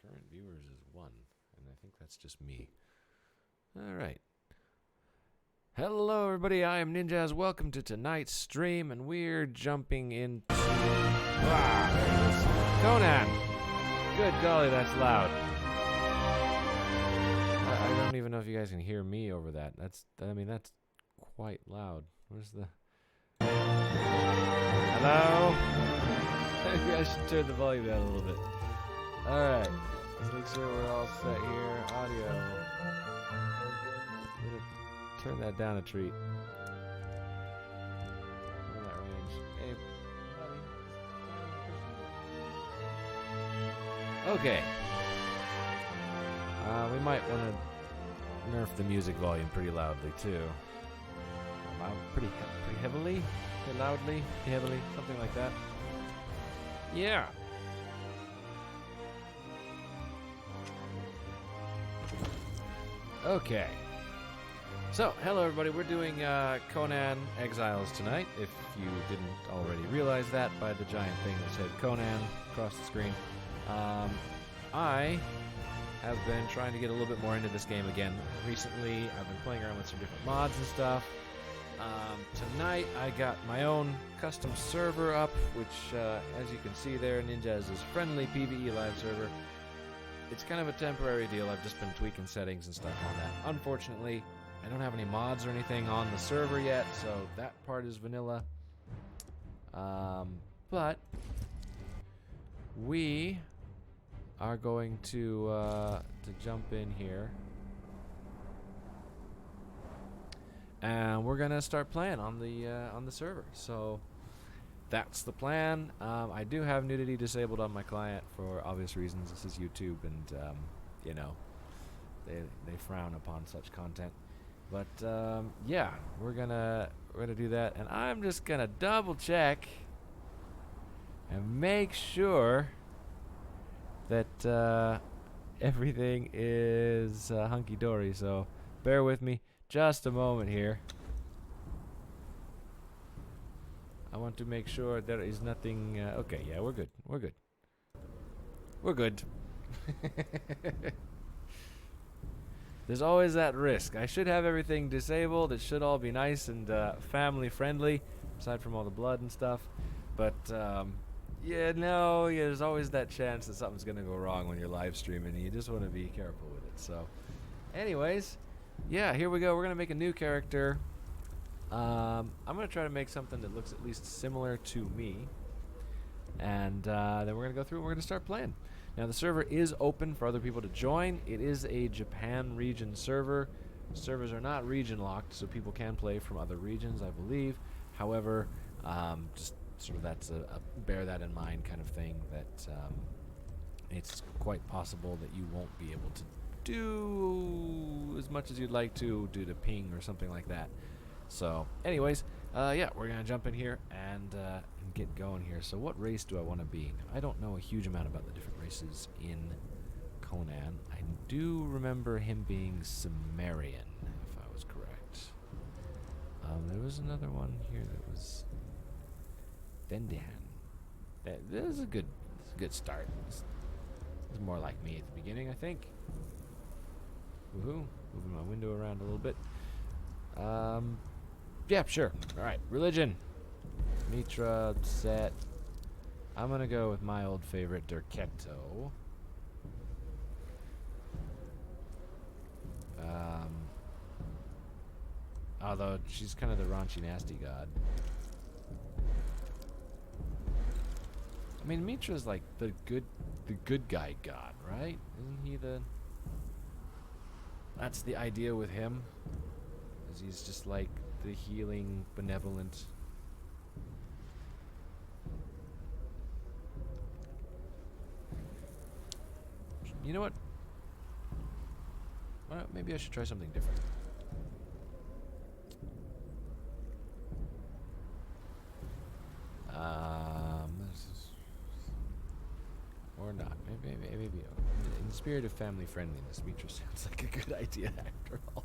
Current viewers is 1, and I think that's just me. All right. Hello, everybody. I am Ninjazz. Welcome to tonight's stream, and we're jumping into Conan. Good golly, that's loud. I don't even know if you guys can hear me over that. That's quite loud. Where's the... Hello? Maybe I should turn the volume down a little bit. Alright. Let's make sure we're all set here. Audio. I'm gonna turn that down a treat. In that range. Hey, buddy. Okay. We might want to nerf the music volume pretty loudly too. Pretty heavily, pretty loudly, heavily, something like that. Yeah. Okay. So, hello everybody. We're doing Conan Exiles tonight. If you didn't already realize that by the giant thing that said Conan across the screen. I have been trying to get a little bit more into this game again recently. I've been playing around with some different mods and stuff. Tonight I got my own custom server up, which as you can see there, Ninjazz's friendly PvE live server. It's kind of a temporary deal. I've just been tweaking settings and stuff on that. Unfortunately, I don't have any mods or anything on the server yet, so that part is vanilla. But we are going to jump in here, and we're gonna start playing on the server. So that's the plan. I do have nudity disabled on my client for obvious reasons. This is YouTube, and you know, they frown upon such content. But yeah, we're gonna do that, and I'm just gonna double check and make sure that everything is hunky-dory, so bear with me just a moment here. I want to make sure there is nothing... okay, yeah, we're good. We're good. We're good. There's always that risk. I should have everything disabled. It should all be nice and family-friendly, aside from all the blood and stuff. But... yeah, no, yeah, there's always that chance that something's going to go wrong when you're live streaming, and you just want to be careful with it. So, anyways, yeah, here we go. We're going to make a new character. I'm going to try to make something that looks at least similar to me. And then we're going to go through and we're going to start playing. Now, the server is open for other people to join. It is a Japan region server. Servers are not region locked, so people can play from other regions, I believe. However, just sort of that's a bear that in mind kind of thing, that it's quite possible that you won't be able to do as much as you'd like to due to ping or something like that. So anyways, yeah, we're gonna jump in here and get going here. So what race do I want to be? I don't know a huge amount about the different races in Conan. I do remember him being Sumerian, if I was correct. There was another one here that was Dendihan. This is a good start. This is more like me at the beginning, I think. Woohoo! Moving my window around a little bit. Yeah, sure. All right, religion. Mitra set. I'm gonna go with my old favorite, Derketo. Although she's kind of the raunchy, nasty god. I mean, Mitra's like the good guy god, right? Isn't he the... That's the idea with him. Is he's just like the healing, benevolent... You know what? Well, maybe I should try something different. Or not. Maybe. In the spirit of family friendliness, Mitra sounds like a good idea after all.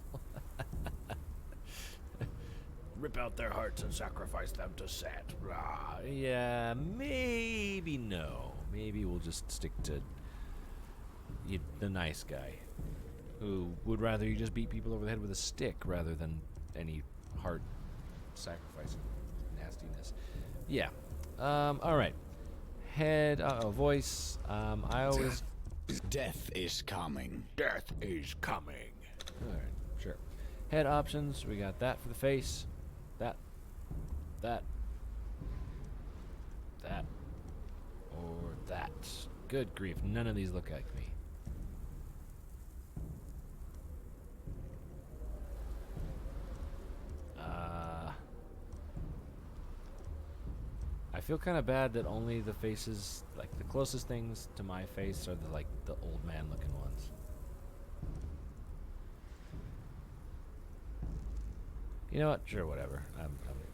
Rip out their hearts and sacrifice them to Set. Rah. Yeah, maybe no. Maybe we'll just stick to the nice guy who would rather you just beat people over the head with a stick rather than any heart sacrificing nastiness. Yeah. All right. Head. Voice. I always. Death is coming. Death is coming. All right. Sure. Head options. We got that for the face. That. Or that. Good grief. None of these look like me. I feel kind of bad that only the faces, like the closest things to my face, are the old man looking ones. You know what? Sure, whatever. Whatever.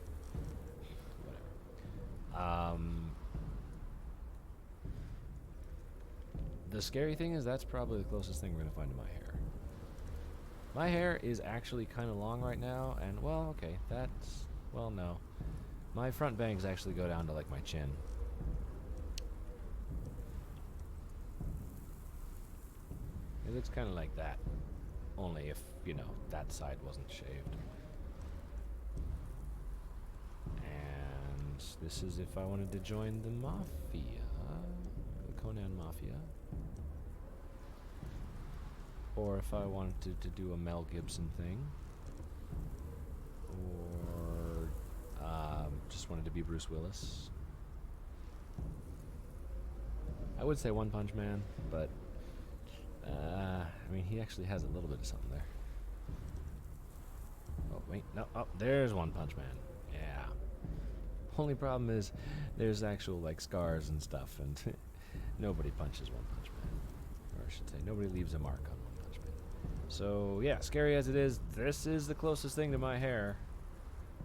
The scary thing is that's probably the closest thing we're gonna find to my hair. My hair is actually kind of long right now, and well, okay, that's no. My front bangs actually go down to like my chin. It looks kind of like that, only if, you know, that side wasn't shaved. And this is if I wanted to join the Mafia, the Conan Mafia. Or if I wanted to do a Mel Gibson thing. Or just wanted to be Bruce Willis. I would say One Punch Man, but I mean, he actually has a little bit of something there. Oh, wait, no, oh, there's One Punch Man. Yeah. Only problem is there's actual, like, scars and stuff, and nobody punches One Punch Man. Or I should say, nobody leaves a mark on One Punch Man. So, yeah, scary as it is, this is the closest thing to my hair.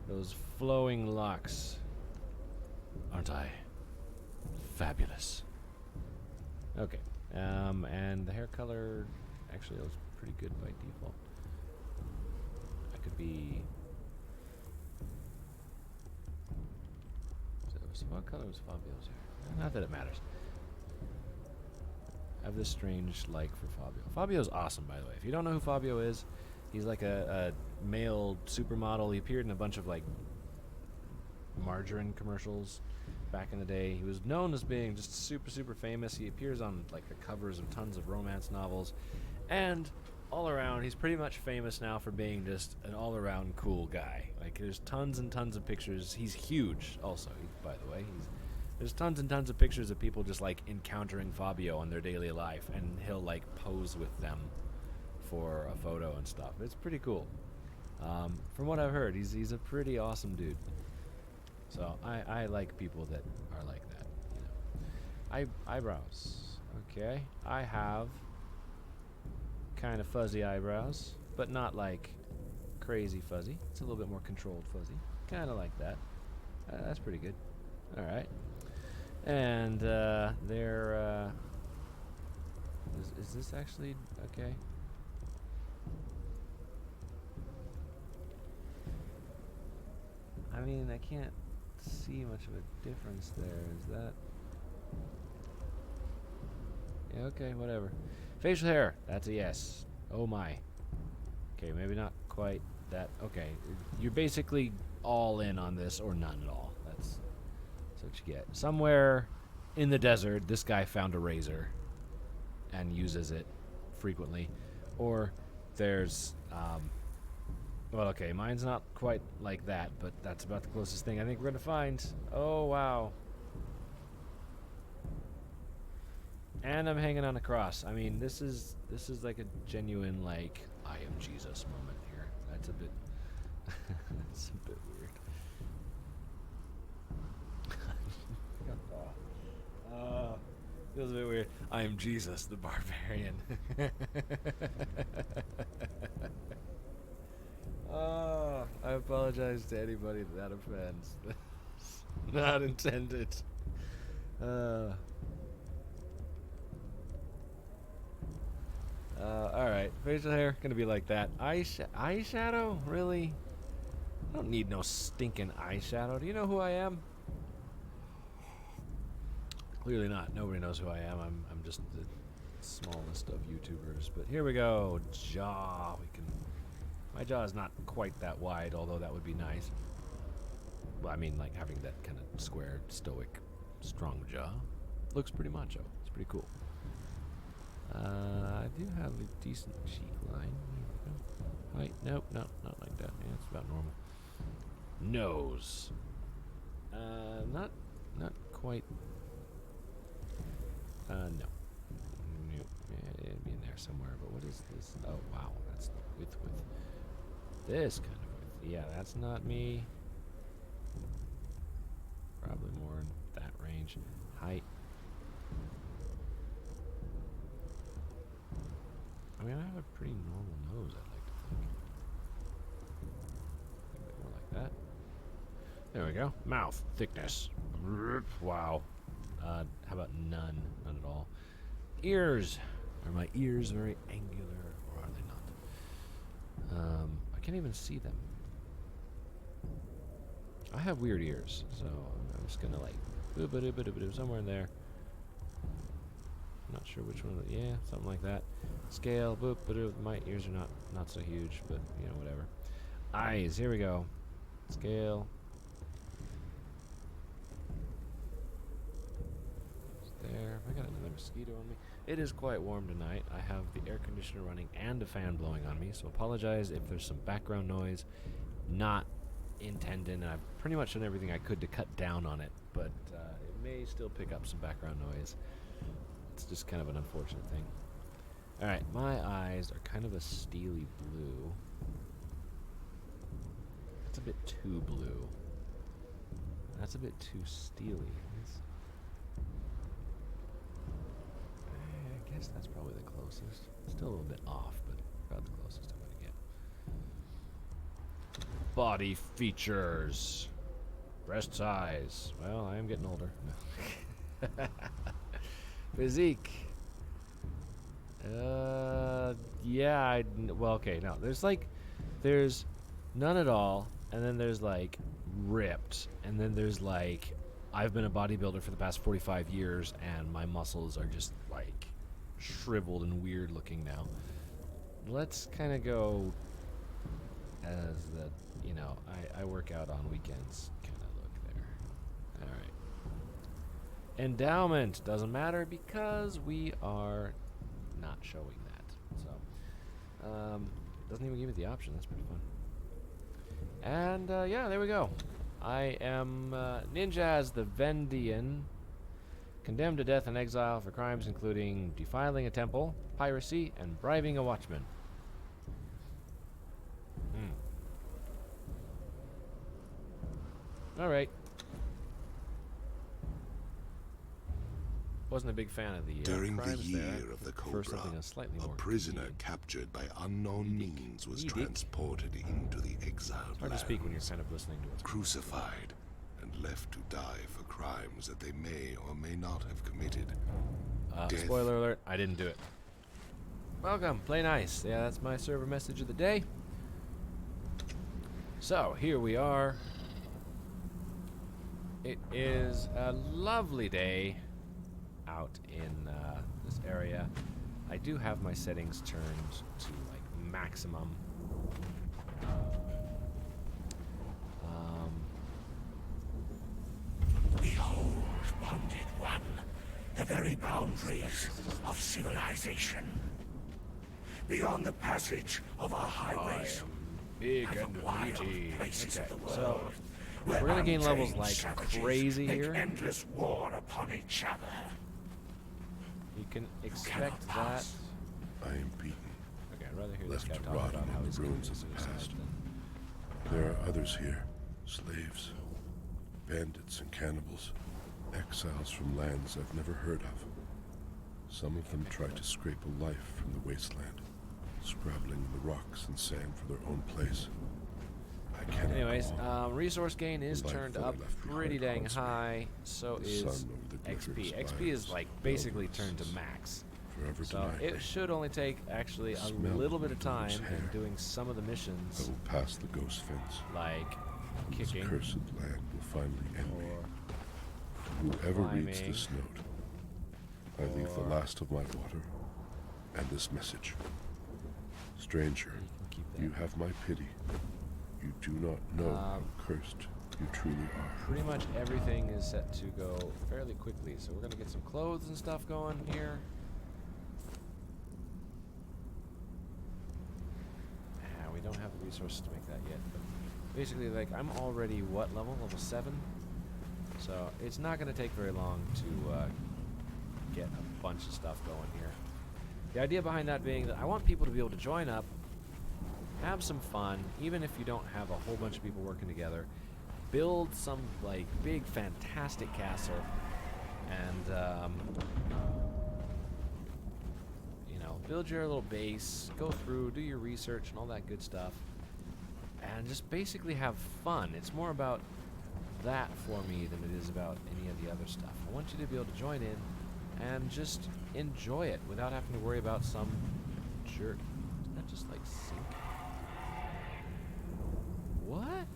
Those flowing locks. Aren't I fabulous? Okay. And the hair color actually looks pretty good by default. I could be. So what color was Fabio's hair? Not that it matters. I have this strange like for Fabio. Fabio's awesome, by the way. If you don't know who Fabio is, he's like a male supermodel. He appeared in a bunch of like margarine commercials back in the day. He was known as being just super famous. He appears on like the covers of tons of romance novels, and all around he's pretty much famous now for being just an all-around cool guy. Like there's tons and tons of pictures. He's huge also, by the way. There's tons and tons of pictures of people just like encountering Fabio in their daily life, and he'll like pose with them for a photo and stuff. It's pretty cool. From what I've heard, he's a pretty awesome dude. So I like people that are like that. You know, eyebrows. Okay, I have kind of fuzzy eyebrows, but not like crazy fuzzy. It's a little bit more controlled fuzzy. Kind of like that. That's pretty good. All right. And they're. Is this actually okay? I mean, I can't see much of a difference there. Is that? Yeah, okay, whatever. Facial hair, that's a yes. Oh my. Okay, maybe not quite that. Okay, you're basically all in on this or none at all. That's what you get. Somewhere in the desert, this guy found a razor and uses it frequently. Or there's, well, okay, mine's not quite like that, but that's about the closest thing I think we're gonna find. Oh, wow. And I'm hanging on a cross. I mean, this is like a genuine, like, I am Jesus moment here. That's a bit, that's a bit weird. Feels a bit weird. I am Jesus, the barbarian. Oh, I apologize to anybody that offends. Not intended. Alright, facial hair, gonna be like that. Eyeshadow? Really? I don't need no stinking eyeshadow. Do you know who I am? Clearly not. Nobody knows who I am. I'm just smallest of YouTubers. But here we go. Jaw. My jaw is not quite that wide, although that would be nice. Well, I mean, like having that kind of square, stoic, strong jaw. Looks pretty macho. It's pretty cool. I do have a decent cheek line. There we go. Height. Nope, not like that. Yeah, it's about normal. Nose. Not quite. No. Nope. Yeah, it'd be in there somewhere. But what is this? Oh, wow. That's width. This kind of width. Yeah, that's not me. Probably more in that range. Height. I mean, I have a pretty normal nose, I'd like to think. A bit more like that. There we go. Mouth. Thickness. Wow. How about none? None at all. Ears. Are my ears very angular, or are they not? I can't even see them. I have weird ears, so I'm just gonna like somewhere in there. Not sure which one. Yeah, something like that. Scale. Boop. My ears are not so huge, but you know, whatever. Eyes. Here we go. Scale. There. I got another mosquito on me. It is quite warm tonight. I have the air conditioner running and a fan blowing on me, so apologize if there's some background noise. Not intended, and I've pretty much done everything I could to cut down on it, but it may still pick up some background noise. It's just kind of an unfortunate thing. Alright, my eyes are kind of a steely blue. That's a bit too blue. That's a bit too steely. I guess that's probably the closest. Still a little bit off, but about the closest I'm going to get. Body features. Breast size. Well, I am getting older. No. Physique. Yeah, well, okay, no. There's none at all, and then there's, like, ripped, and then there's, like, I've been a bodybuilder for the past 45 years, and my muscles are just, like, shriveled and weird looking now. Let's kind of go as the, you know, I work out on weekends kind of look there. All right. Endowment doesn't matter because we are not showing that. So, doesn't even give me the option. That's pretty fun. And, yeah, there we go. I am Ninjazz the Vendian, condemned to death and exile for crimes including defiling a temple, piracy, and bribing a watchman. Alright. Wasn't a big fan of the During the crimes year there. of the Prefer Cobra, something slightly a more prisoner convenient. captured by unknown means was transported into the exiled Hard to speak when you're kind of listening to what's crucified and left to die for crimes that they may or may not have committed. Death. Spoiler alert, I didn't do it. Welcome, play nice. Yeah, that's my server message of the day. So, here we are. It is a lovely day out in this area. I do have my settings turned to like maximum. Behold, wounded one, the very boundaries of civilization. Beyond the passage of our highways, Big and and the wild meaty. places Okay, of the so world, where we're gonna gain levels untamed like savages crazy make here. endless war upon each other. You can expect cannot that. pass. I am beaten. Okay, I'd rather hear Left this guy to talk rot about how among he's the going ruins to of the suicide past. than- There are others here, slaves, bandits and cannibals, exiles from lands I've never heard of. Some of them try to scrape a life from the wasteland, scrabbling in the rocks and sand for their own place. I cannot Anyways, go on. resource gain is The life turned that I up left pretty behind dang haunts me. high. So The is sun over the XP. glittering XP is spires, like basically wilderness turned to is max. Forever So denied it me. should only take actually a Smell little bit of of time village hair. and doing some of the I missions, will pass the ghost fence. like This kicking cursed land will finally end me. or Whoever reads climbing. this note I leave the Or- last of my water and this message. Stranger, You can keep that. you have my pity. You do not know how Um, cursed you truly are. Pretty much everything is set to go fairly quickly, so we're gonna get some clothes and stuff going here. We don't have the resources to make that yet, but basically, like, I'm already, what level? Level 7? So it's not gonna take very long to get a bunch of stuff going here. The idea behind that being that I want people to be able to join up, have some fun, even if you don't have a whole bunch of people working together. Build some, like, big, fantastic castle, and, you know, build your little base, go through, do your research and all that good stuff, and just basically have fun. It's more about that for me than it is about any of the other stuff. I want you to be able to join in and just enjoy it without having to worry about some jerk. Did that just, like, sink? What?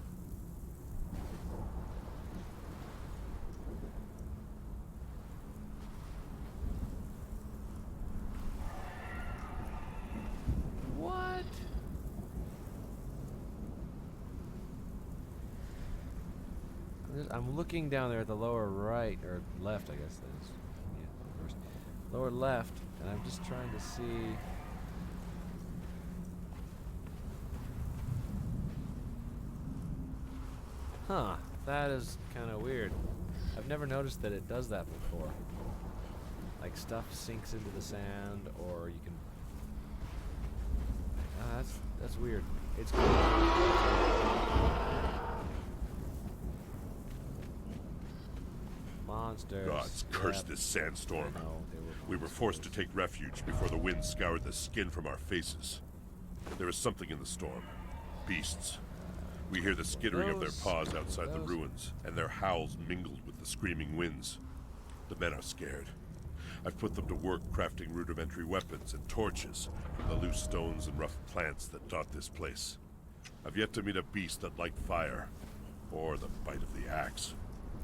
What? I'm looking down there at the lower right, or left, I guess that is. Yeah, first. Lower left, and I'm just trying to see. Huh, that is kind of weird. I've never noticed that it does that before. Like, stuff sinks into the sand, or you can... that's weird. It's cool. Monsters. Gods curse Yep. this sandstorm. I know, they We were forced to take refuge before the wind scoured the skin from our faces. There is something in the storm. Beasts. We hear the skittering of their paws outside the ruins, and their howls mingled with the screaming winds. The men are scared. I've put them to work crafting rudimentary weapons and torches from the loose stones and rough plants that dot this place. I've yet to meet a beast that liked fire, or the bite of the axe.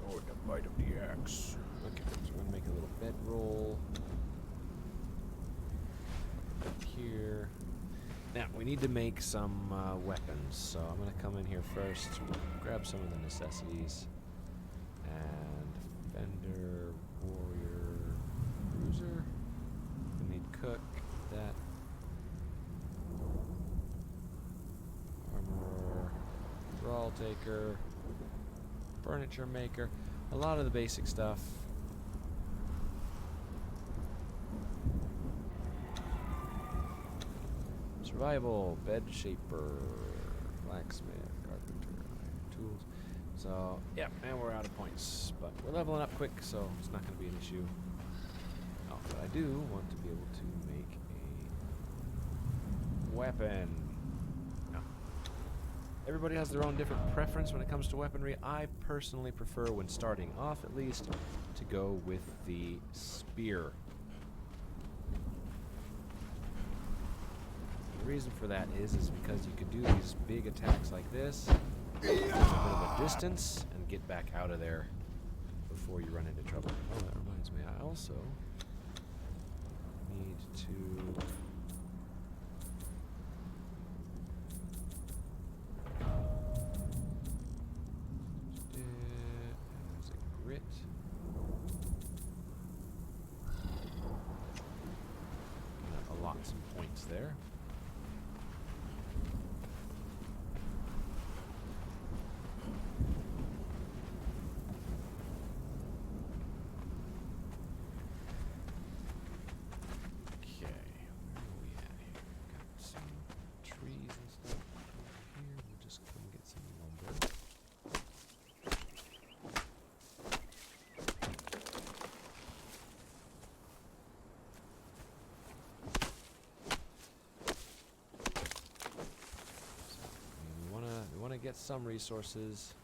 Or the bite of the axe. Okay, so we're gonna make a little bedroll. Here. Now, we need to make some weapons, so I'm gonna come in here first, grab some of the necessities. And Fender, Warrior, Cruiser. We need Cook, that. Armorer, Brawl Taker, Furniture Maker, a lot of the basic stuff. Survival, bed shaper, blacksmith, carpenter, iron tools. So, yeah, and we're out of points, but we're leveling up quick, so it's not going to be an issue. Oh, but I do want to be able to make a weapon. Now, everybody has their own different preference when it comes to weaponry. I personally prefer, when starting off at least, to go with the spear. The reason for that is because you could do these big attacks like this from a bit of a distance and get back out of there before you run into trouble. Oh, that reminds me, I also need to there's a grit. Gonna allot some points there. Get some resources,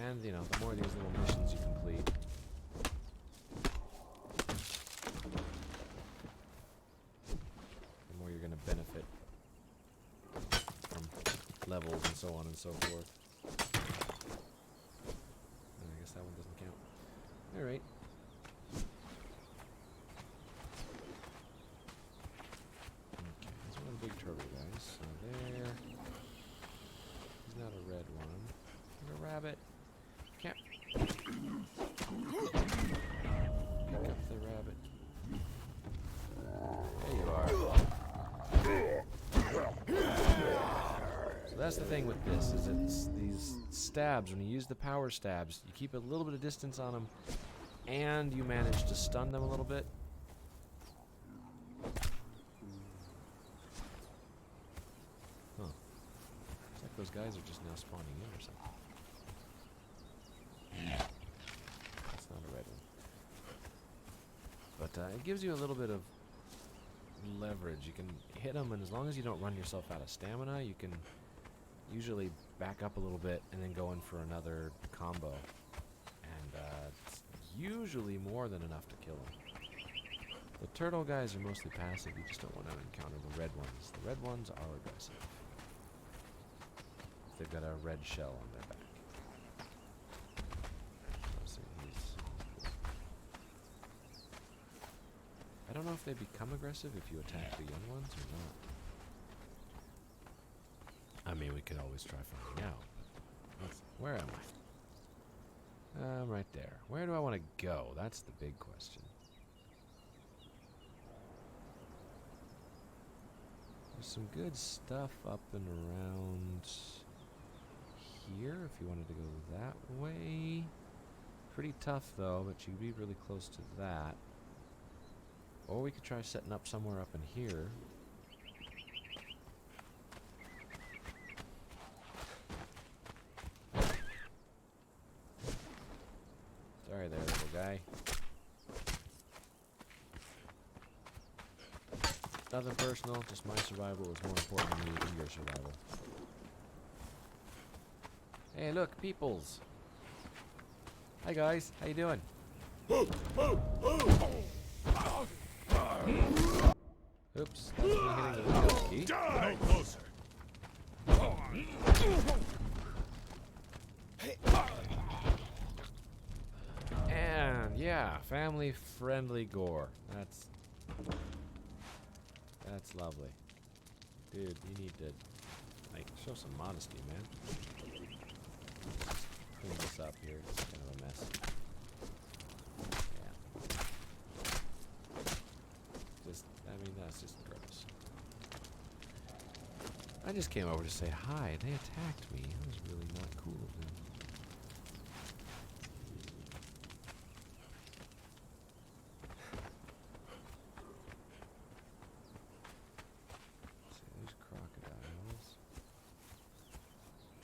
and you know, the more of these little missions you complete, the more you're going to benefit from levels and so on and so forth. And I guess that one doesn't count. rabbit. Can't pick up the rabbit. There you are. So that's the thing with this, is it's these stabs, when you use the power stabs, you keep a little bit of distance on them, and you manage to stun them a little bit. Huh. Looks like those guys are just now spawning in or something. That's not a red one. But it gives you a little bit of leverage. You can hit them, and as long as you don't run yourself out of stamina, you can usually back up a little bit and then go in for another combo. And it's usually more than enough to kill them. The turtle guys are mostly passive. You just don't want to encounter the red ones. The red ones are aggressive. They've got a red shell on their back. Let's see, I don't know if they become aggressive if you attack the young ones or not. I mean, we could always try finding out. Where am I? I'm right there. Where do I want to go? That's the big question. There's some good stuff up and around here if you wanted to go that way. Pretty tough though, but you'd be really close to that. Or we could try setting up somewhere up in here. Sorry there, little guy. Nothing personal, just my survival is more important to me than your survival. Hey, look, peoples. Hi guys, how you doing? Oops, that's me hitting the window key. Die closer. And yeah, family-friendly gore. That's lovely. Dude, you need to like show some modesty, man. Clean this up here. It's kind of a mess. Yeah. I mean, that's just gross. I just came over to say hi. They attacked me. That was really not cool of them. See, there's crocodiles.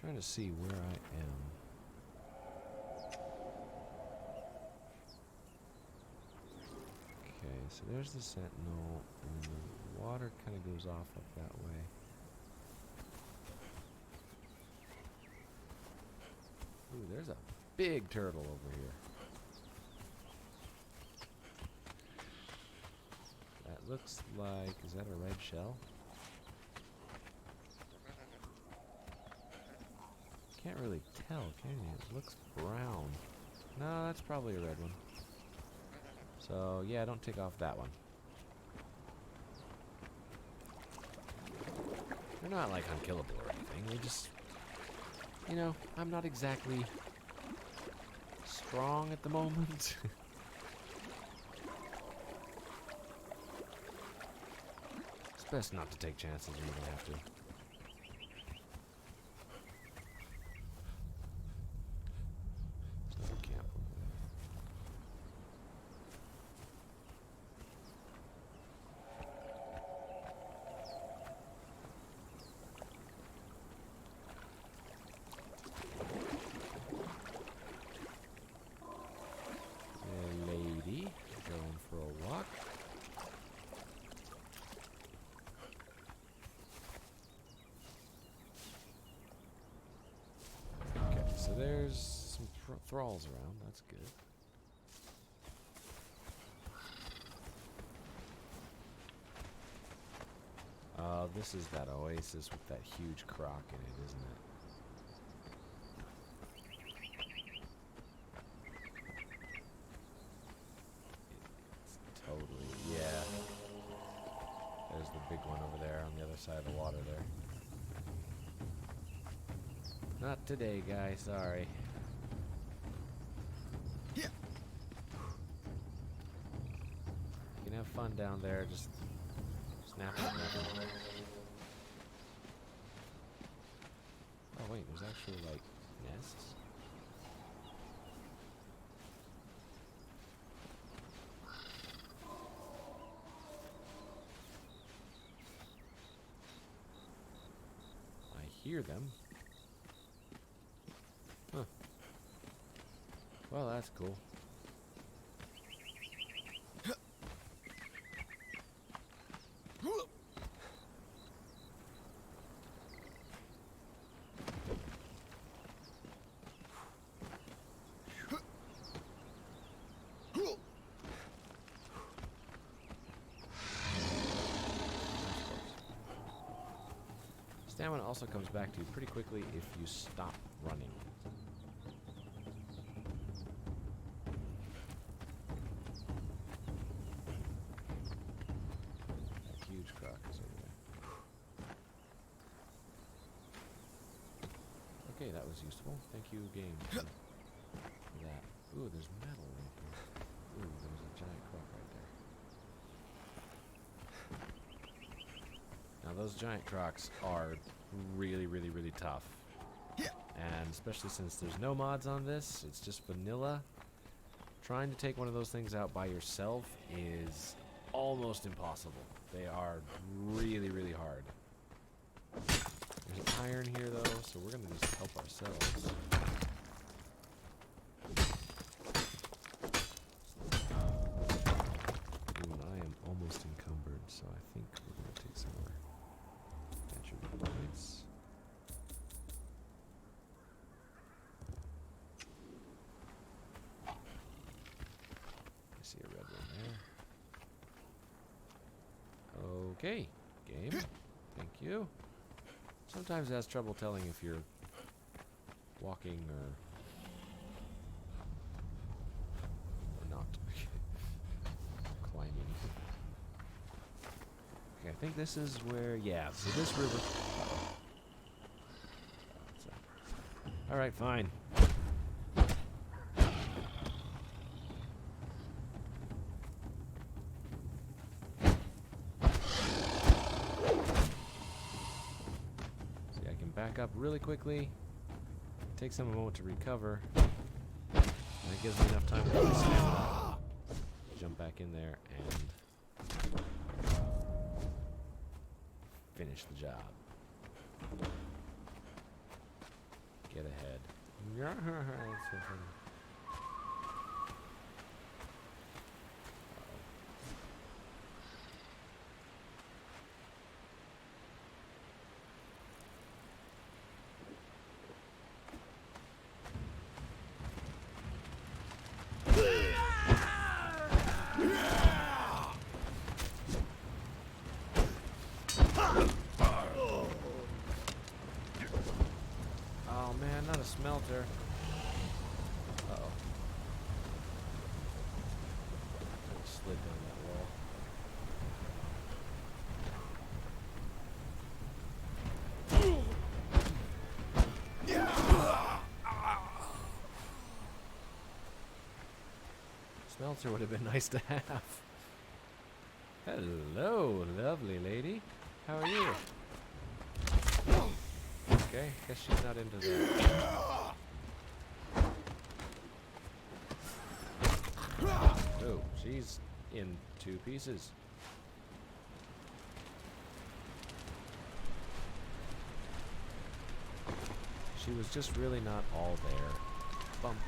Trying to see where I am. Okay, so there's the sentinel, and then the water kind of goes off up that way. Ooh, there's a big turtle over here. That looks like, is that a red shell? Can't really tell, can you? It looks brown. No, that's probably a red one. So, yeah, don't take off that one. They're not, like, unkillable or anything. They just, you know, I'm not exactly strong at the moment. It's best not to take chances when you don't have to. There's another camp over there. Lady going for a walk. Okay, so there's some thralls around. That's good. This is that oasis with that huge croc in it, isn't it? It's totally, yeah. There's the big one over there on the other side of the water there. Not today, guy. Sorry. You can have fun down there, just snapping at nothing. Oh wait, there's actually like nests. I hear them. Huh. Well, that's cool. Stamina also comes back to you pretty quickly if you stop running. That huge croc is over there. Okay, that was useful. Thank you, game, for that. Ooh, there's metal in here. Ooh, there's a giant croc right there. Now those giant crocs are really, really, really tough. And especially since there's no mods on this, it's just vanilla. Trying to take one of those things out by yourself is almost impossible. They are really, really hard. There's an iron here though, so we're gonna just help ourselves. Ooh, and I am almost encumbered, so I think we're gonna take some more attribute points. I see a red one there. Okay, game. Thank you. Sometimes it has trouble telling if you're walking or not. Climbing. Okay, I think this is where, yeah, so this river. Alright, fine. Back up really quickly. Takes them a moment to recover. And it gives me enough time to really stand up, jump back in there, and finish the job. Get ahead. Oh man, not a smelter. Uh-oh. I slid down that wall. Smelter would have been nice to have. Hello, lovely lady. How are you? Okay, guess she's not into that. Oh, she's in 2 pieces. She was just really not all there. Bump.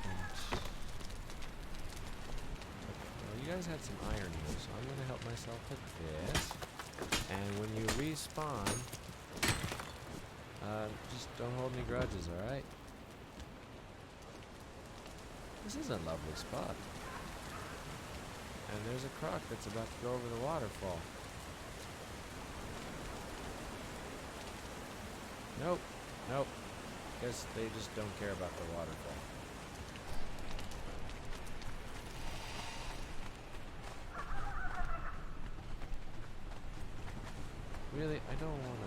Well, you guys had some iron here, so I'm gonna help myself with this. And when you respawn, just don't hold any grudges, alright? This is a lovely spot. And there's a croc that's about to go over the waterfall. Nope. Nope. Guess they just don't care about the waterfall. Really? I don't want to...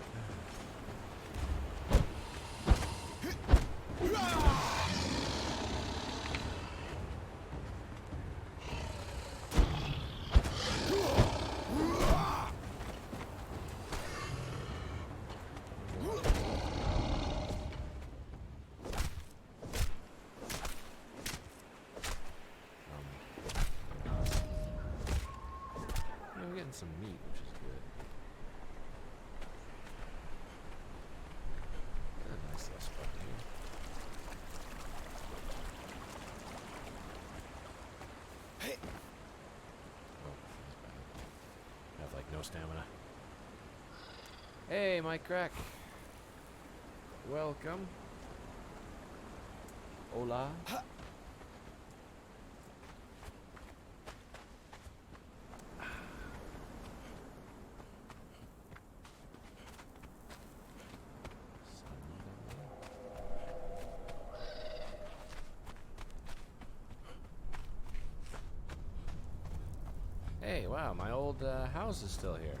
stamina. Hey, Mike Crack. Welcome. Hola. Hey, wow, my old house is still here.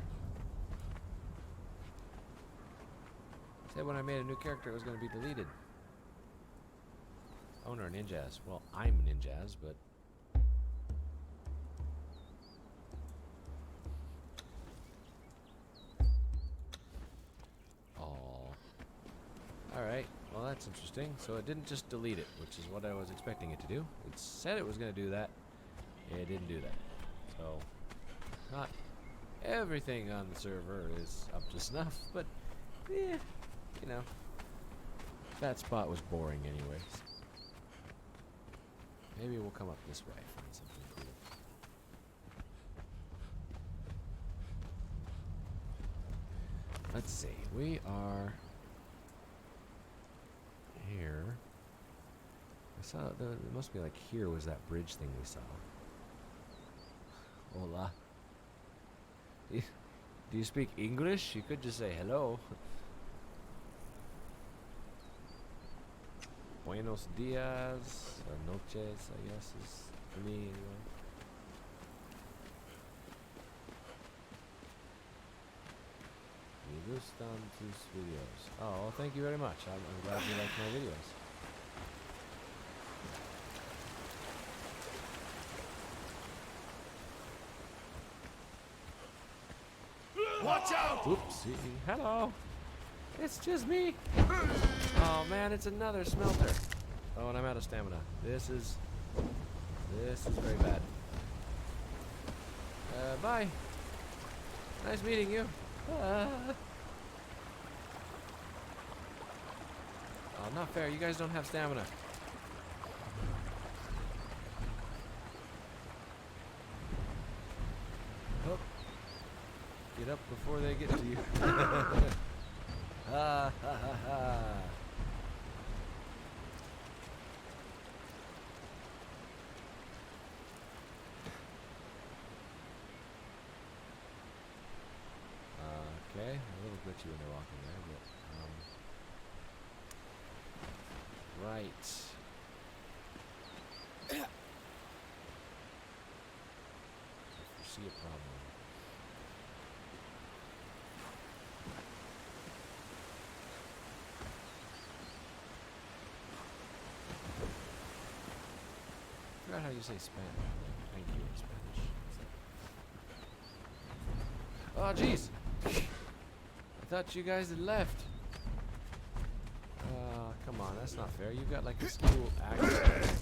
Said when I made a new character it was going to be deleted. Owner Ninjazz. Well, I'm Ninjazz, but... Oh. Alright, well that's interesting. So it didn't just delete it, which is what I was expecting it to do. It said it was going to do that. It didn't do that. So, not everything on the server is up to snuff, but, yeah, you know, that spot was boring anyways. Maybe we'll come up this way, find something cool. Let's see, we are here. I saw, it must be like here was that bridge thing we saw. Hola. Do you speak English? You could just say hello. Buenos dias, or noches, I guess, is for me anyway. Me gustan tus videos. Oh, well, thank you very much. I'm glad you like my videos. Watch out! Oopsie. Hello. It's just me. Oh man, it's another smelter. Oh, and I'm out of stamina. This is very bad. Bye. Nice meeting you. Oh, not fair. You guys don't have stamina. Oh. Get up before they get to you. Ha ha ha ha. Okay, a little glitchy when they're walking there, but right. I see a problem. I forgot how you say Spanish. Thank you in Spanish. Oh, jeez! I thought you guys had left. Come on, that's not fair. You've got like a school axe.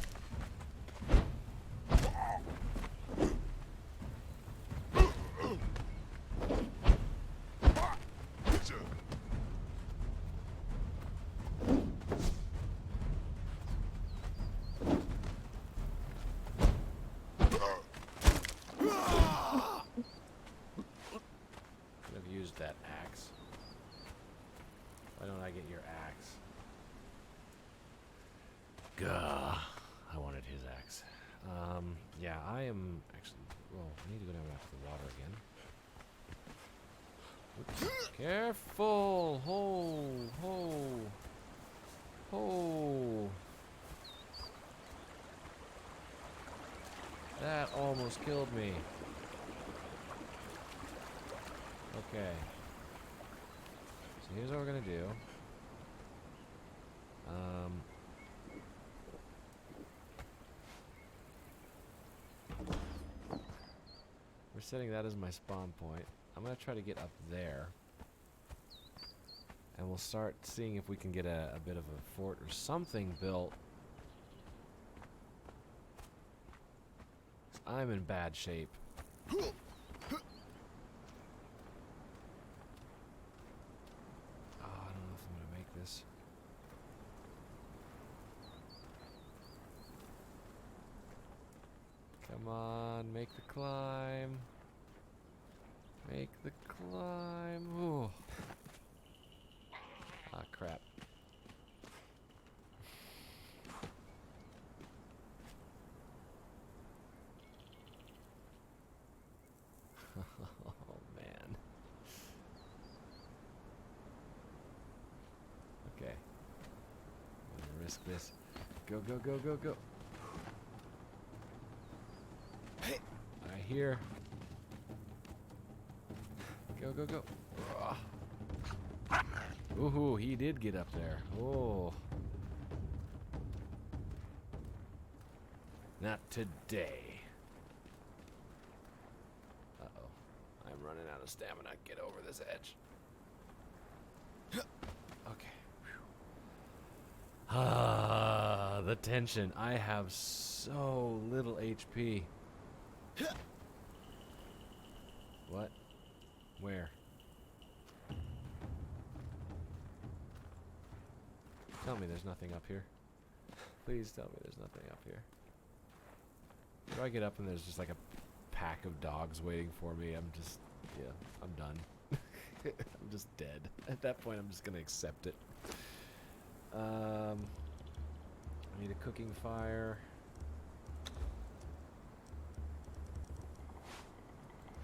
That axe. Why don't I get your axe? Gah. I wanted his axe. Yeah, I am actually... Well, I need to go down back to the water again. Oops. Careful! Ho! Ho! Ho! That almost killed me. Okay. So here's what we're gonna do. We're setting that as my spawn point. I'm gonna try to get up there. And we'll start seeing if we can get a bit of a fort or something built. I'm in bad shape. This. Come on, make the climb. Make the climb. Ooh. Ah, crap. Oh, man. Okay. I'm gonna risk this. Go, go, go, go, go. I hear. Go, go, go. Ooh, he did get up there. Oh. Not today. Uh-oh. I'm running out of stamina. Get over this edge. Okay. Ah, the tension. I have so little HP. What? Where? Tell me there's nothing up here. Please tell me there's nothing up here. Do I get up and there's just like a pack of dogs waiting for me? I'm just, yeah, I'm done. I'm just dead. At that point, I'm just gonna accept it. I need a cooking fire.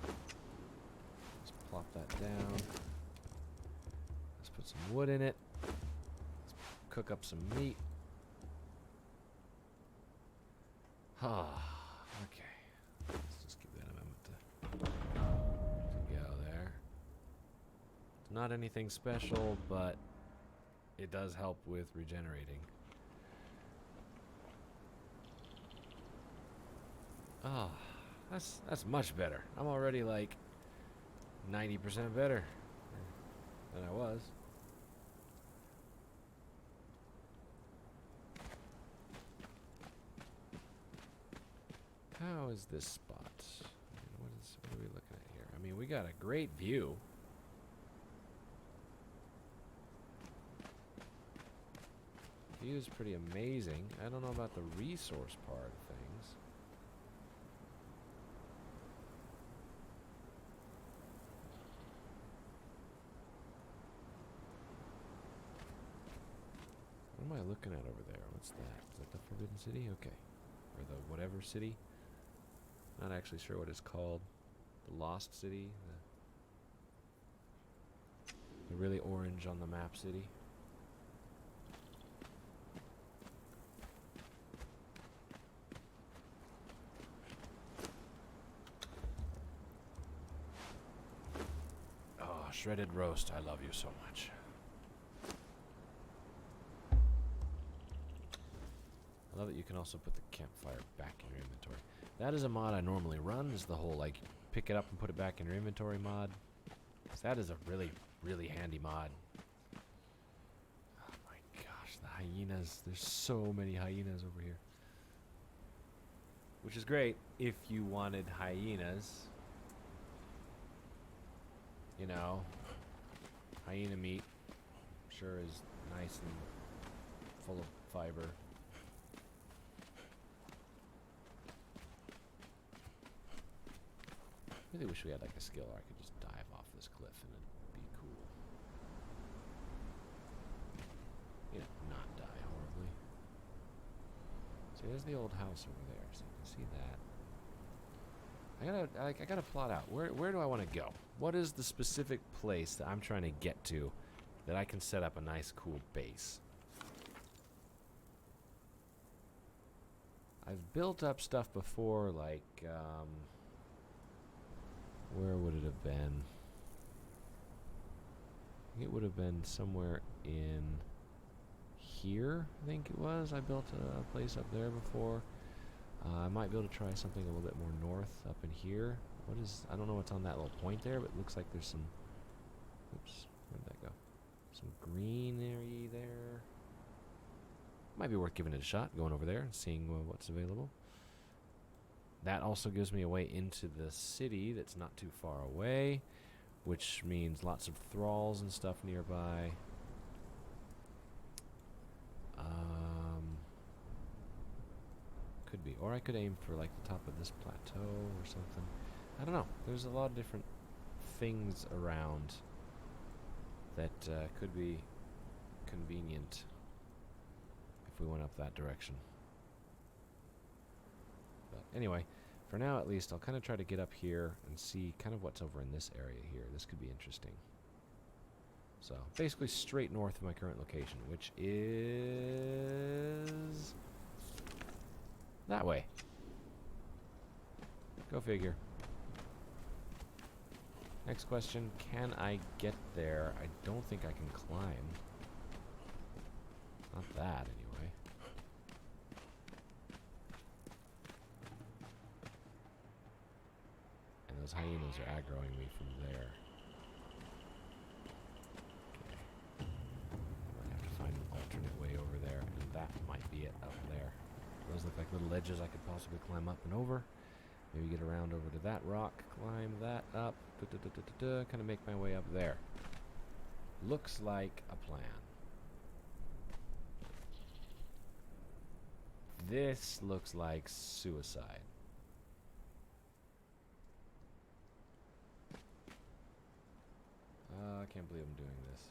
Let's plop that down. Let's put some wood in it. Let's cook up some meat. Ah, okay. Let's just give that a moment to go there. It's not anything special, but it does help with regenerating. Ah, that's much better. I'm already like 90% better than I was. How is this spot? What are we looking at here? I mean, we got a great view. View is pretty amazing. I don't know about the resource part of things. What am I looking at over there? What's that? Is that the Forbidden City? Okay. Or the whatever city? Not actually sure what it's called. The Lost City? The really orange on the map city? Oh, shredded roast. I love you so much. I love that you can also put the campfire back in your inventory. That is a mod I normally run, is the whole, like, pick it up and put it back in your inventory mod. So that is a really, really handy mod. Oh my gosh, the hyenas. There's so many hyenas over here. Which is great if you wanted hyenas. You know, hyena meat, sure is nice and full of fiber. I really wish we had like a skill where I could just dive off this cliff and it'd be cool. You know, not die horribly. See, there's the old house over there, so you can see that. I gotta plot out. Where do I want to go? What is the specific place that I'm trying to get to that I can set up a nice, cool base? I've built up stuff before, like, where would it have been? It would have been somewhere in here, I think it was. I built a place up there before. I might be able to try something a little bit more north up in here. What is, I don't know what's on that little point there, but it looks like there's some, oops, where'd that go? Some greenery there. Might be worth giving it a shot, going over there and seeing what's available. That also gives me a way into the city that's not too far away, which means lots of thralls and stuff nearby. Could be. Or I could aim for like the top of this plateau or something. I don't know. There's a lot of different things around that could be convenient if we went up that direction. But anyway, for now at least, I'll kind of try to get up here and see kind of what's over in this area here. This could be interesting. So, basically straight north of my current location, which is that way. Go figure. Next question, can I get there? I don't think I can climb. Not that, anyway. And those hyenas are aggroing me from there. Okay. I might have to find an alternate way over there, and that might be it up there. Those look like little ledges I could possibly climb up and over. Maybe get around over to that rock, climb that up, kind of make my way up there. Looks like a plan. This looks like suicide. I can't believe I'm doing this.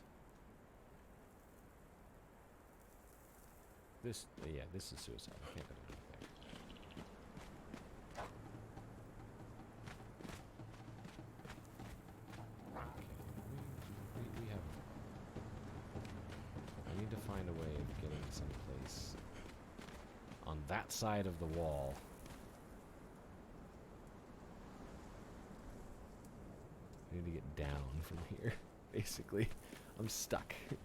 Yeah, this is suicide. I can't go down there. We have... I need to find a way of getting someplace on that side of the wall. I need to get down from here, basically. I'm stuck. I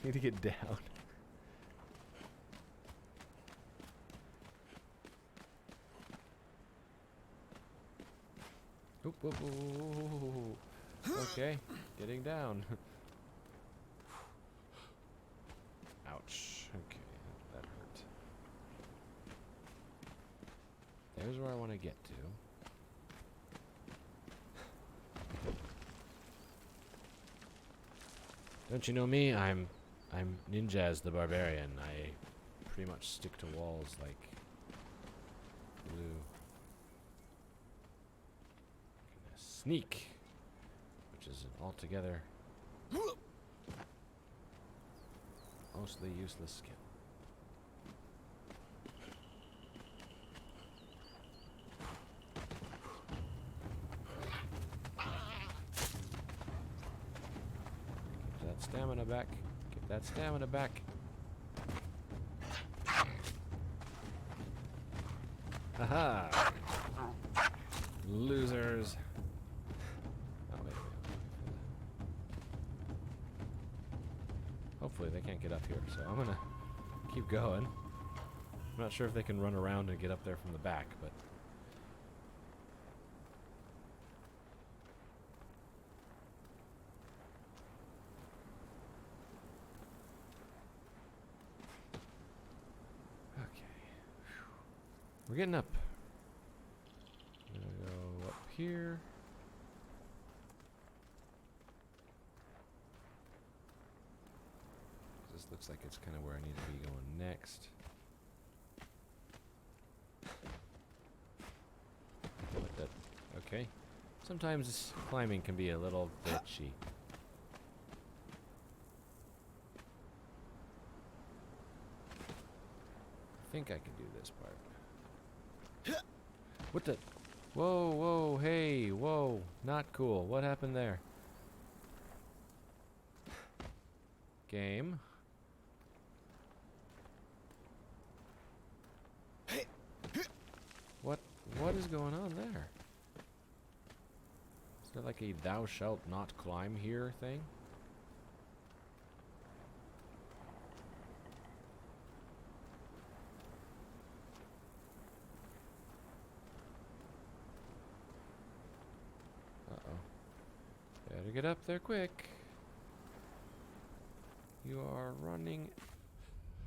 need to get down. Oop, oop, oop, oop. Okay, getting down. Ouch. Okay, that hurt. There's where I want to get to. Don't you know me? I'm Ninjazz the Barbarian. I pretty much stick to walls like glue. Gonna sneak, which is an altogether mostly useless skill. Stamina back. Get that stamina back. Haha! Losers. Oh, wait. Hopefully they can't get up here, so I'm gonna keep going. I'm not sure if they can run around and get up there from the back, but... We're getting up. I'm gonna go up here. This looks like it's kind of where I need to be going next. What the? Okay. Sometimes climbing can be a little bitchy. I think I can do this part. What the? Whoa, whoa, hey, whoa. Not cool. What happened there? Game. What is going on there? Is there like a thou shalt not climb here thing? Better get up there quick. You are running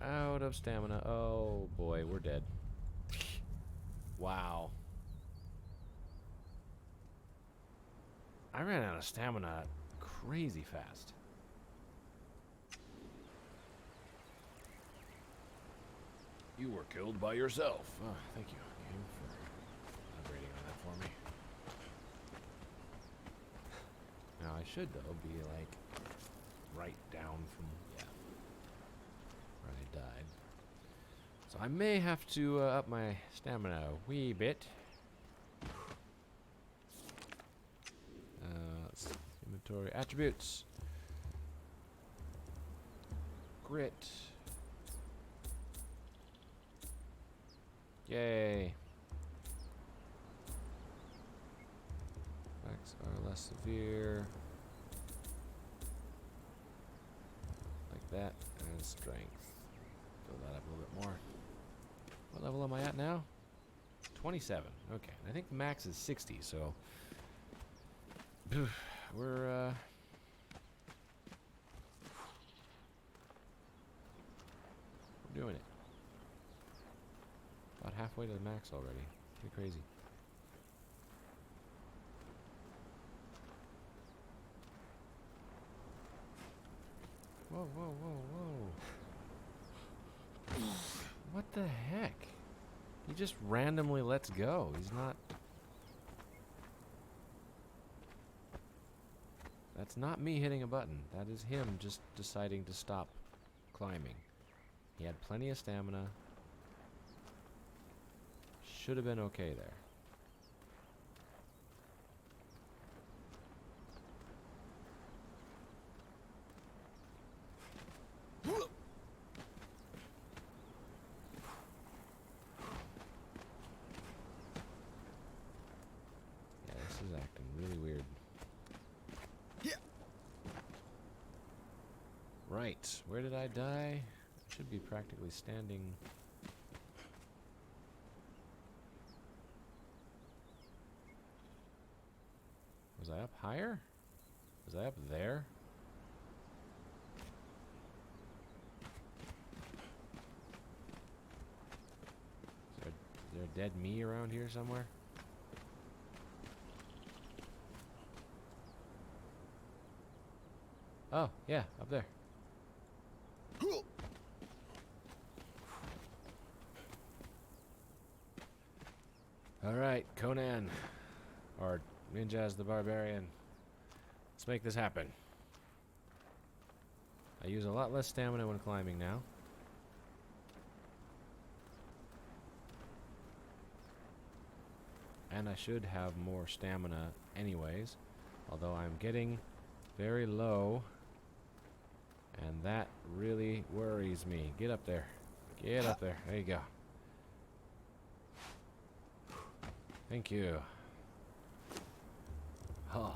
out of stamina. Oh boy, we're dead. Wow. I ran out of stamina crazy fast. You were killed by yourself. Oh, thank you, game, for elaborating on that for me. Now I should though be like right down from where I died. So I may have to up my stamina a wee bit. Let's see. Inventory attributes. Grit. Yay. Attacks are less severe. Like that. And strength. Fill that up a little bit more. What level am I at now? 27. Okay. I think the max is 60, so we're doing it. About halfway to the max already. Pretty crazy. Whoa, whoa, whoa, whoa. What the heck? He just randomly lets go. He's not... That's not me hitting a button. That is him just deciding to stop climbing. He had plenty of stamina. Should have been okay there. Yeah, this is acting really weird. Yeah. Right, where did I die? I should be practically standing. Was I up higher? Was I up there? Is there a dead me around here somewhere? Oh, yeah, up there. Alright, Conan. Or Ninjazz the Barbarian. Let's make this happen. I use a lot less stamina when climbing now. And I should have more stamina anyways. Although I'm getting very low. And that really worries me. Get up there. Get up there. There you go. Thank you. Oh.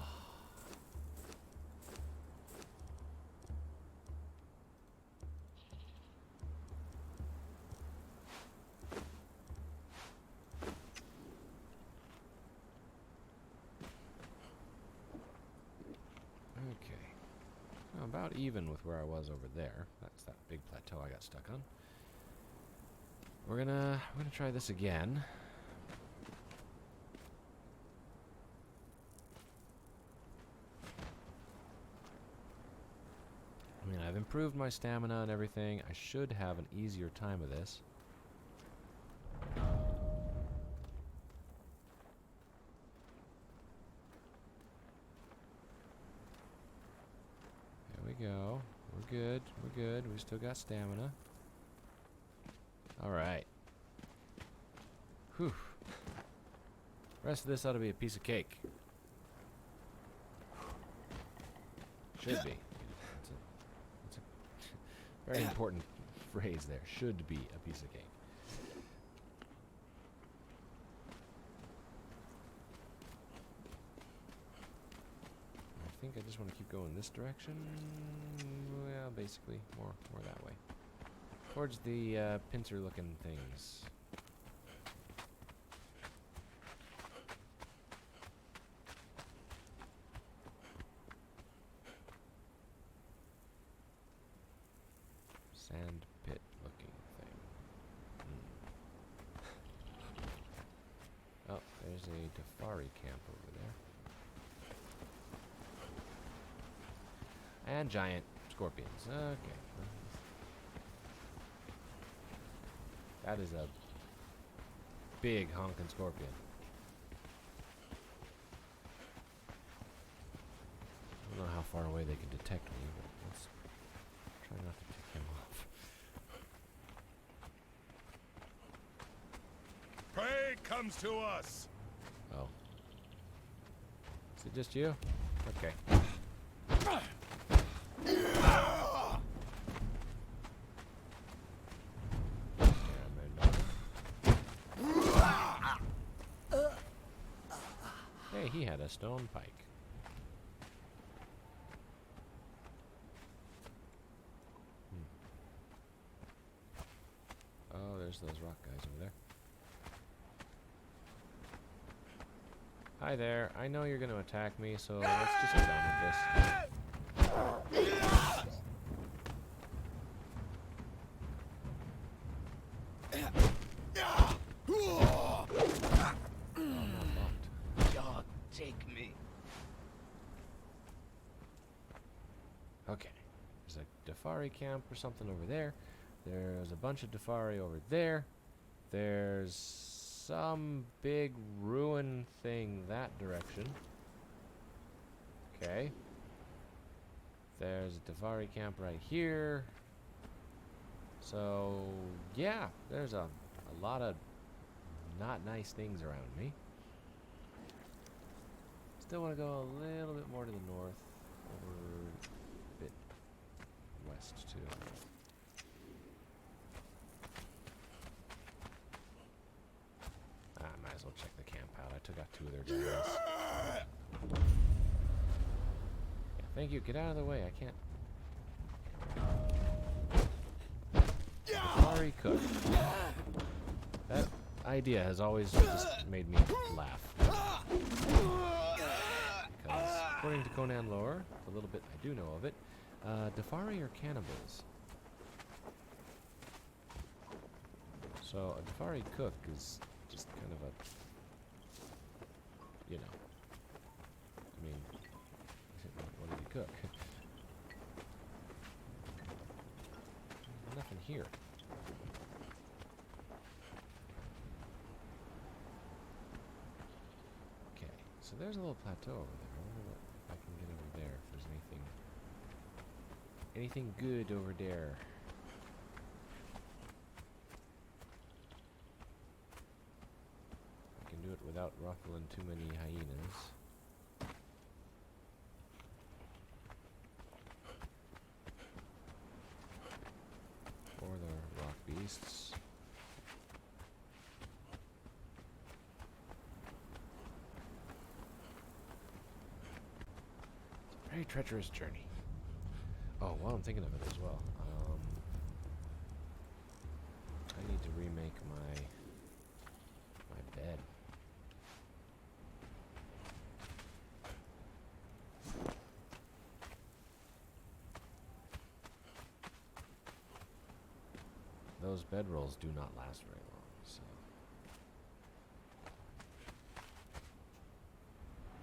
Okay. I'm about even with where I was over there. That's that big plateau I got stuck on. We're gonna try this again. I mean, I've improved my stamina and everything. I should have an easier time of this. There we go. We're good. We're good. We still got stamina. Alright. Whew. The rest of this ought to be a piece of cake. Should be. It's a very important phrase there. Should be a piece of cake. I think I just want to keep going this direction. Well, basically, more that way. Towards the pincer-looking things. Sand pit looking thing. Oh, there's a Tafari camp over there. And giant scorpions. Okay. That is a big honking scorpion. far away they can detect me, but let's try not to tick them off. Prey comes to us! Oh. Is it just you? Okay. Hey, he had a stone pike. Oh, there's those rock guys over there. Hi there. I know you're going to attack me, so let's just get on with this. Oh, I'm not bumped. God, take me. Okay. There's a Dafari camp or something over there. There's a bunch of Dafari over there. There's some big ruin thing that direction. Okay. There's a Dafari camp right here. So, yeah, there's a lot of not nice things around me. Still want to go a little bit more to the north, over a bit west too. I might as well check the camp out. I took out 2 of their guys. Yeah, thank you. Get out of the way. I can't. Sorry, cook. That idea has always just made me laugh. Because according to Conan lore, the little bit I do know of it, Dafari are cannibals. So a Dafari cook is just kind of a, you know, I mean, what do you cook? There's nothing here. Okay, so there's a little plateau over there. I wonder what, if I can get over there, if there's anything good over there. I can do it without ruffling too many hyenas. Or the rock beasts. It's a very treacherous journey. Oh, well, I'm thinking of it as well. I need to remake my bed. Those bedrolls do not last very long, so.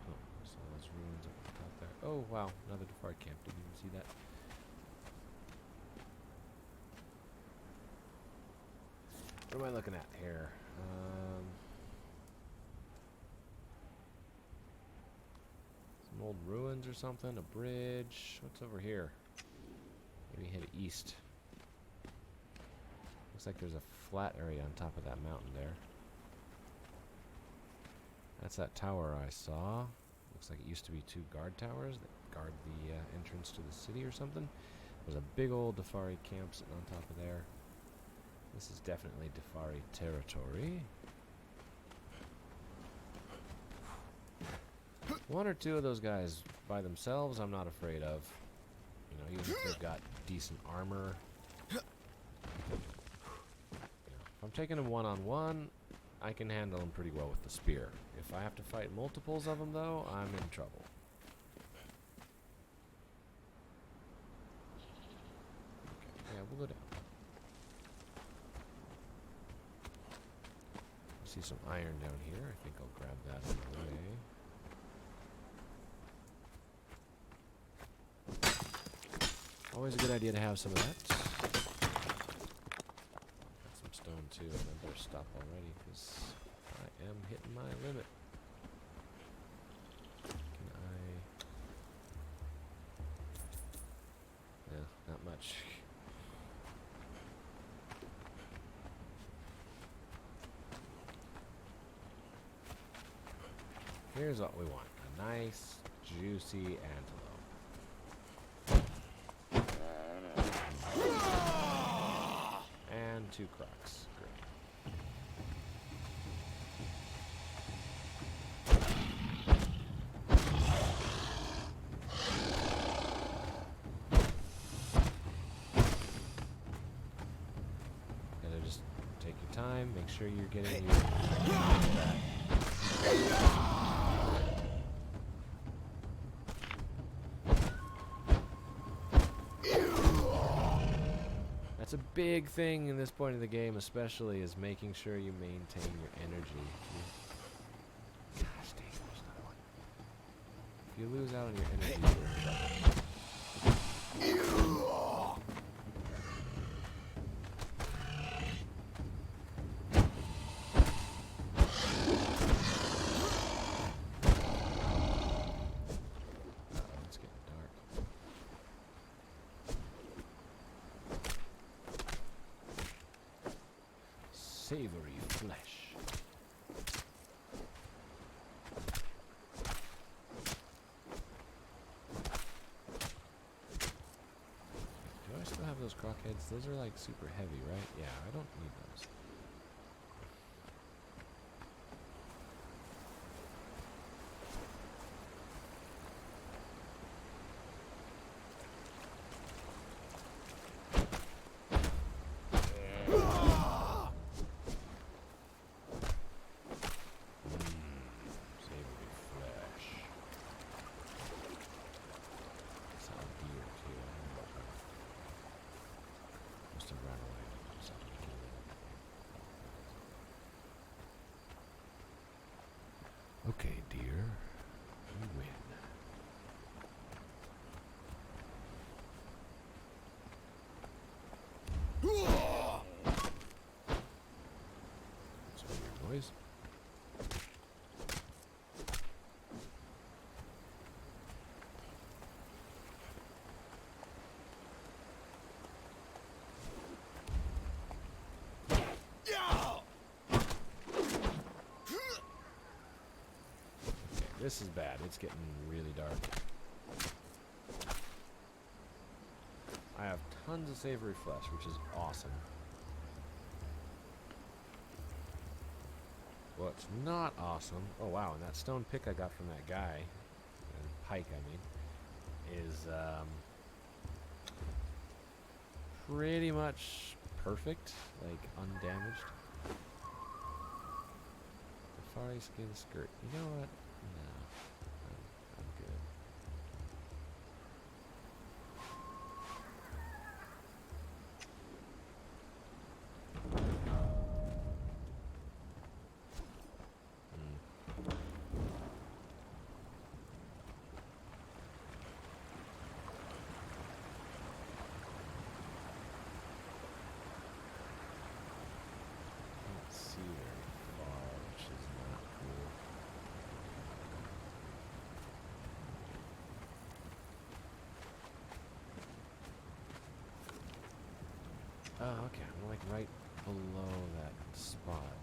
Oh, so those ruins up at the top there. Oh, wow, another Dafari camp. Didn't even see that. What am I looking at here? Some old ruins or something, a bridge. What's over here? Maybe head east. Looks like there's a flat area on top of that mountain there. That's that tower I saw. Looks like it used to be 2 guard towers that guard the entrance to the city or something. There's a big old Dafari camp sitting on top of there. This is definitely Dafari territory. 1 or 2 of those guys by themselves I'm not afraid of. You know, even if they've got decent armor. You know, if I'm taking them one-on-one, I can handle them pretty well with the spear. If I have to fight multiples of them though, I'm in trouble. Okay, yeah, we'll go down. See some iron down here. I think I'll grab that on the way. Always a good idea to have some of that. Got some stone too, and I better stop already because I am hitting my limit. Can I Here's what we want. A nice, juicy antelope. And 2 crocs. Great. Gotta just take your time, make sure you're getting your... That's a big thing in this point of the game, especially, is making sure you maintain your energy. Gosh dang, there's another one. If you lose out on your energy, you're in trouble. It's getting dark. Savory flesh. Do I still have those croc heads? Those are like super heavy, right? Yeah, I don't need those. Savory flesh. Saw a deer too. I don't know. Must have run away. Something to kill it. Okay, deer. You win. Some weird noise. Okay, this is bad. It's getting really dark. I have tons of savory flesh, which is awesome. What's not awesome, oh wow, and that stone pick I got from that guy, pike I mean, is pretty much perfect, like undamaged. Safari skin skirt. You know what? No. I'm good. Can't see very far, which is not cool. Oh, okay. I'm like right below that spot.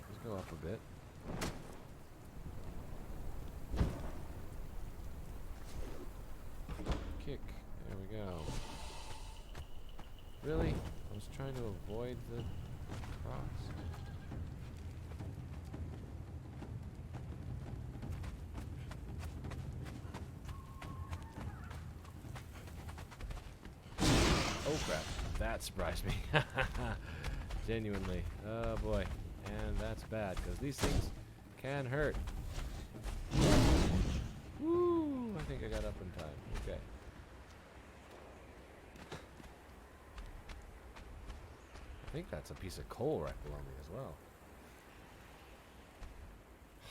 Let's go up a bit. Kick. There we go. Really? I was trying to avoid the cross. Oh crap. That surprised me. Genuinely. Oh boy. And that's bad, because these things can hurt. Woo! I think I got up in time. Okay. I think that's a piece of coal right below me as well.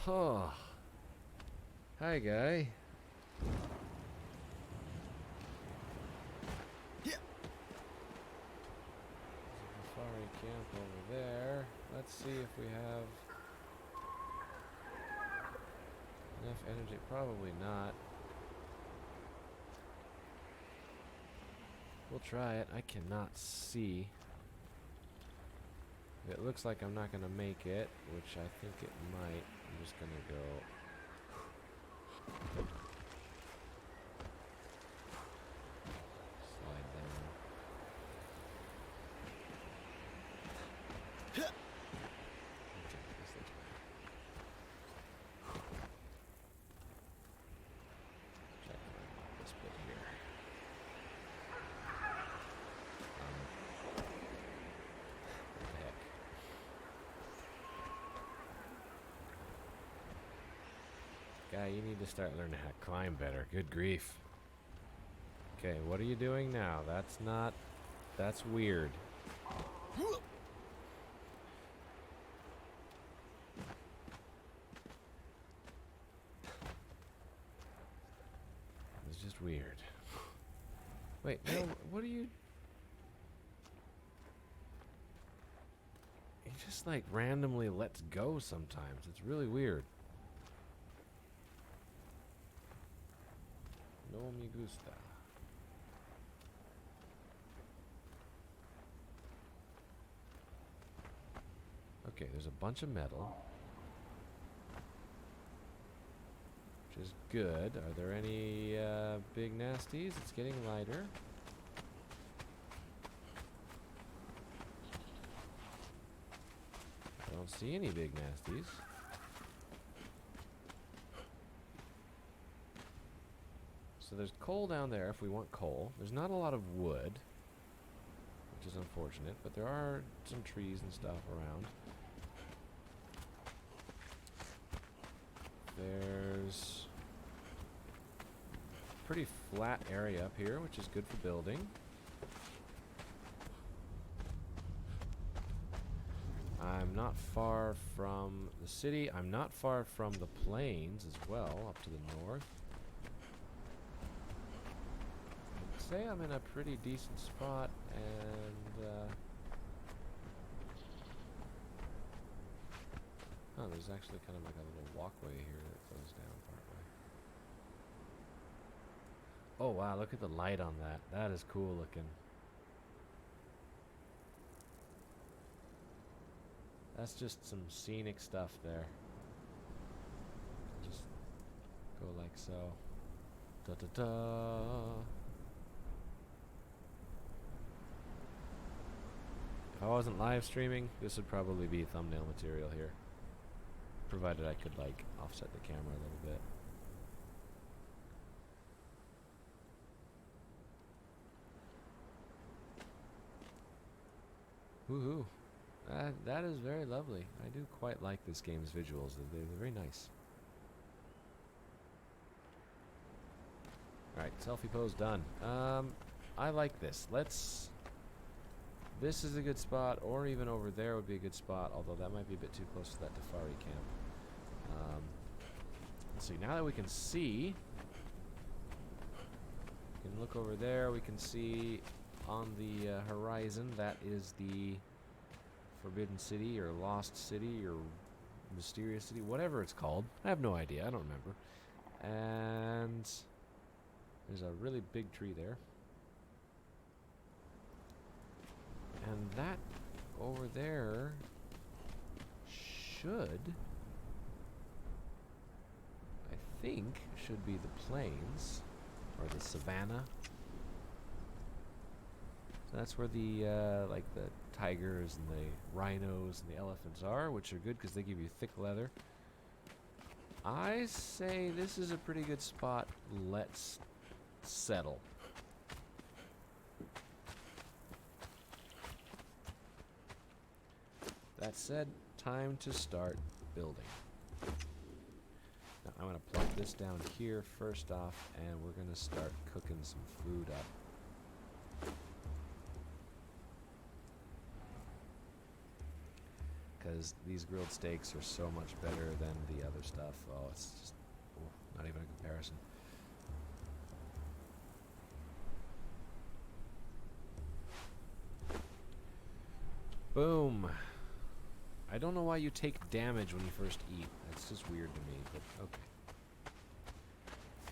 Huh. Hi, guy. Yeah. Safari camp over there. Let's see if we have enough energy. Probably not. We'll try it. I cannot see If it looks like I'm not going to make it, which I think it might, I'm just going to go... slide down. Okay, this looks better. Check this bit here. What the heck? Guy, you need to start learning how to climb better. Good grief. Okay, what are you doing now? That's not... That's weird. It's just weird. Wait, no, what are you... He just like randomly lets go sometimes. It's really weird. No me gusta. Okay, there's a bunch of metal, which is good. Are there any big nasties? It's getting lighter. I don't see any big nasties. So there's coal down there if we want coal. There's not a lot of wood, which is unfortunate, but there are some trees and stuff around. There's a pretty flat area up here, which is good for building. I'm not far from the city. I'm not far from the plains as well, up to the north. I'd say I'm in a pretty decent spot, and oh, there's actually kind of like a little walkway here that goes down partway. Oh wow, look at the light on that. That is cool looking. That's just some scenic stuff there. Just go like so. Da da da. If I wasn't live streaming, this would probably be thumbnail material here. Provided I could like offset the camera a little bit. Woohoo. That is very lovely. I do quite like this game's visuals. They're very nice. Alright, selfie pose done. I like this. This is a good spot, or even over there would be a good spot, although that might be a bit too close to that Tafari camp. Let's see, now that we can see, we can look over there, we can see on the horizon, that is the Forbidden City, or Lost City, or Mysterious City, whatever it's called. I have no idea, I don't remember. And there's a really big tree there. And that over there should, I think, should be the plains, or the savannah. So that's where the, like the tigers and the rhinos and the elephants are, which are good because they give you thick leather. I say this is a pretty good spot. Let's settle. That said, time to start building. Now I'm going to plug this down here first off, and we're going to start cooking some food up. Because these grilled steaks are so much better than the other stuff. Oh, it's just not even a comparison. Boom. I don't know why you take damage when you first eat. That's just weird to me, but okay.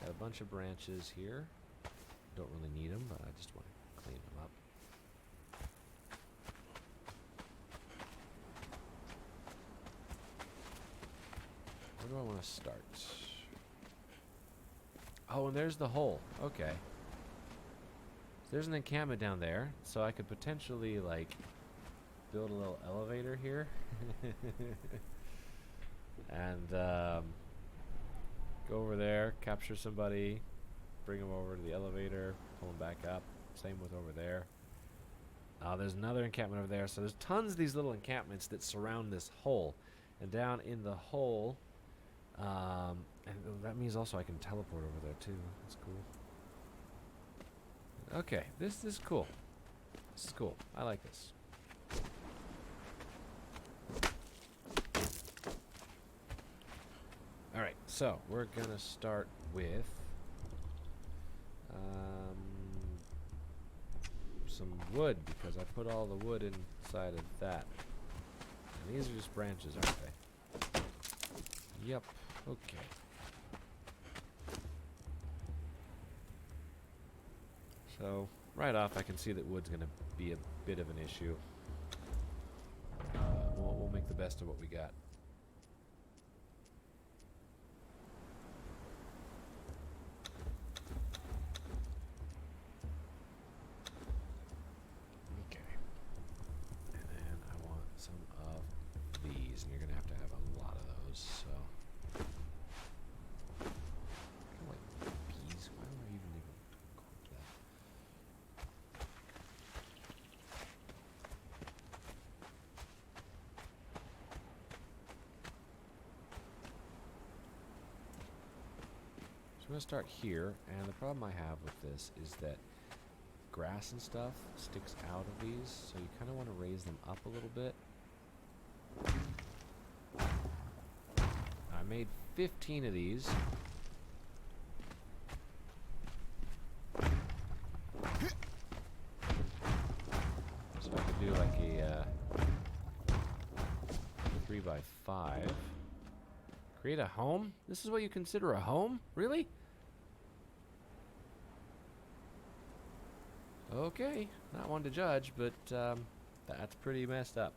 Got a bunch of branches here. Don't really need them, but I just want to clean them up. I want to start? Oh, and there's the hole. Okay. There's an encampment down there, so I could potentially, like, build a little elevator here. And, go over there, capture somebody, bring them over to the elevator, pull them back up. Same with over there. There's another encampment over there. So there's tons of these little encampments that surround this hole. And down in the hole, and that means also I can teleport over there too. That's cool. Okay, this is cool. This is cool. I like this. Alright, so we're gonna start with some wood, because I put all the wood inside of that. And these are just branches, aren't they? Yep, okay. So, right off I can see that wood's gonna be a bit of an issue. We'll make the best of what we got. I'm going to start here, and the problem I have with this is that grass and stuff sticks out of these, so you kind of want to raise them up a little bit. I made 15 of these. So I could do like a 3x5. Create a home? This is what you consider a home? Really? Okay, not one to judge, but that's pretty messed up.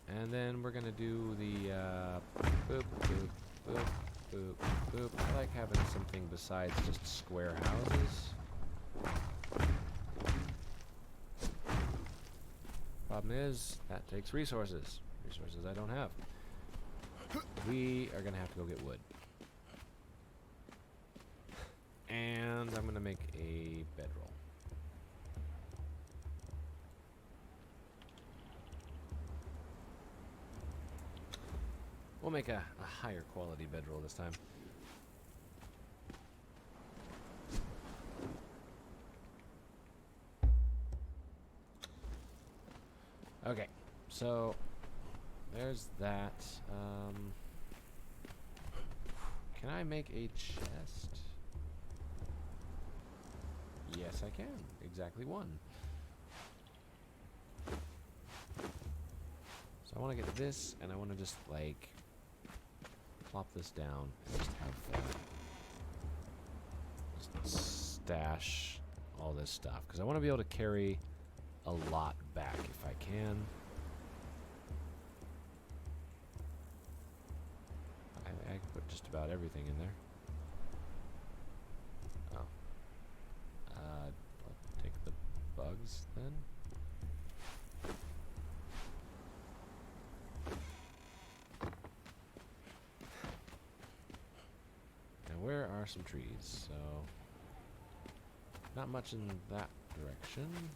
And then we're gonna do the boop, boop, boop, boop, boop. I like having something besides just square houses. Problem is, that takes resources. Resources I don't have. We are gonna have to go get wood. And I'm gonna make a bedroll. We'll make a higher quality bedroll this time. Okay, so there's that. Can I make a chest? Yes, I can. Exactly one. So I want to get this, and I want to just, like, plop this down and just have just stash all this stuff. Because I want to be able to carry a lot back if I can. I can put just about everything in there. Oh. I'll take the bugs then. And where are some trees? So, not much in that direction.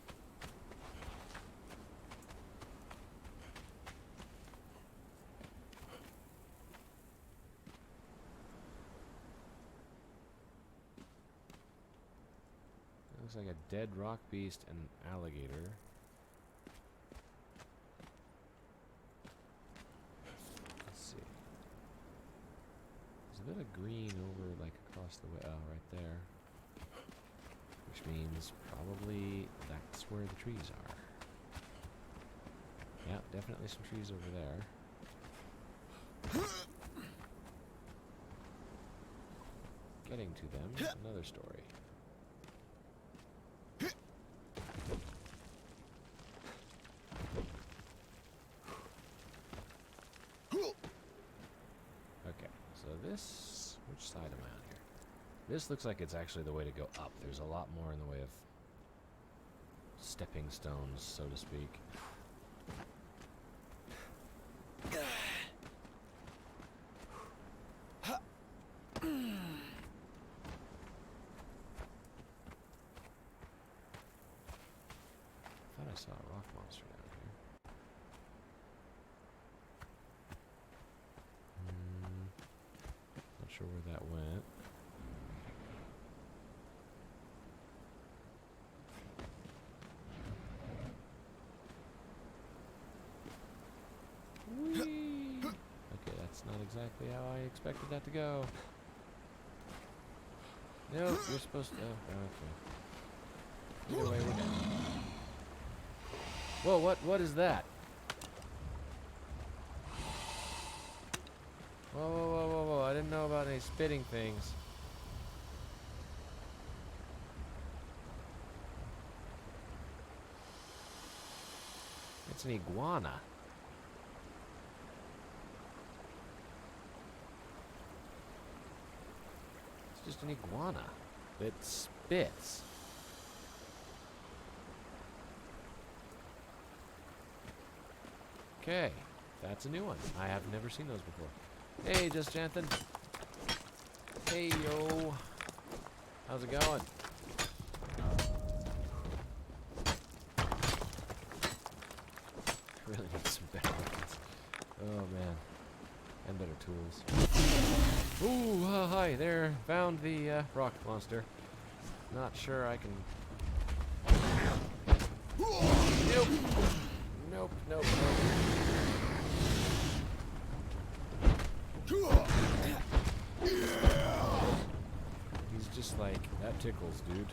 Looks like a dead rock beast and an alligator. Let's see. There's a bit of green over, like, across the way. Oh, right there. Which means probably that's where the trees are. Yeah, definitely some trees over there. Getting to them, another story. this... Which side am I on here? This looks like it's actually the way to go up. There's a lot more in the way of stepping stones, so to speak. I thought I saw a rock monster down here. Not sure where that went. Whee! Okay, that's not exactly how I expected that to go. Nope, you're supposed to... Oh, okay. Either way, we're down. Whoa, what is that? Whoa, I didn't know about any spitting things. It's an iguana. It's just an iguana that spits. Okay, that's a new one. I have never seen those before. Hey, Just Janthan. Hey, yo. How's it going? Really need some better weapons. Oh, man. And better tools. Ooh, hi there. Found the rock monster. Not sure I can... Nope. Nope. He's just like, that tickles, dude.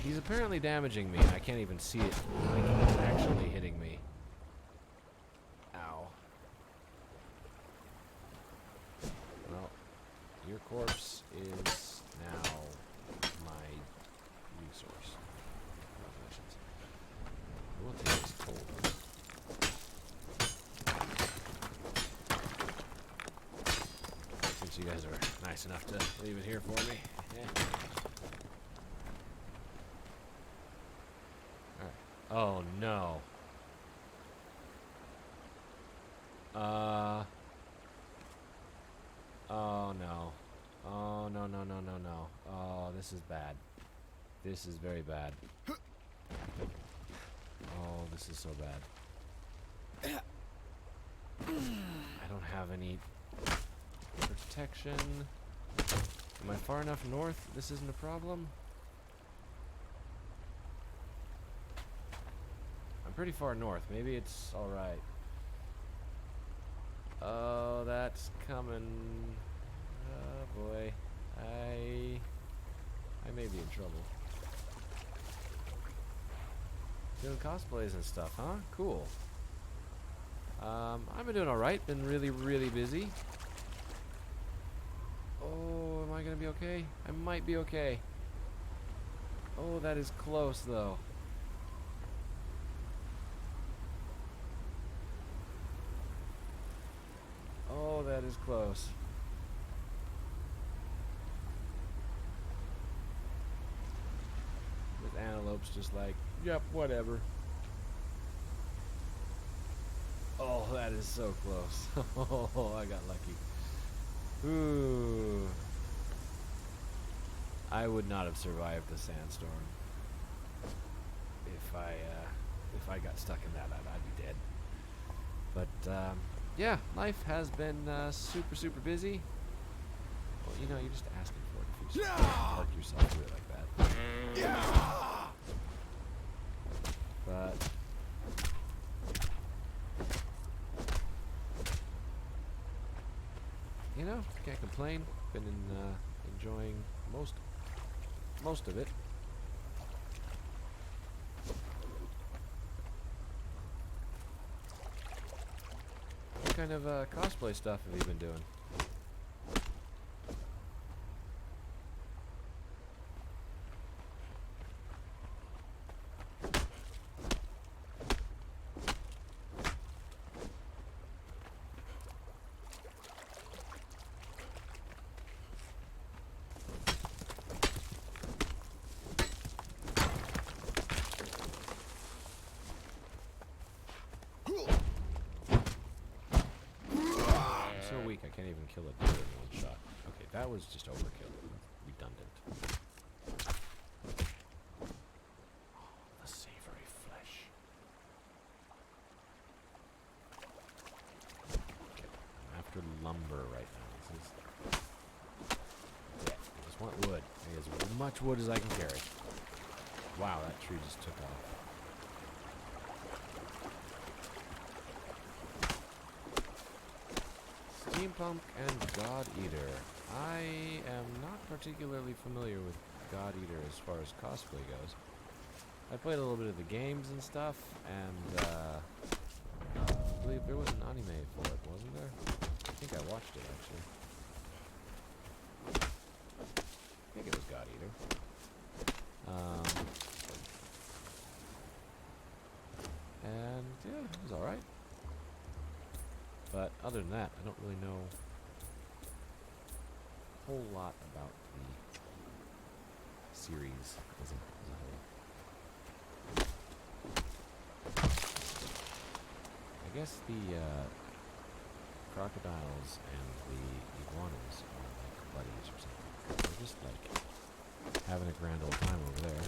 He's apparently damaging me. I can't even see it. Like, he's actually hitting me. Ow. Well, your corpse is now my resource. Congratulations. We'll take this cold. Since you guys are nice enough to leave it here for me. Yeah. Alright. Oh no. Oh no. Oh no. Oh, this is bad. This is very bad. Oh, this is so bad. I don't have any protection. Am I far enough north? This isn't a problem. I'm pretty far north. Maybe it's alright. Oh, that's coming. Oh boy. I may be in trouble. Doing cosplays and stuff, huh? Cool. I've been doing alright. Been really busy. Oh, am I gonna be okay? I might be okay. Oh, that is close though. Oh, that is close. With antelopes just like, yep, whatever. Oh, that is so close. Oh, I got lucky. Ooh. I would not have survived the sandstorm. If I got stuck in that, I'd be dead. But, yeah, life has been super busy. Well, you know, you're just asking for it if you just park yourself through it like that. But you know, can't complain. Been enjoying most of it. What kind of cosplay stuff have you been doing? kill a deer in one shot. Okay, that was just overkill. Redundant. Oh, the savory flesh. Okay, I'm after lumber right now. This is... Yeah, I just want wood. I need as much wood as I can carry. Wow, that tree just took off. Steampunk and God Eater. I am not particularly familiar with God Eater as far as cosplay goes. I played a little bit of the games and stuff, and I believe there was an anime for it, wasn't there? I think I watched it actually. I think it was God Eater. And yeah, it was alright. But other than that, I don't really know a whole lot about the series as a whole. I guess the crocodiles and the iguanas are like buddies or something. They're just like having a grand old time over there.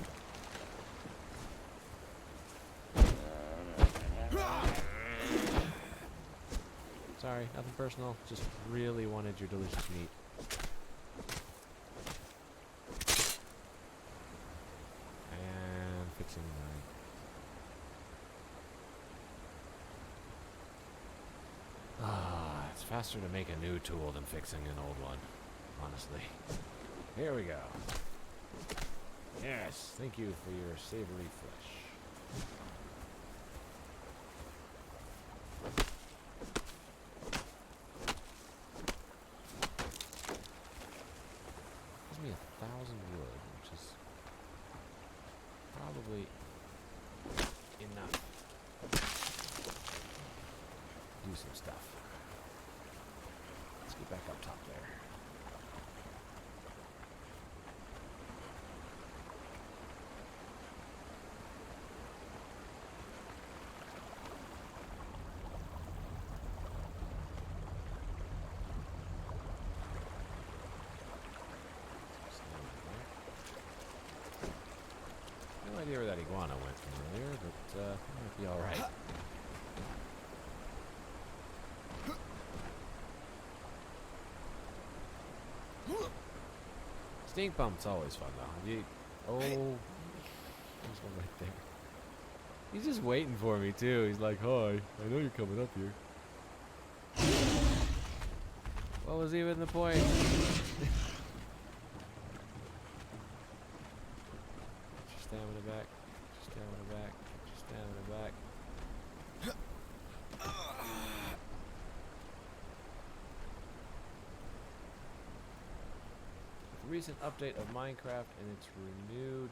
Sorry, nothing personal. Just really wanted your delicious meat. And fixing my... it's faster to make a new tool than fixing an old one, honestly. Here we go. Yes, thank you for your savory flesh. Gives me 1,000 wood, which is probably enough. Do some stuff. Let's get back up top there. No idea where that iguana went from earlier, but it might be alright. Stink pump's always fun though. Oh, there's one right there. He's just waiting for me too. He's like, "Hi, I know you're coming up here." What was even the point? Get your stamina back. Get your stamina back. Get your stamina back. With the recent update of Minecraft and its renewed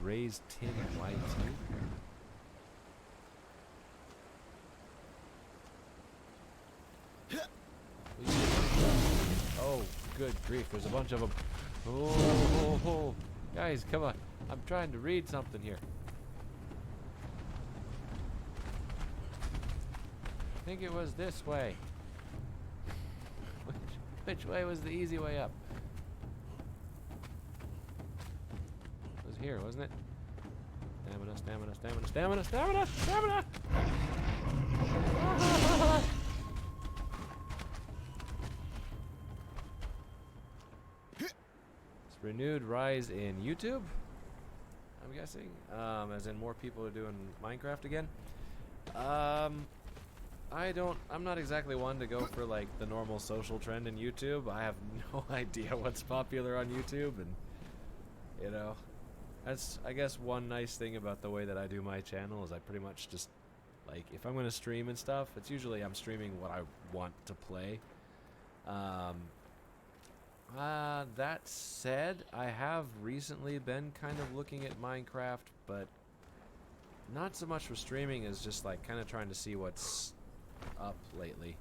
raised tin YT. Oh, good grief, there's a bunch of them. Oh, guys, come on. I'm trying to read something here. I think it was this way. Which way was the easy way up? It was here, wasn't it? Stamina, stamina, stamina, stamina, stamina, stamina! It's renewed rise in YouTube, I'm guessing, as in more people are doing Minecraft again. I'm not exactly one to go for like the normal social trend in YouTube. I have no idea what's popular on YouTube, and you know, that's, I guess, one nice thing about the way that I do my channel is I pretty much just, like, if I'm gonna stream and stuff, it's usually I'm streaming what I want to play. That said, I have recently been kind of looking at Minecraft, but not so much for streaming as just like kind of trying to see what's up lately.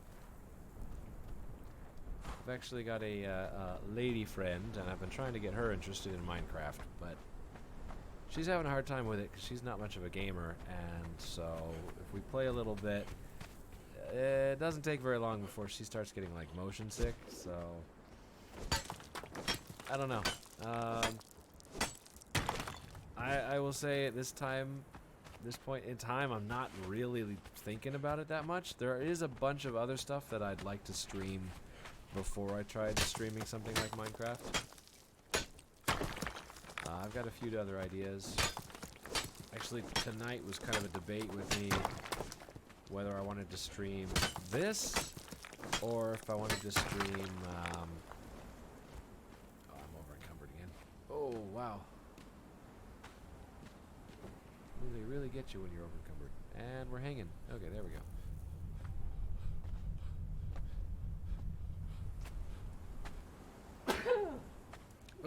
I've actually got a lady friend, and I've been trying to get her interested in Minecraft, but she's having a hard time with it because she's not much of a gamer, and so if we play a little bit, it doesn't take very long before she starts getting like motion sick. So I don't know. I will say at this point in time, I'm not really thinking about it that much. There is a bunch of other stuff that I'd like to stream before I tried streaming something like Minecraft. I've got a few other ideas. Actually, tonight was kind of a debate with me whether I wanted to stream this or if I wanted to stream. Oh, I'm over encumbered again. Oh, wow. They really get you when you're over encumbered. And we're hanging. Okay, there we go.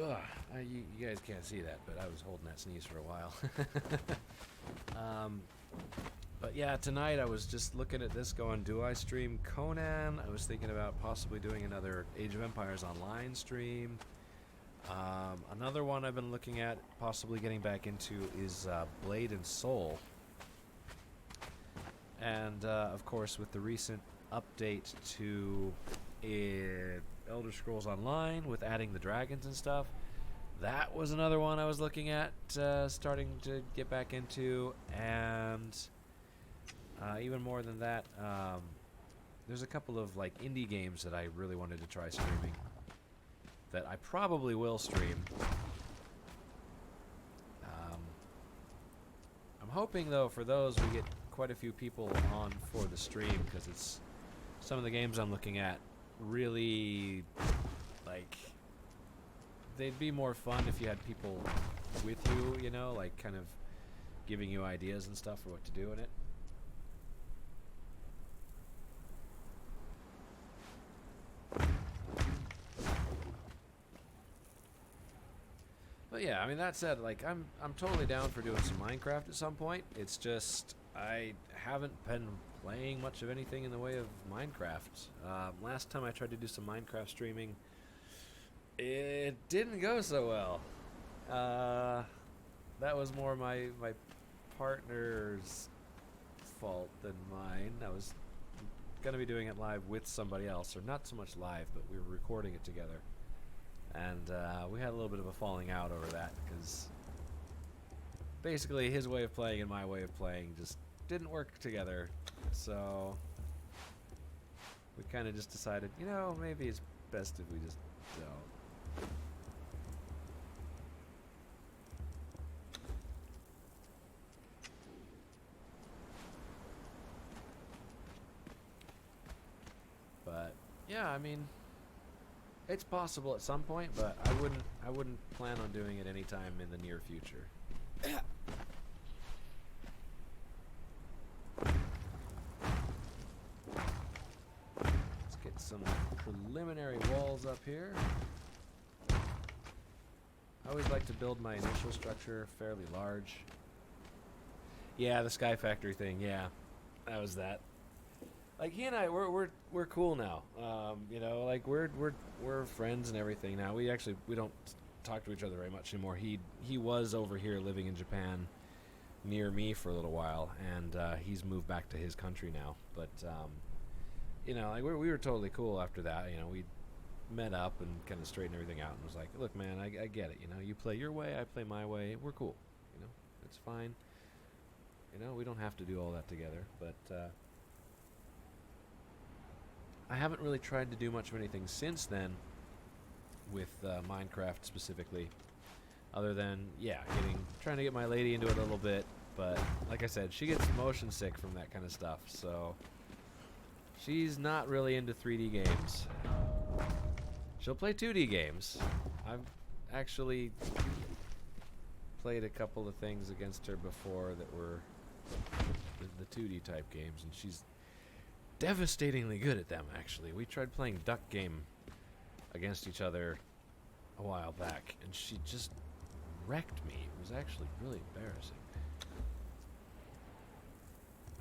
Ugh, you guys can't see that, but I was holding that sneeze for a while. But yeah, tonight I was just looking at this going, do I stream Conan? I was thinking about possibly doing another Age of Empires Online stream. Another one I've been looking at possibly getting back into is Blade and Soul. And of course with the recent update to Elder Scrolls Online with adding the dragons and stuff, that was another one I was looking at starting to get back into. And even more than that, there's a couple of like indie games that I really wanted to try streaming that I probably will stream. I'm hoping though for those we get quite a few people on for the stream, because it's some of the games I'm looking at really, like, they'd be more fun if you had people with you, you know, like kind of giving you ideas and stuff for what to do in it. But yeah, I mean, that said, like, I'm totally down for doing some Minecraft at some point. It's just I haven't been playing much of anything in the way of Minecraft. Last time I tried to do some Minecraft streaming, it didn't go so well. That was more my partner's fault than mine. I was gonna be doing it live with somebody else, or not so much live, but we were recording it together. And we had a little bit of a falling out over that, because basically his way of playing and my way of playing just didn't work together. So we kind of just decided, you know, maybe it's best if we just don't. But yeah, I mean, it's possible at some point, but I wouldn't plan on doing it anytime in the near future. Let's get some preliminary walls up here. I always like to build my initial structure fairly large. Yeah, the Sky Factory thing, yeah. That was that. Like, he and I, we're cool now. You know, like we're friends and everything now. We don't talk to each other very much anymore. He was over here living in Japan near me for a little while, and he's moved back to his country now. But you know, like we were totally cool after that. You know, we met up and kind of straightened everything out and was like, look, man, I get it. You know, you play your way, I play my way. We're cool. You know, it's fine. You know, we don't have to do all that together, but. I haven't really tried to do much of anything since then with Minecraft specifically, other than, yeah, trying to get my lady into it a little bit, but like I said, she gets motion sick from that kind of stuff, so she's not really into 3D games. She'll play 2D games. I've actually played a couple of things against her before that were the 2D type games, and she's devastatingly good at them, actually. We tried playing Duck Game against each other a while back, and she just wrecked me. It was actually really embarrassing.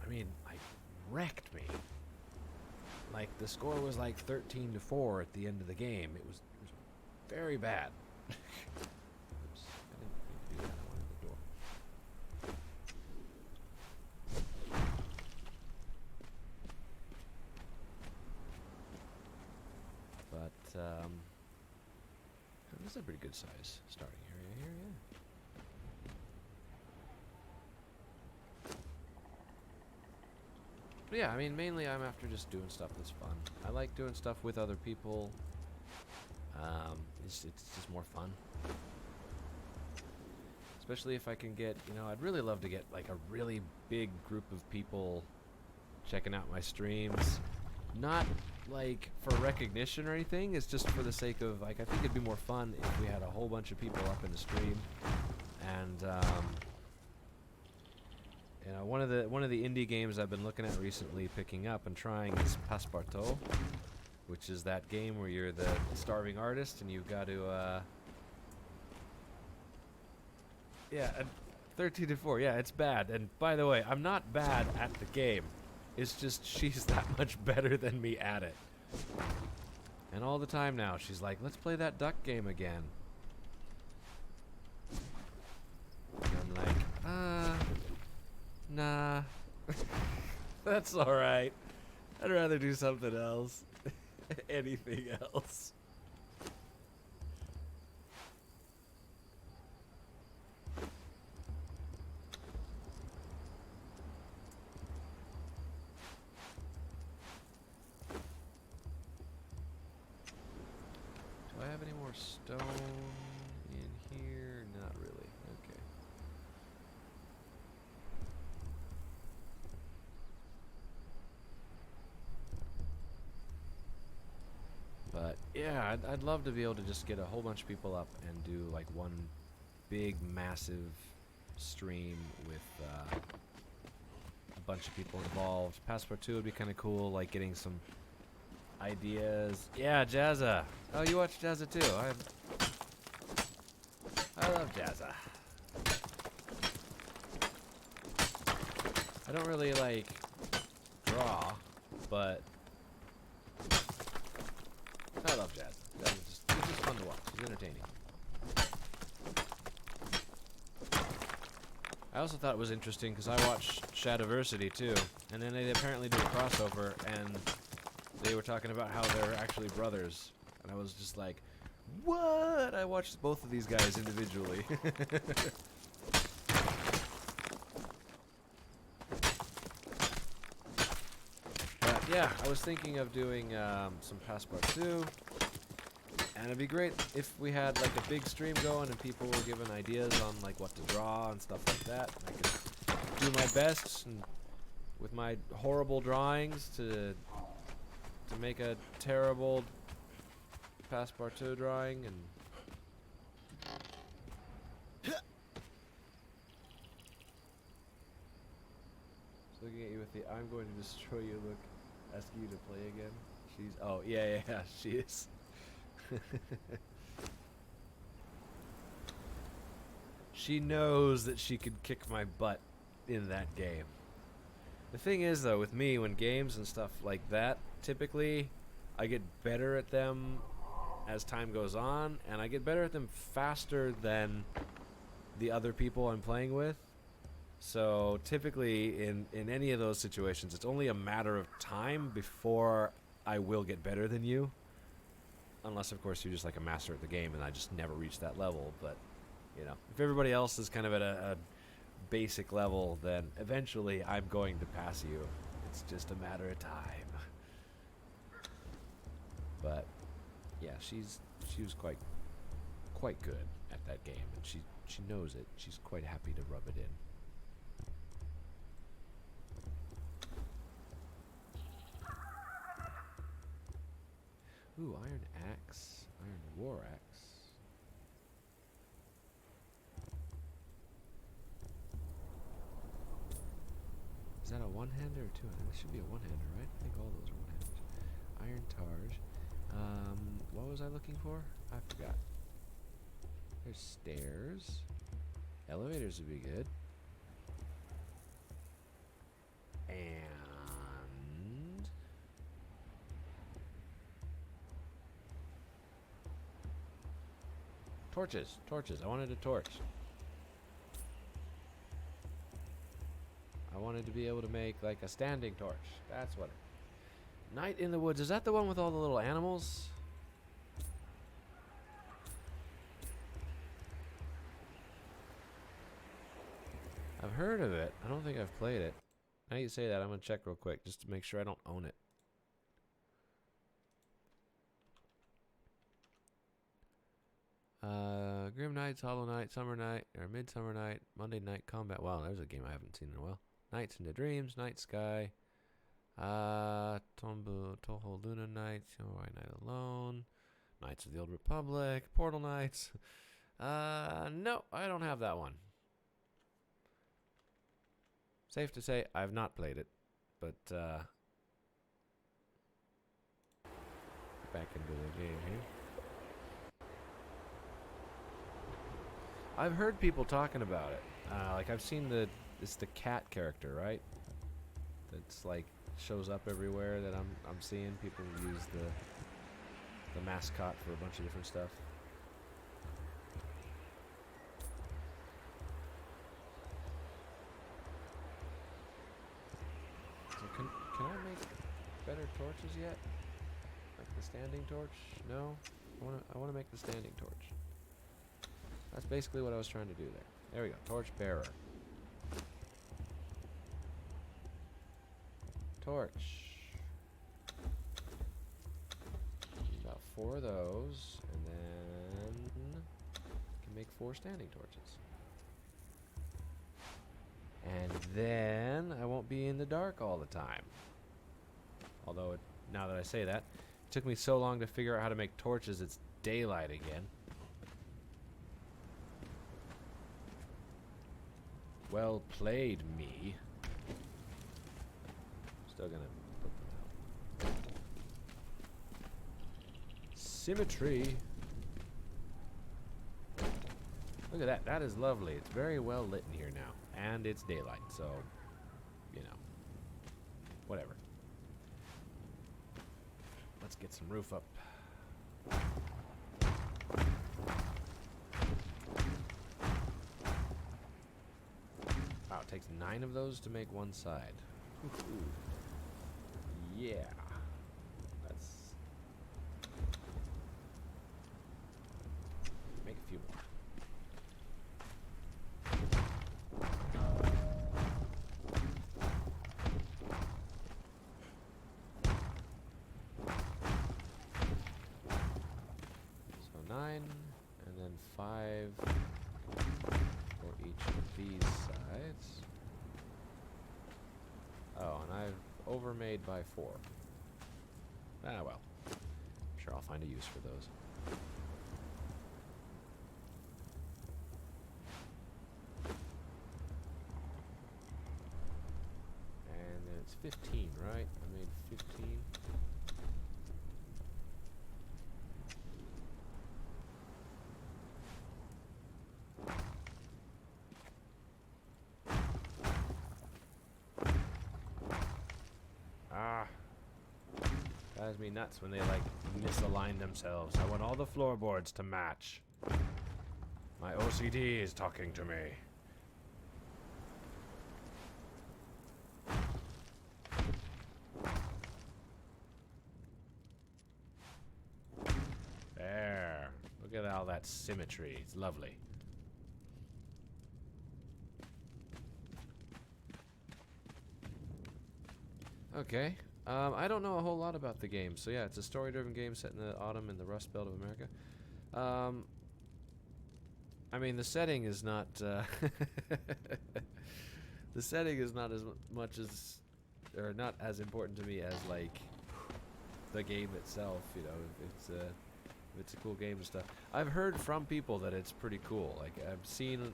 I mean, wrecked me. Like, the score was like 13-4 at the end of the game. It was very bad. Oops, I didn't do that. I wanted the door. this is a pretty good size starting area here, yeah. But yeah, I mean, mainly I'm after just doing stuff that's fun. I like doing stuff with other people. It's just more fun. Especially if I can get, I'd really love to get like a really big group of people checking out my streams. Not like for recognition or anything, it's just for the sake of, like, I think it'd be more fun if we had a whole bunch of people up in the stream. And, one of the indie games I've been looking at recently, picking up and trying is Passepartout, which is that game where you're the starving artist and you've got to, 13 to 4. Yeah, it's bad. And by the way, I'm not bad at the game. It's just she's that much better than me at it. And all the time now, she's like, let's play that duck game again. And I'm like, nah. That's alright. I'd rather do something else. Anything else. Do I have any more stone in here? Not really. Okay. But yeah, I'd love to be able to just get a whole bunch of people up and do like one big, massive stream with a bunch of people involved. Passepartout would be kind of cool, like getting some ideas. Yeah, Jazza. Oh, you watch Jazza too. I love Jazza. I don't really like draw, but I love Jazza. It's just fun to watch. It's entertaining. I also thought it was interesting because I watched Shadiversity too, and then they apparently did a crossover, and they were talking about how they're actually brothers, and I was just like, what? I watched both of these guys individually. But yeah, I was thinking of doing some Passepartout, and it'd be great if we had like a big stream going and people were giving ideas on like what to draw and stuff like that. I could do my best and with my horrible drawings to make a terrible Passepartout drawing and looking at you with the "I'm going to destroy you" look, asking you to play again. She's yeah, she is. She knows that she could kick my butt in that game. The thing is, though, with me, when games and stuff like that, typically I get better at them as time goes on, and I get better at them faster than the other people I'm playing with. So typically in any of those situations, it's only a matter of time before I will get better than you. Unless, of course, you're just like a master at the game and I just never reach that level. But, if everybody else is kind of at a basic level, then eventually I'm going to pass you. It's just a matter of time. But, yeah, she was quite good at that game, and she knows it. She's quite happy to rub it in. Ooh, iron axe, iron war axe. Is that a one-hander or two-hander? This should be a one-hander, right? I think all those are one-handers. Iron targe. What was I looking for? I forgot. There's stairs. Elevators would be good. And torches. I wanted a torch. I wanted to be able to make like a standing torch. That's what. Night in the Woods. Is that the one with all the little animals? heard of it. I don't think I've played it. Now you say that, I'm gonna check real quick just to make sure I don't own it. Grim Nights, Hollow Night, Summer Night, or Midsummer Night, Monday Night Combat. Wow, there's a game I haven't seen in a while. Nights into Dreams, Night Sky, Toho Luna Nights, White Night Alone, Knights of the Old Republic, Portal Knights. No, I don't have that one. Safe to say, I've not played it, but back into the game here. I've heard people talking about it. Like I've seen it's the cat character, right? That's like shows up everywhere that I'm seeing. People use the mascot for a bunch of different stuff. So can I make better torches yet? Like the standing torch? No? I wanna make the standing torch. That's basically what I was trying to do there. There we go. Torch bearer. Torch. About 4 of those, and then can make 4 standing torches. And then I won't be in the dark all the time. Although now that I say that, it took me so long to figure out how to make torches. It's daylight again. Well played, me. Still gonna put them out. Symmetry. Look at that. That is lovely. It's very well lit in here now. And it's daylight, so, you know. Whatever. Let's get some roof up. Wow, it takes 9 of those to make one side. Ooh. Yeah. Let's make a few more. So 9, and then 5 for each of these sides. Oh, and I've overmade by 4. Ah, well. I'm sure I'll find a use for those. And then it's 15, right? I made 15. Drives me nuts when they like misalign themselves. I want all the floorboards to match. My OCD is talking to me. There. Look at all that symmetry. It's lovely. Okay. I don't know a whole lot about the game, so yeah, it's a story-driven game set in the autumn in the Rust Belt of America. I mean, the setting is not the setting is not as much as, or not as important to me as like the game itself. You know, it's a cool game and stuff. I've heard from people that it's pretty cool. Like I've seen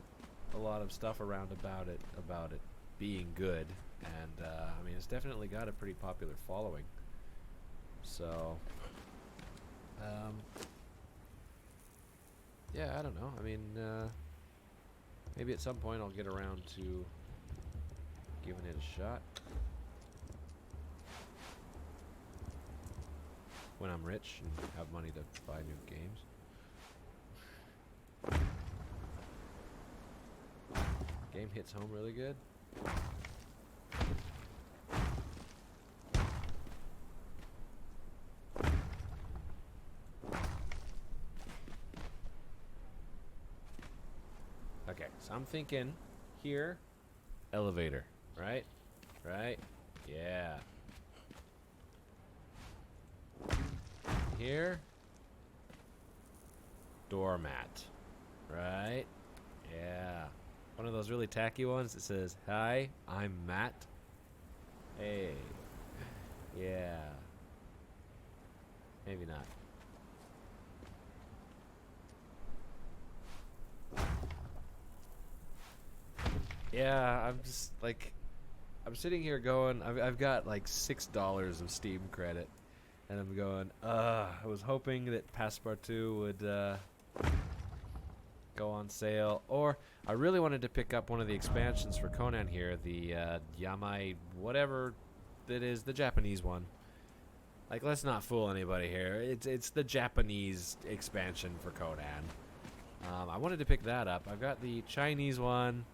a lot of stuff around about it being good. And, I mean, it's definitely got a pretty popular following. So, yeah, I don't know. I mean, maybe at some point I'll get around to giving it a shot. When I'm rich and have money to buy new games. Game hits home really good. Okay, so I'm thinking here elevator, right? Right? Yeah. Here. Doormat. Right? Yeah. One of those really tacky ones that says, "Hi, I'm Matt." Hey. Yeah. Maybe not. Yeah, I'm just like, I'm sitting here going, I've got like $6 of Steam credit, and I'm going, I was hoping that Passepartout would go on sale, or I really wanted to pick up one of the expansions for Conan here, the Yamai, whatever that is, the Japanese one. Like, let's not fool anybody here. It's the Japanese expansion for Conan. I wanted to pick that up. I've got the Chinese one.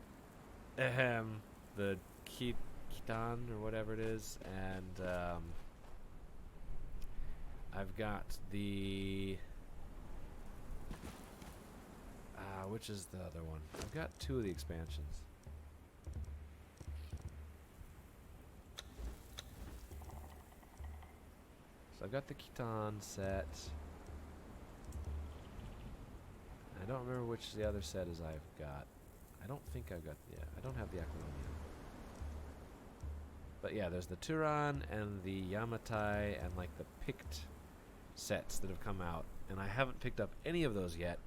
The Kitan or whatever it is, and I've got the which is the other one? I've got two of the expansions. So I've got the Kitan set. I don't remember which the other set is I've got. I don't think I've got, yeah, I don't have the Aquilonian. But yeah, there's the Turan and the Yamatai and like the Pict sets that have come out. And I haven't picked up any of those yet,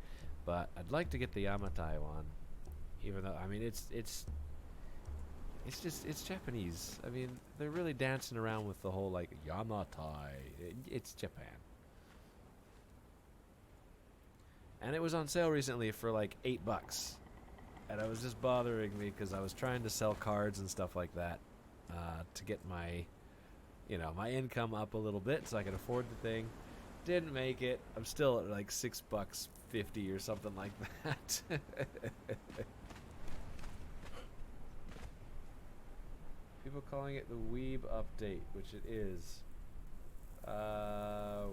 but I'd like to get the Yamatai one. Even though, I mean, it's Japanese. I mean, they're really dancing around with the whole like Yamatai. It's Japan. And it was on sale recently for like $8. And it was just bothering me because I was trying to sell cards and stuff like that to get my, my income up a little bit so I could afford the thing. Didn't make it. I'm still at like $6.50 or something like that. People calling it the Weeb update, which it is.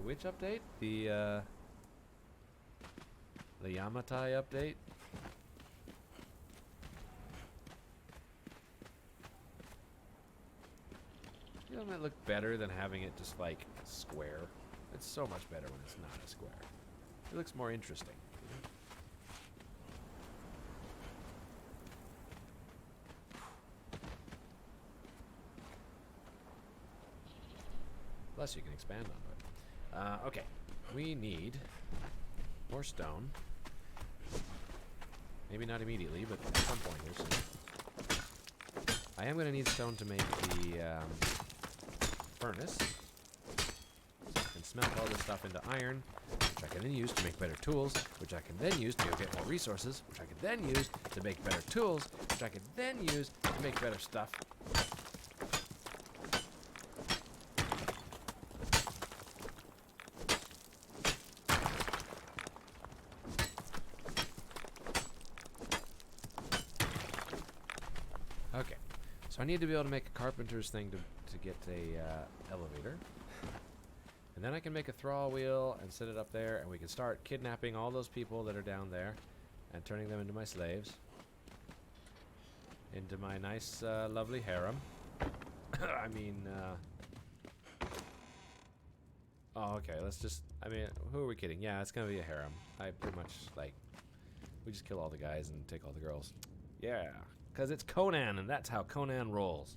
Which update? The Yamatai update? It might look better than having it just like square. It's so much better when it's not a square. It looks more interesting. Plus you can expand on it. Okay, we need more stone. Maybe not immediately, but at some point here soon. I am going to need stone to make the furnace. And smelt all this stuff into iron, which I can then use to make better tools, which I can then use to get more resources, which I can then use to make better tools, which I can then use to make better stuff. Okay, so I need to be able to make a carpenter's thing to get a elevator. And then I can make a thrall wheel and set it up there, and we can start kidnapping all those people that are down there and turning them into my slaves. Into my nice, lovely harem. I mean, oh, okay, let's just, I mean, who are we kidding? Yeah, it's gonna be a harem. I pretty much, like, we just kill all the guys and take all the girls. Yeah, because it's Conan, and that's how Conan rolls.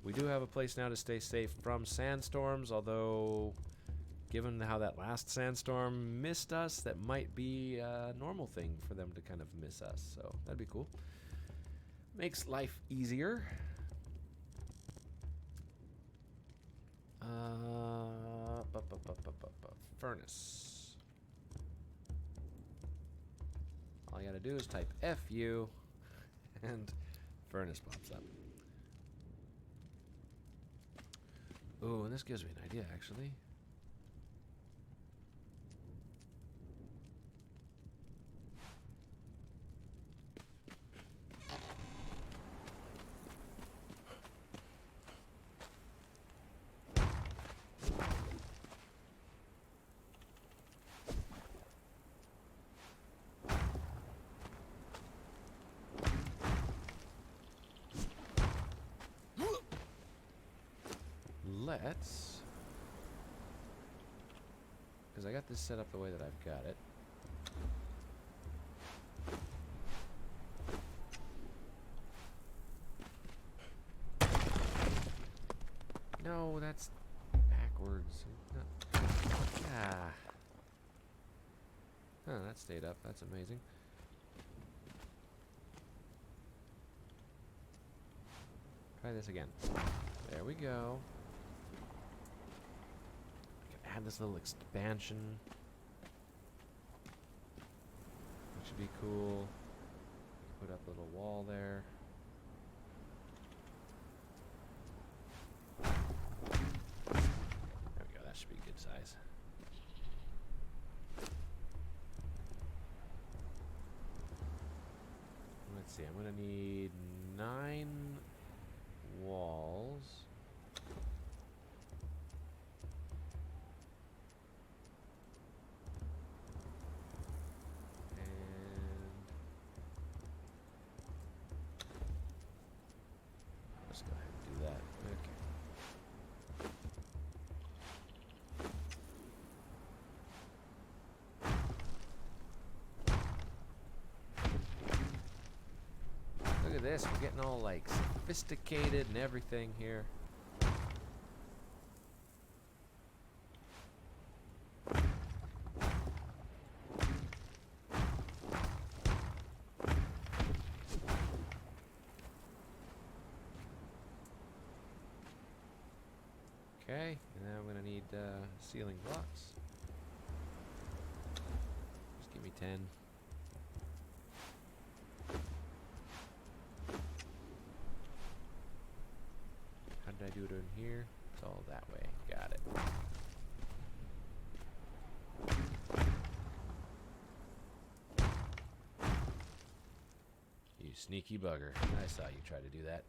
We do have a place now to stay safe from sandstorms, although given how that last sandstorm missed us, that might be a normal thing for them to kind of miss us, so that'd be cool. Makes life easier. Furnace. All you gotta do is type FU and furnace pops up. Ooh, and this gives me an idea, actually. let's... Because I got this set up the way that I've got it. No, that's backwards. No. Ah. Huh, that stayed up. That's amazing. Try this again. There we go. I can add this little expansion. Which should be cool. Put up a little wall there. There we go. That should be good size. Let's see. I'm going to need 9 walls. Let's go ahead and do that. Okay. Look at this. We're getting all like sophisticated and everything here. Okay, and then I'm gonna need ceiling blocks. Just give me 10. How did I do it in here? It's all that way. Got it. You sneaky bugger. I saw you try to do that.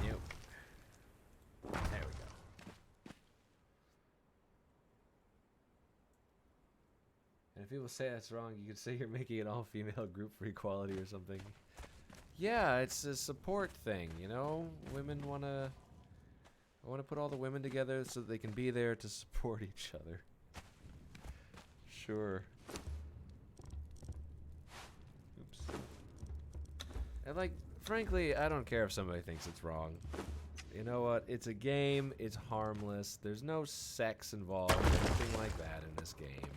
Nope. There we go. And if people say that's wrong, you could say you're making an all-female group for equality or something. Yeah, it's a support thing, you know? Women I wanna put all the women together so that they can be there to support each other. Sure. Oops. And like, frankly, I don't care if somebody thinks it's wrong. You know what? It's a game. It's harmless. There's no sex involved, anything like that in this game.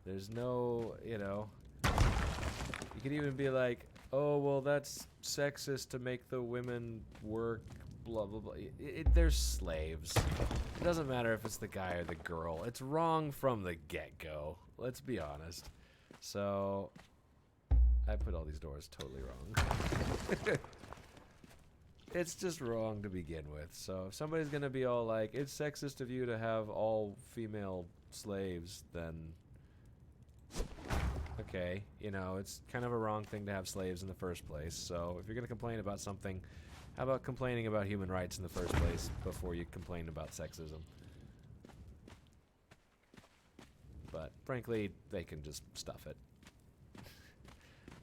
There's no, you know. You could even be like, oh, well, that's sexist to make the women work, blah, blah, blah. They're slaves. It doesn't matter if it's the guy or the girl. It's wrong from the get-go. Let's be honest. So, I put all these doors totally wrong. It's just wrong to begin with. So if somebody's going to be all like, it's sexist of you to have all female slaves, then okay, you know, it's kind of a wrong thing to have slaves in the first place. So if you're going to complain about something, how about complaining about human rights in the first place before you complain about sexism? But frankly, they can just stuff it.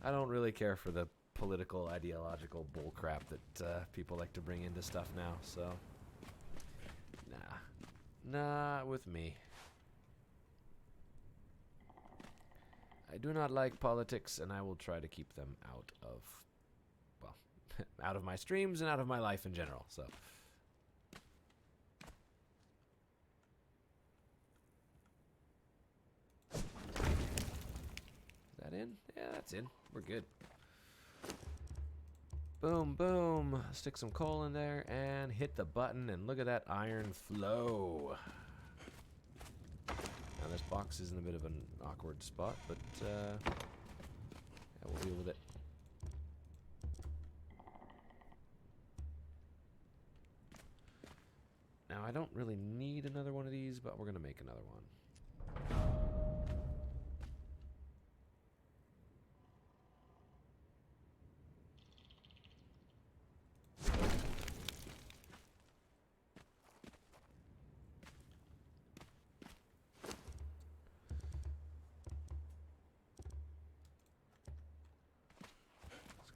I don't really care for the political, ideological bullcrap that people like to bring into stuff now, so nah, with me. I do not like politics, and I will try to keep them out of, well, out of my streams and out of my life in general, so. Is that in? Yeah, that's in. We're good. Boom, boom. Stick some coal in there and hit the button, and look at that iron flow. Now this box is in a bit of an awkward spot, but yeah, we'll deal with it. Now I don't really need another one of these, but we're gonna make another one.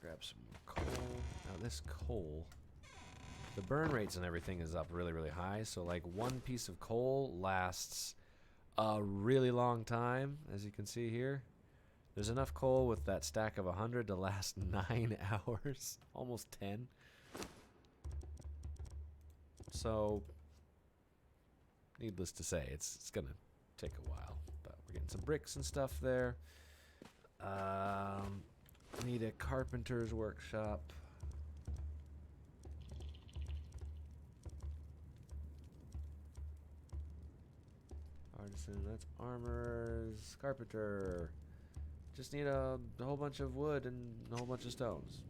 Grab some more coal. Now this coal the burn rates and everything is up really, really high. So like one piece of coal lasts a really long time, as you can see here. There's enough coal with that stack of 100 to last 9 hours, almost 10. So, needless to say, it's gonna take a while. But we're getting some bricks and stuff there. Need a carpenter's workshop. Artisan, that's armors, carpenter. Just need a whole bunch of wood and a whole bunch of stones.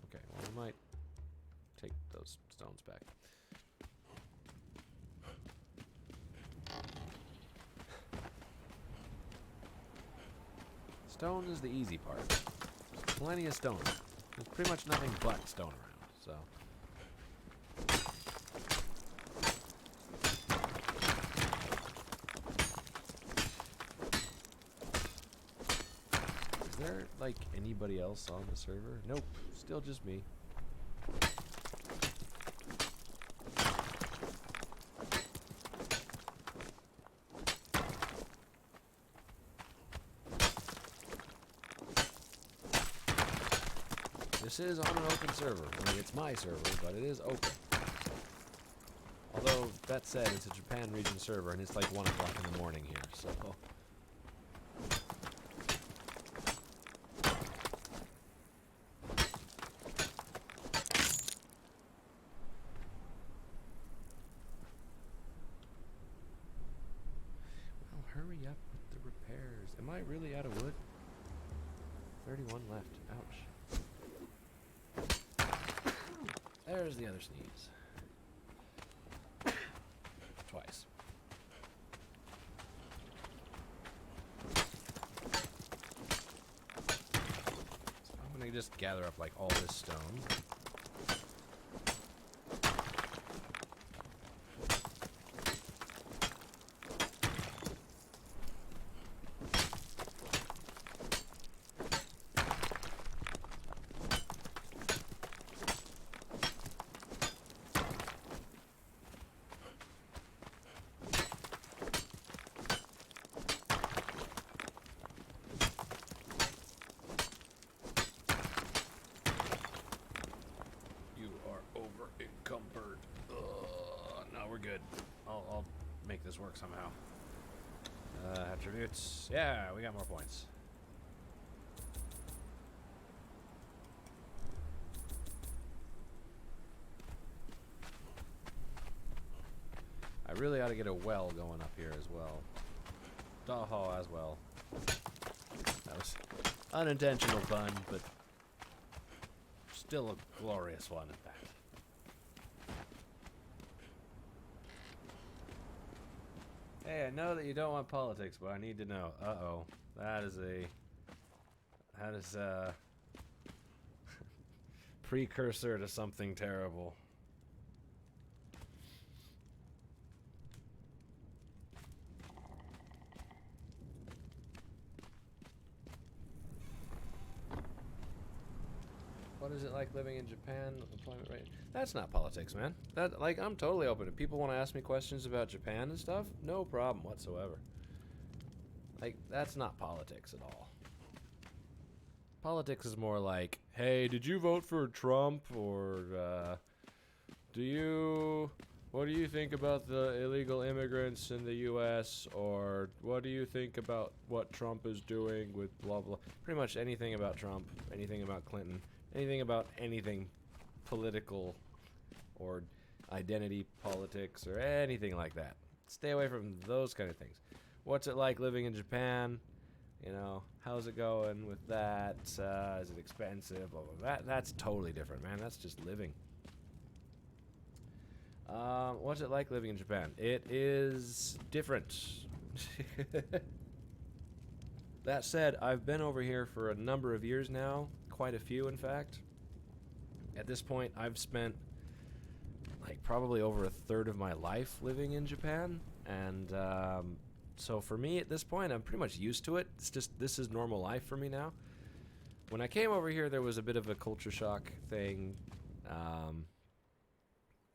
Okay, well we might take those stones back. Stone is the easy part. There's plenty of stone. There's pretty much nothing but stone around, so. Is there, like, anybody else on the server? Nope, still just me. This is on an open server. I mean, it's my server, but it is open. Although, that said, it's a Japan region server, and it's like 1 o'clock in the morning here, so. Well, hurry up with the repairs. Am I really out of wood? 31 left. Ouch. There's the other sneeze. Twice. So I'm gonna just gather up like all this stone. Encumbered. No, we're good. I'll make this work somehow. Attributes. Yeah, we got more points. I really ought to get a well going up here as well. Daho as well. That was unintentional pun, but still a glorious one at that. Hey, I know that you don't want politics, but I need to know. Uh-oh. That is a precursor to something terrible. What is it like living in Japan? Employment rate? That's not politics, man. That, like, I'm totally open. If people want to ask me questions about Japan and stuff, no problem whatsoever. Like, that's not politics at all. Politics is more like, hey, did you vote for Trump? Or, what do you think about the illegal immigrants in the U.S.? Or what do you think about what Trump is doing with blah, blah. Pretty much anything about Trump, anything about Clinton. Anything about anything political or identity politics or anything like that. Stay away from those kind of things. What's it like living in Japan? You know, how's it going with that? Is it expensive? Blah, blah, blah. That's totally different, man. That's just living. What's it like living in Japan? It is different. That said, I've been over here for a number of years now. Quite a few, in fact. At this point, I've spent like probably over a third of my life living in Japan, and so for me at this point, I'm pretty much used to it. It's just, this is normal life for me now. When I came over here, there was a bit of a culture shock thing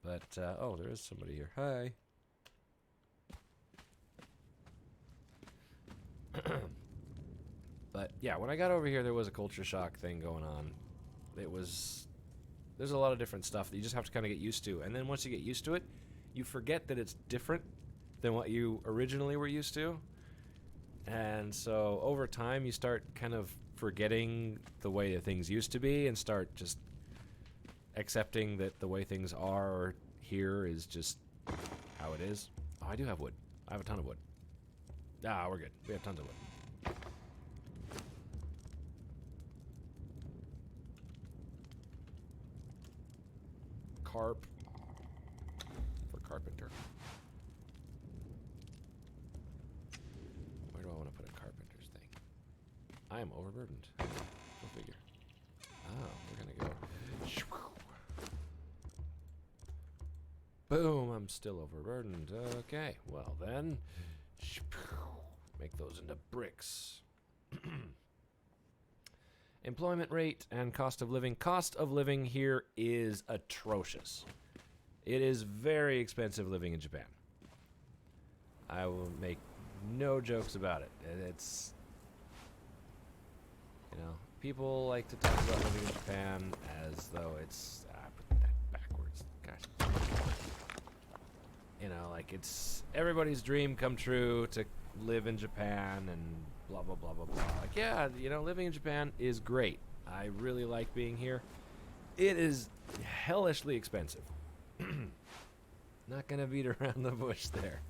But oh, there is somebody here. Hi. But yeah, when I got over here, there was a culture shock thing going on. There's a lot of different stuff that you just have to kind of get used to, and then once you get used to it, you forget that it's different than what you originally were used to. And so over time, you start kind of forgetting the way that things used to be and start just accepting that the way things are here is just how it is. Oh, I do have wood. I have a ton of wood. Ah, we're good. We have tons of wood. Carp for carpenter. Where do I want to put a carpenter's thing? I am overburdened. Go figure. Oh, we're gonna go. Boom, I'm still overburdened. Okay, well then, make those into bricks. Employment rate and cost of living. Cost of living here is atrocious. It is very expensive living in Japan. I will make no jokes about it. It's, you know, people like to talk about living in Japan as though it's, put that backwards. Gosh. You know, like it's everybody's dream come true to live in Japan and blah, blah, blah, blah, blah. Like, yeah, you know, living in Japan is great. I really like being here. It is hellishly expensive. Not gonna beat around the bush there.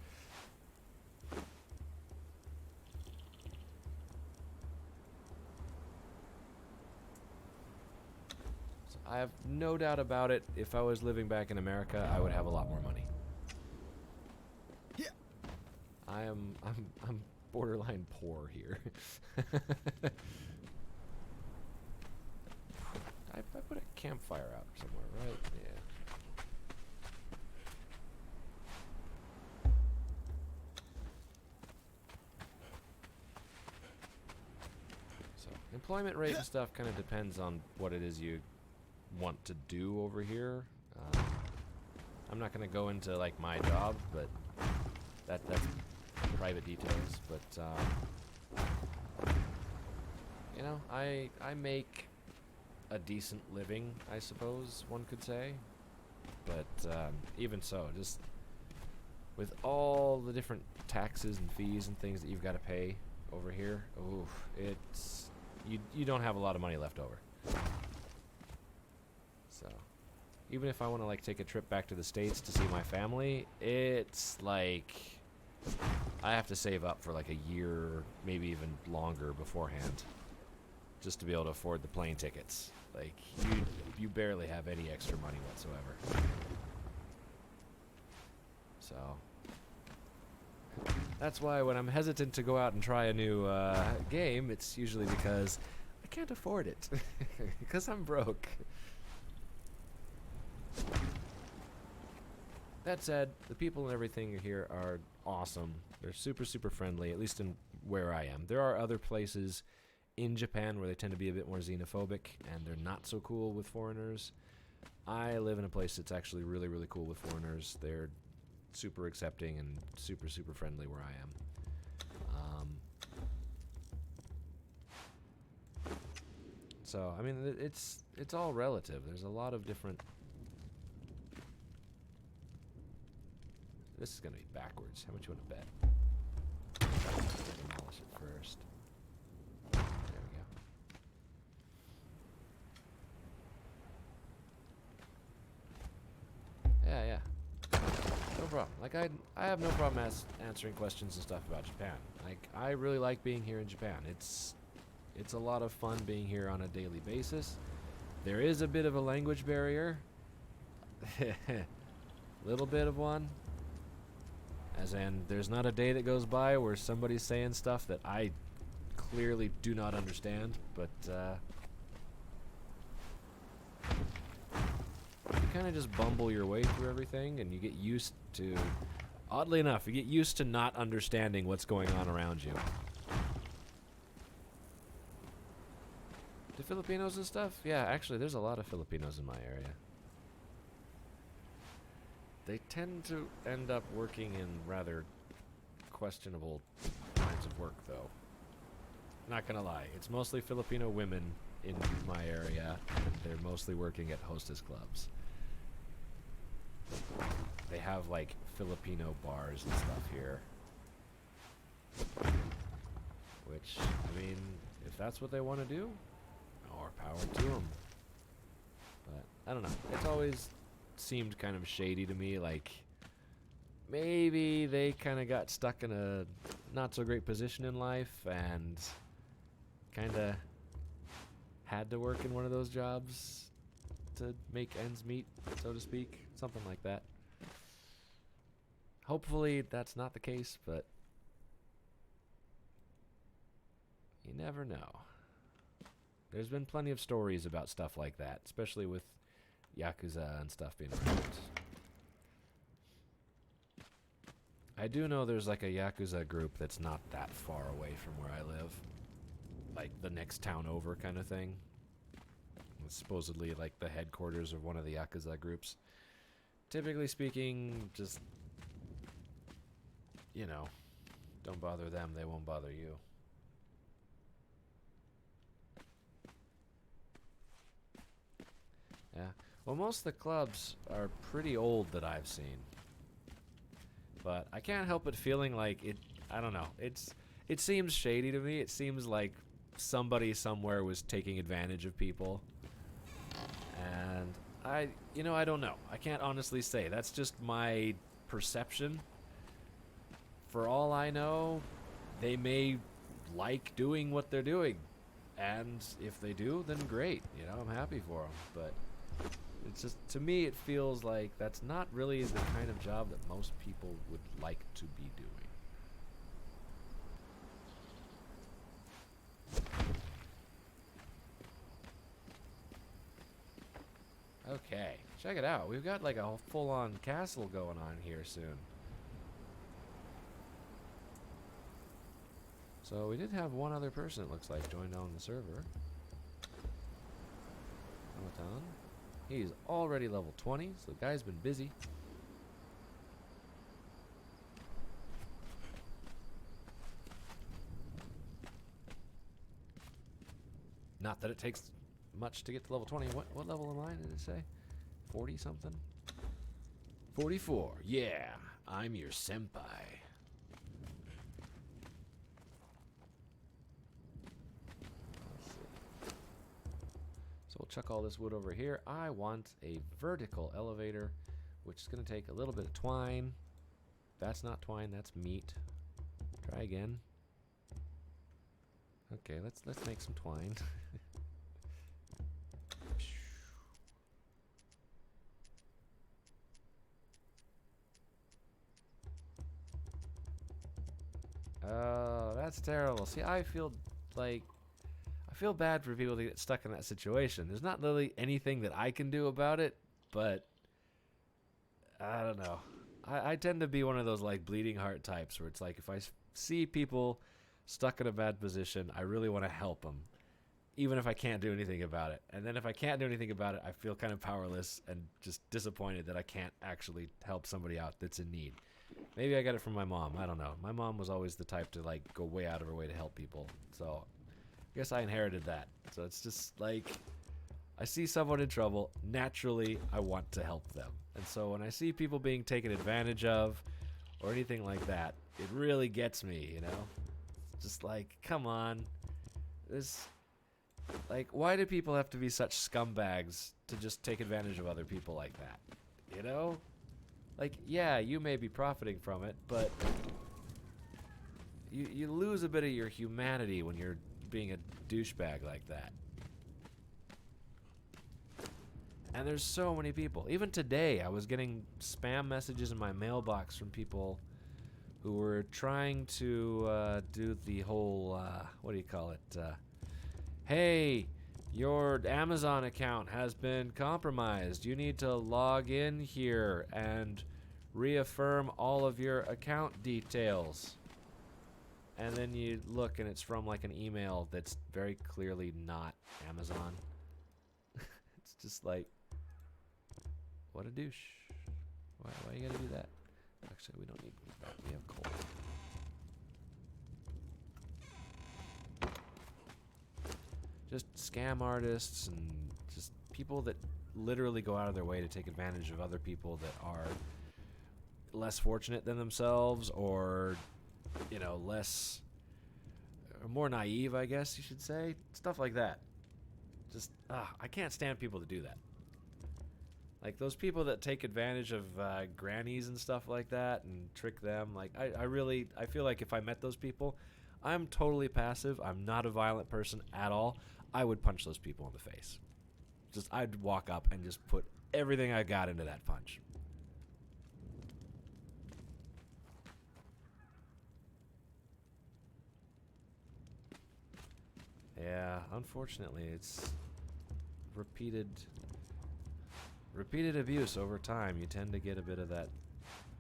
So I have no doubt about it. If I was living back in America, I would have a lot more money. Yeah. I'm borderline poor here. I put a campfire out somewhere, right? Yeah. So, employment rate and stuff kind of depends on what it is you want to do over here. I'm not going to go into like my job, but that's private details. But you know, I make a decent living, I suppose one could say. But even so, just with all the different taxes and fees and things that you've got to pay over here, oof, it's you don't have a lot of money left over. So even if I want to like take a trip back to the States to see my family, it's like I have to save up for like a year, maybe even longer beforehand, just to be able to afford the plane tickets. Like you barely have any extra money whatsoever. So that's why when I'm hesitant to go out and try a new game, it's usually because I can't afford it. Because I'm broke. That said, the people and everything here are awesome. They're super, super friendly, at least in where I am. There are other places in Japan where they tend to be a bit more xenophobic, and they're not so cool with foreigners. I live in a place that's actually really, really cool with foreigners. They're super accepting and super, super friendly where I am. So, I mean, it's all relative. There's a lot of different... This is going to be backwards. How much you want to bet? Demolish it first. There we go. Yeah. No problem. Like, I have no problem answering questions and stuff about Japan. Like, I really like being here in Japan. It's a lot of fun being here on a daily basis. There is a bit of a language barrier. Little bit of one. As in, there's not a day that goes by where somebody's saying stuff that I clearly do not understand, but you kind of just bumble your way through everything, and you get used to, oddly enough, you get used to not understanding what's going on around you. The Filipinos and stuff? Yeah, actually, there's a lot of Filipinos in my area. they tend to end up working in rather questionable kinds of work, though. Not gonna lie, it's mostly Filipino women in my area, and they're mostly working at hostess clubs. They have, like, Filipino bars and stuff here. Which, I mean, if that's what they want to do, more power to them. But, I don't know. It's always seemed kind of shady to me, like, maybe they kind of got stuck in a not-so-great position in life, and kind of had to work in one of those jobs to make ends meet, so to speak. Something like that. Hopefully that's not the case, but you never know. There's been plenty of stories about stuff like that, especially with Yakuza and stuff being around. I do know there's like a Yakuza group that's not that far away from where I live. Like the next town over kind of thing. It's supposedly like the headquarters of one of the Yakuza groups. Typically speaking, just, you know, don't bother them, they won't bother you. Yeah. Well, most of the clubs are pretty old that I've seen. But I can't help but feeling like it, I don't know, it seems shady to me. It seems like somebody somewhere was taking advantage of people. And I don't know. I can't honestly say. That's just my perception. For all I know, they may like doing what they're doing. And if they do, then great. You know, I'm happy for them. But it's just, to me, it feels like that's not really the kind of job that most people would like to be doing. Okay, check it out. We've got like a full-on castle going on here soon. So we did have one other person, it looks like, joined on the server. Amaton. He's already level 20, so the guy's been busy. Not that it takes much to get to level 20. What level am I, did it say? 40 something? 44. Yeah, I'm your senpai. So we'll chuck all this wood over here. I want a vertical elevator, which is going to take a little bit of twine. That's not twine, that's meat. Try again. Okay, let's make some twine. Oh, that's terrible. See, I feel bad for people that get stuck in that situation. There's not really anything that I can do about it, but I don't know. I tend to be one of those like bleeding heart types where it's like if I see people stuck in a bad position, I really want to help them, even if I can't do anything about it. And then if I can't do anything about it, I feel kind of powerless and just disappointed that I can't actually help somebody out that's in need. Maybe I got it from my mom. I don't know. My mom was always the type to like go way out of her way to help people. So I guess I inherited that. So it's just like I see someone in trouble, naturally I want to help them. And so when I see people being taken advantage of or anything like that, it really gets me, you know? It's just like, come on. Why do people have to be such scumbags to just take advantage of other people like that? You know? Like, yeah, you may be profiting from it, but you lose a bit of your humanity when you're being a douchebag like that. And there's so many people. Even today, I was getting spam messages in my mailbox from people who were trying to do the whole, what do you call it? Hey, your Amazon account has been compromised. You need to log in here and reaffirm all of your account details. And then you look and it's from like an email that's very clearly not Amazon. It's just like, what a douche. Why you gotta do that? Actually, we don't need that. We have coal. Just scam artists and just people that literally go out of their way to take advantage of other people that are less fortunate than themselves, or, you know, less, or more naive, I guess you should say. Stuff like that. Just, I can't stand people that do that. Like, those people that take advantage of grannies and stuff like that and trick them. Like, I feel like if I met those people, I'm totally passive. I'm not a violent person at all. I would punch those people in the face. Just, I'd walk up and just put everything I got into that punch. Yeah, unfortunately, it's repeated abuse over time. You tend to get a bit of that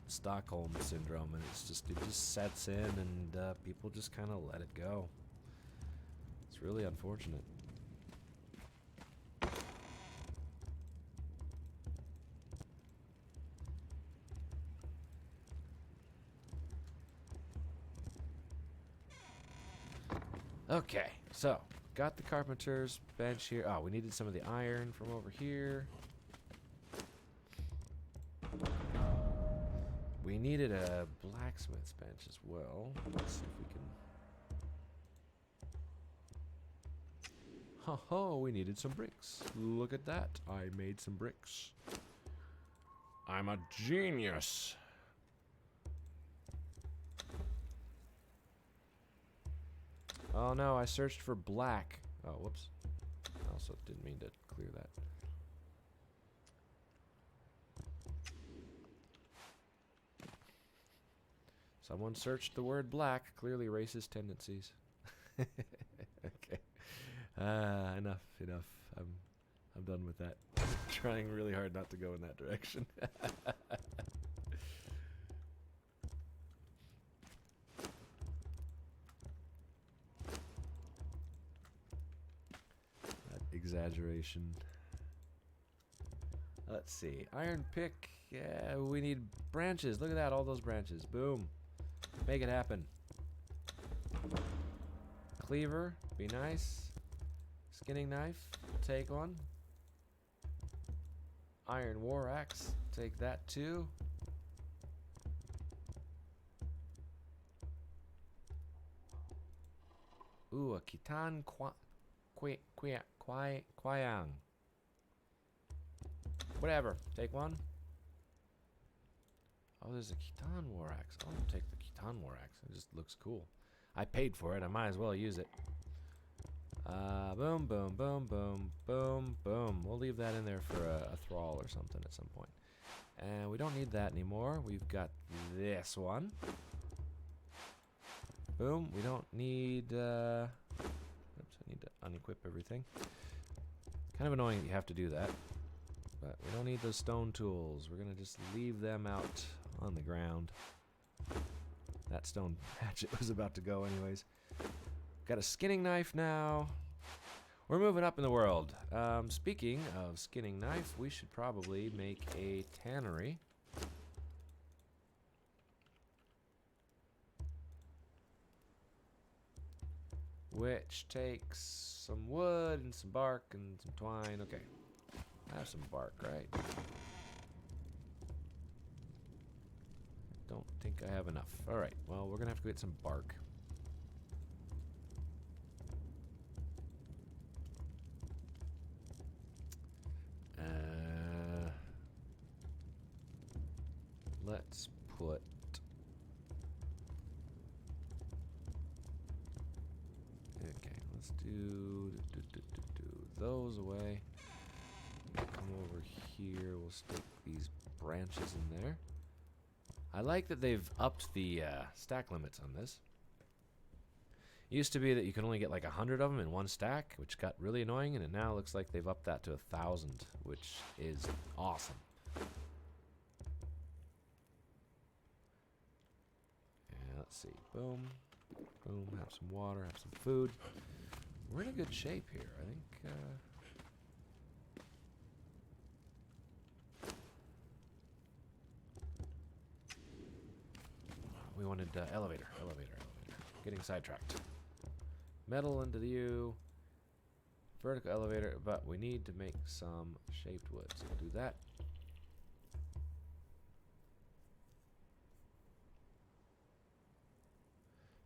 Stockholm syndrome, and it just sets in, and people just kind of let it go. It's really unfortunate. Okay, so got the carpenter's bench here. Oh, we needed some of the iron from over here. We needed a blacksmith's bench as well. Let's see if we can... Ho, we needed some bricks. Look at that. I made some bricks. I'm a genius. Oh no, I searched for black. Oh, whoops. I also didn't mean to clear that. Someone searched the word black. Clearly racist tendencies. Okay. Enough. I'm done with that. Trying really hard not to go in that direction. Exaggeration. Let's see. Iron pick. Yeah, we need branches. Look at that. All those branches. Boom. Make it happen. Cleaver. Be nice. Skinning knife. Take one. Iron war axe. Take that too. Ooh, a Kitan Kwayang. Whatever. Take one. Oh, there's a Khitan war axe. I'll take the Khitan war axe. It just looks cool. I paid for it. I might as well use it. Boom, boom, boom, boom, boom, boom. We'll leave that in there for a thrall or something at some point. And we don't need that anymore. We've got this one. Boom. We don't need... Oops, I need to unequip everything. Kind of annoying that you have to do that. But we don't need those stone tools. We're going to just leave them out on the ground. That stone hatchet was about to go anyways. Got a skinning knife now. We're moving up in the world. Speaking of skinning knife, we should probably make a tannery. Which takes some wood and some bark and some twine. Okay. I have some bark, right? Don't think I have enough. Alright, well, we're gonna have to get some bark. Let's put... Okay, let's do those away. Come over here, we'll stick these branches in there. I like that they've upped the stack limits on this. It used to be that you can only get like 100 of them in one stack, which got really annoying, and it now looks like they've upped that to 1,000, which is awesome. Yeah, let's see. Boom. Boom. Have some water, have some food. We're in a good shape here, I think. We wanted elevator. Getting sidetracked. Metal into the U. Vertical elevator, but we need to make some shaped wood, so we'll do that.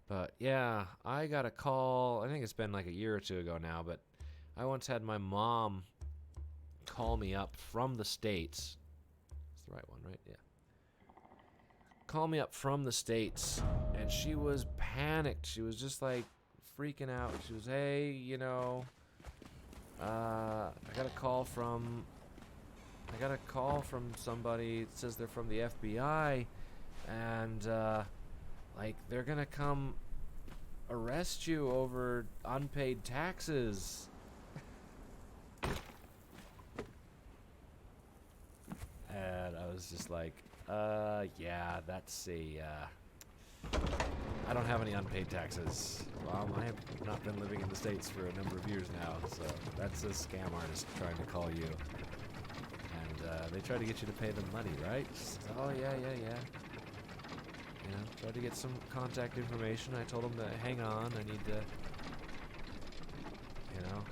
But yeah, I got a call, I think it's been like a year or two ago now, but I once had my mom call me up from the States. That's the right one, right? Yeah. Call me up from the States, and she was panicked. She was just like freaking out. She was, hey, you know, I got a call from somebody. It says they're from the FBI, and like they're gonna come arrest you over unpaid taxes. And I was just like, yeah, that's I don't have any unpaid taxes. Well, I have not been living in the States for a number of years now, so that's a scam artist trying to call you. And they try to get you to pay them money, right? Just, oh, yeah. You know, tried to get some contact information. I told them to hang on. I need to, you know,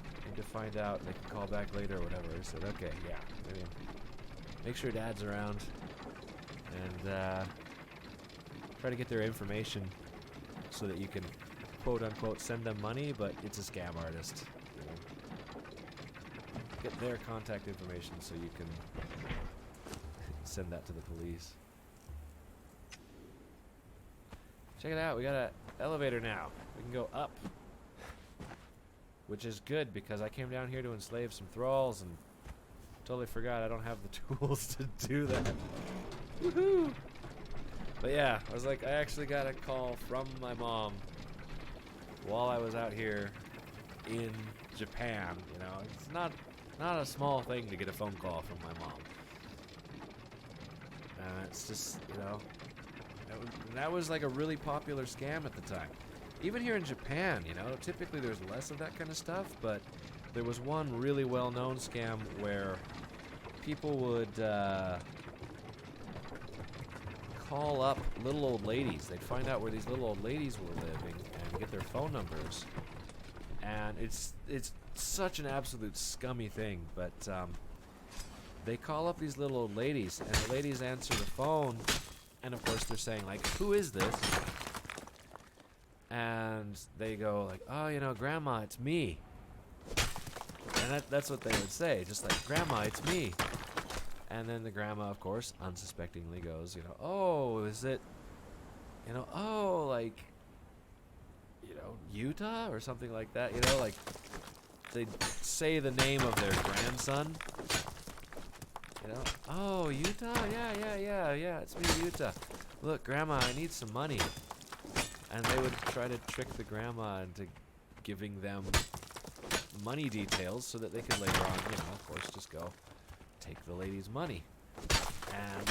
find out. They can call back later or whatever. I said, okay, yeah. Maybe make sure Dad's around. And try to get their information so that you can, quote unquote, send them money, but it's a scam artist. You know? Get their contact information so you can send that to the police. Check it out, we got an elevator now. We can go up. Which is good because I came down here to enslave some thralls and totally forgot I don't have the tools to do that. Woohoo! But yeah, I was like, I actually got a call from my mom while I was out here in Japan. You know, it's not a small thing to get a phone call from my mom. It's just, you know, that was like a really popular scam at the time. Even here in Japan, you know, typically there's less of that kind of stuff, but there was one really well-known scam where people would call up little old ladies. They'd find out where these little old ladies were living and get their phone numbers. And it's such an absolute scummy thing, but they call up these little old ladies, and the ladies answer the phone, and of course they're saying like, who is this? And they go like, oh, you know, Grandma, it's me. And that's what they would say, just like, Grandma, it's me. And then the grandma, of course, unsuspectingly goes, you know, oh, is it, you know, oh, like, you know, Utah or something like that, you know, like, they'd say the name of their grandson, you know, oh, Utah, yeah, it's me, Utah. Look, Grandma, I need some money. And they would try to trick the grandma into giving them money details so that they could later on, you know, of course, just go take the lady's money. And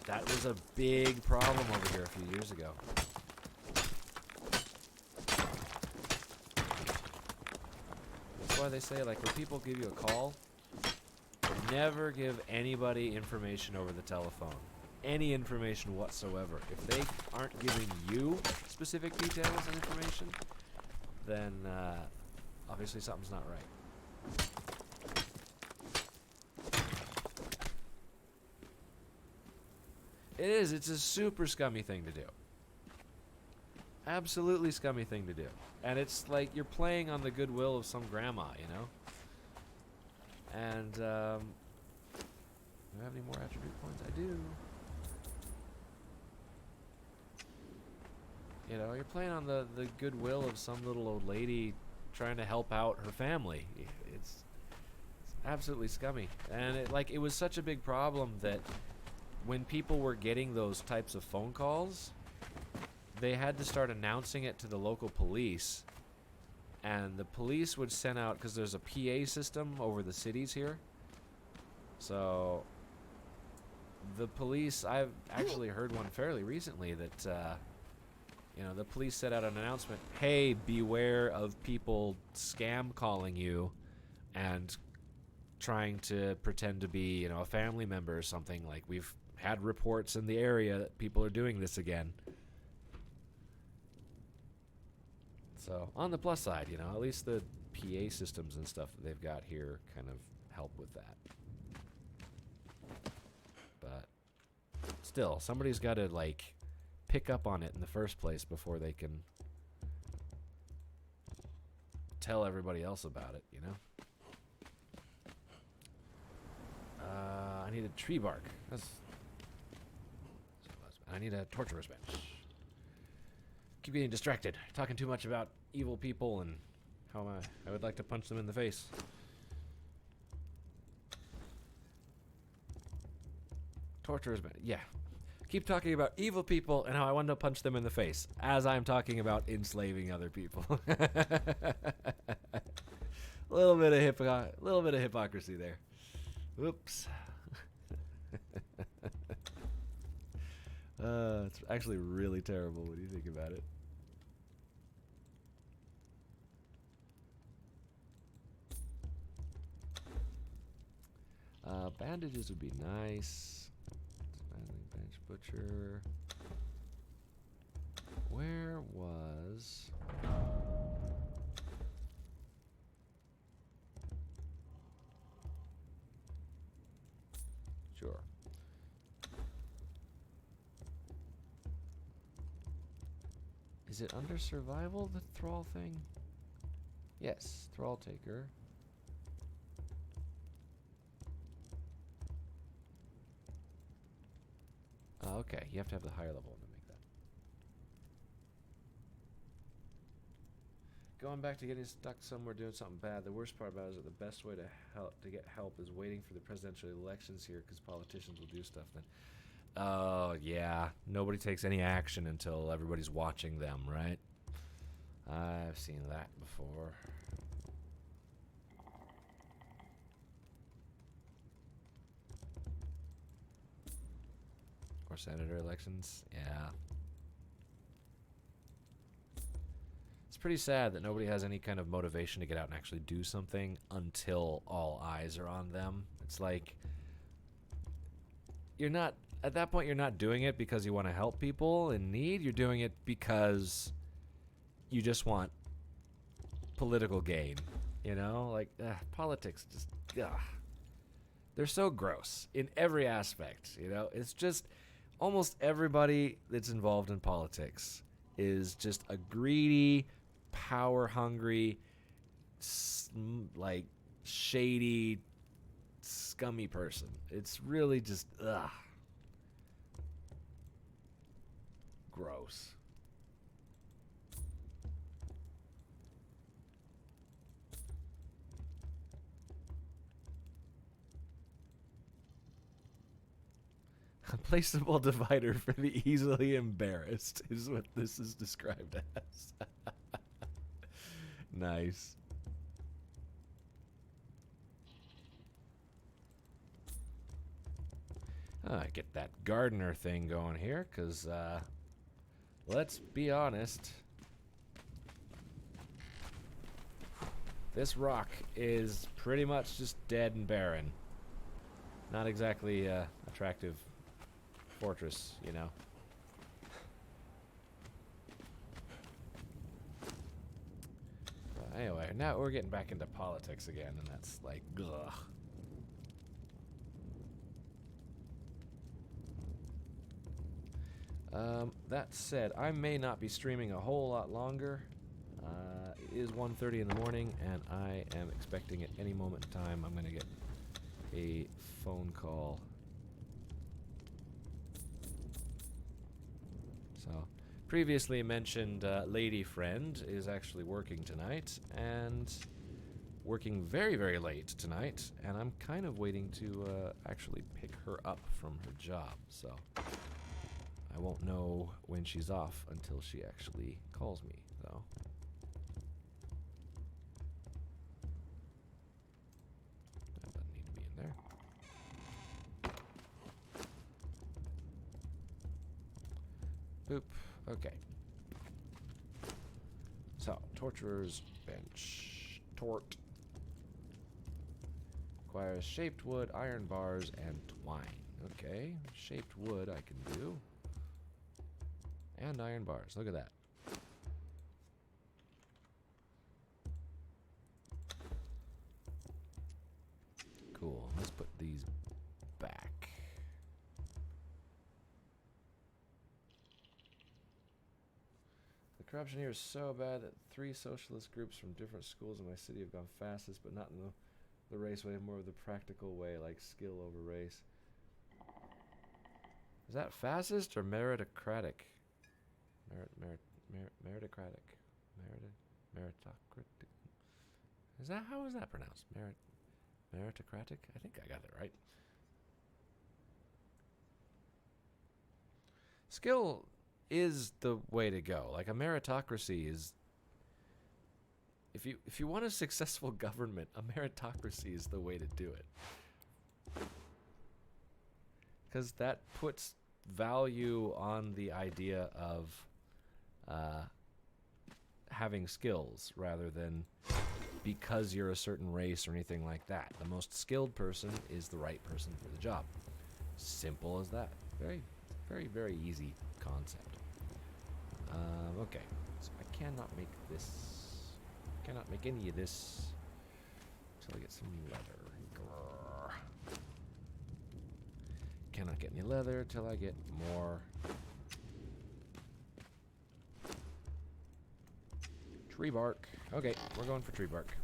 that was a big problem over here a few years ago. That's why they say, like, when people give you a call, never give anybody information over the telephone. Any information whatsoever. If they aren't giving you specific details and information, then obviously something's not right. It is. It's a super scummy thing to do. Absolutely scummy thing to do. And it's like you're playing on the goodwill of some grandma, you know? And, do I have any more attribute points? I do. You know, you're playing on the goodwill of some little old lady trying to help out her family. It's absolutely scummy. And it was such a big problem that when people were getting those types of phone calls, they had to start announcing it to the local police. And the police would send out, because there's a PA system over the cities here. So the police, I've actually heard one fairly recently that, you know, the police set out an announcement, hey, beware of people scam calling you and trying to pretend to be, you know, a family member or something. Like, we've had reports in the area that people are doing this again. So, on the plus side, you know, at least the PA systems and stuff that they've got here kind of help with that. But still, somebody's got to, like, pick up on it in the first place before they can tell everybody else about it, you know? I need a tree bark. I need a torturer's bench. Keep getting distracted. Talking too much about evil people and how I would like to punch them in the face. Torturer's bench. Yeah. Keep talking about evil people and how I want to punch them in the face as I'm talking about enslaving other people. little bit of hypocrisy there. Whoops. It's actually really terrible when you think about it. Bandages would be nice. Bench butcher. Where was... Sure. Is it under survival, the thrall thing? Yes, thrall taker. Oh, okay, you have to have the higher level one to make that. Going back to getting stuck somewhere doing something bad. The worst part about it is that the best way to get help is waiting for the presidential elections here, because politicians will do stuff then. Oh, yeah. Nobody takes any action until everybody's watching them, right? I've seen that before. Or senator elections. Yeah. It's pretty sad that nobody has any kind of motivation to get out and actually do something until all eyes are on them. It's like, you're not, at that point, you're not doing it because you want to help people in need. You're doing it because you just want political gain. You know? Like, politics just, they're so gross in every aspect, you know? It's just, almost everybody that's involved in politics is just a greedy, power-hungry, like, shady, scummy person. It's really just, gross. A placeable divider for the easily embarrassed is what this is described as. Nice. I get that gardener thing going here, because, let's be honest. This rock is pretty much just dead and barren. Not exactly, attractive fortress, you know. But anyway, now we're getting back into politics again, and that's like, ugh. That said, I may not be streaming a whole lot longer. It is 1:30 in the morning, and I am expecting at any moment in time I'm going to get a phone call. So, previously mentioned lady friend is actually working tonight, and working very, very late tonight, and I'm kind of waiting to actually pick her up from her job, so I won't know when she's off until she actually calls me, though. That doesn't need to be in there. Boop. Okay. So, torturer's bench. Tort. Requires shaped wood, iron bars, and twine. Okay. Shaped wood I can do. And iron bars. Look at that. corruption here is so bad that 3 socialist groups from different schools in my city have gone fastest, but not in the race way, more of the practical way, like skill over race. Is that fascist or meritocratic? Meritocratic. Meritocratic. How is that pronounced? Meritocratic? I think I got that right. Skill is the way to go. Like a meritocracy is, if you want a successful government, a meritocracy is the way to do it. Because that puts value on the idea of having skills rather than because you're a certain race or anything like that. The most skilled person is the right person for the job. Simple as that. Very, very, very easy concept. Okay, so I cannot make this. Cannot make any of this until I get some leather. Grrr. Cannot get any leather till I get more tree bark. Okay, we're going for tree bark.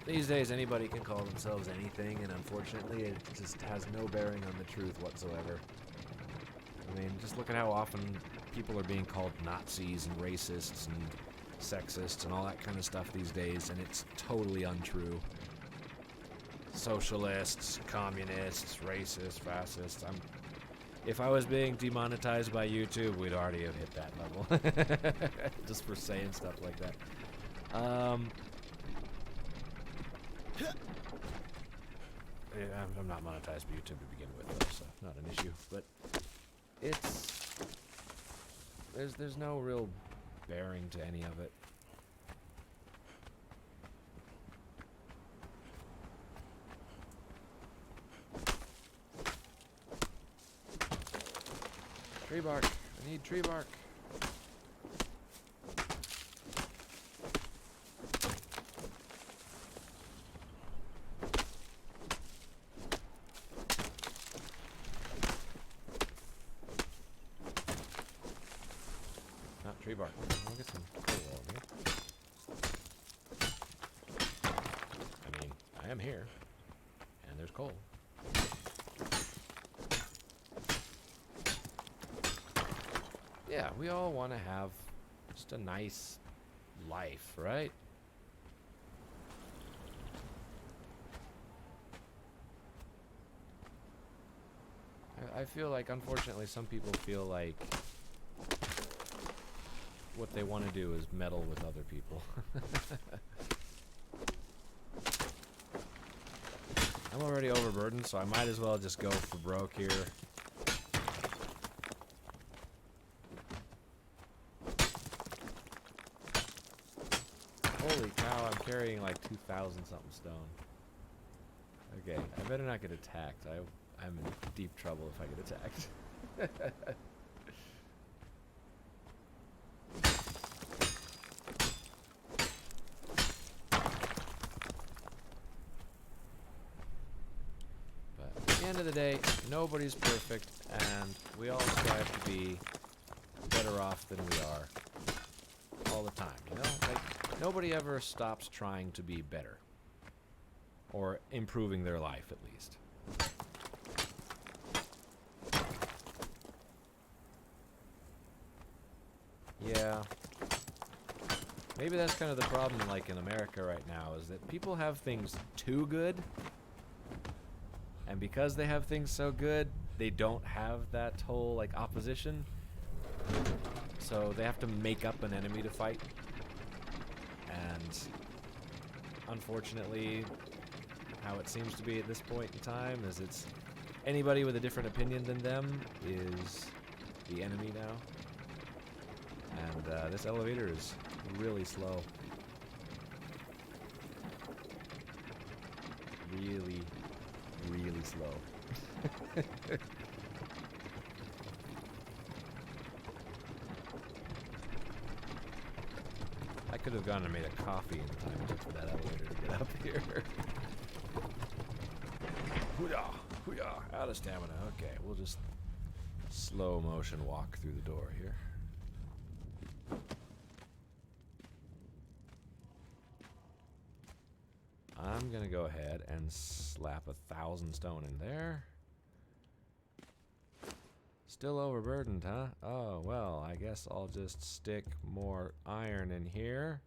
These days, anybody can call themselves anything, and unfortunately, it just has no bearing on the truth whatsoever. I mean, just look at how often people are being called Nazis and racists and sexists and all that kind of stuff these days, and it's totally untrue. Socialists, communists, racists, fascists. If I was being demonetized by YouTube, we'd already have hit that level. Just for saying stuff like that. I'm not monetized by YouTube to begin with, though, so not an issue. But there's no real bearing to any of it. Tree bark. I need tree bark. Not tree bark. I'll get some coal over here. I mean, I am here. And there's coal. Yeah, we all want to have just a nice life, right? I feel like, unfortunately, some people feel like what they want to do is meddle with other people. I'm already overburdened, so I might as well just go for broke here. Holy cow, I'm carrying like 2,000 something stone. Okay, I better not get attacked. I'm in deep trouble if I get attacked. But at the end of the day, nobody's perfect, and we all strive to be better off than we are all the time, you know? Like, nobody ever stops trying to be better. Or improving their life, at least. Yeah. Maybe that's kind of the problem, like, in America right now, is that people have things too good. And because they have things so good, they don't have that whole, like, opposition. So they have to make up an enemy to fight. And unfortunately, how it seems to be at this point in time is it's anybody with a different opinion than them is the enemy now. And this elevator is really slow. Really, really slow. I could have gone and made a coffee in the time it took for that elevator to get up here. Hoodah! Hoo-yah, out of stamina. Okay, we'll just slow motion walk through the door here. I'm gonna go ahead and slap 1,000 stone in there. Still overburdened, huh? Oh, well, I guess I'll just stick more iron in here.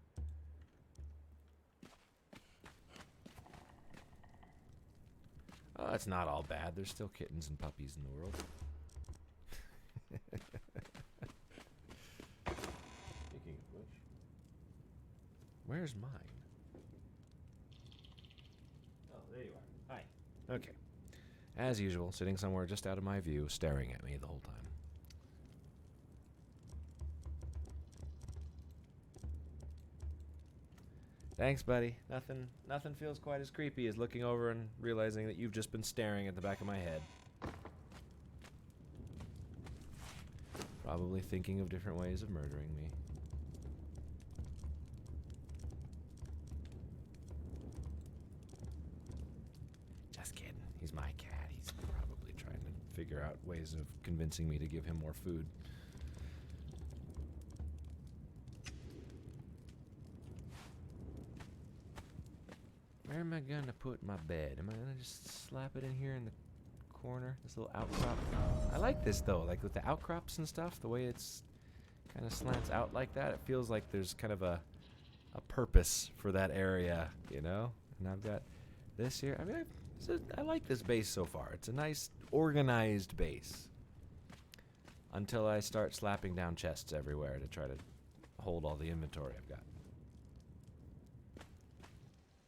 Oh, it's not all bad. There's still kittens and puppies in the world. Speaking of which, where's mine? Oh, there you are. Hi. Okay. As usual, sitting somewhere just out of my view, staring at me the whole time. Thanks, buddy. Nothing feels quite as creepy as looking over and realizing that you've just been staring at the back of my head. Probably thinking of different ways of murdering me. Just kidding. He's my cat. He's probably trying to figure out ways of convincing me to give him more food. Where am I gonna put my bed? Am I gonna just slap it in here in the corner? This little outcrop. I like this though, like with the outcrops and stuff, the way it's kind of slants out like that. It feels like there's kind of a purpose for that area, you know? And I've got this here. I mean, I like this base so far. It's a nice, organized base. Until I start slapping down chests everywhere to try to hold all the inventory I've got.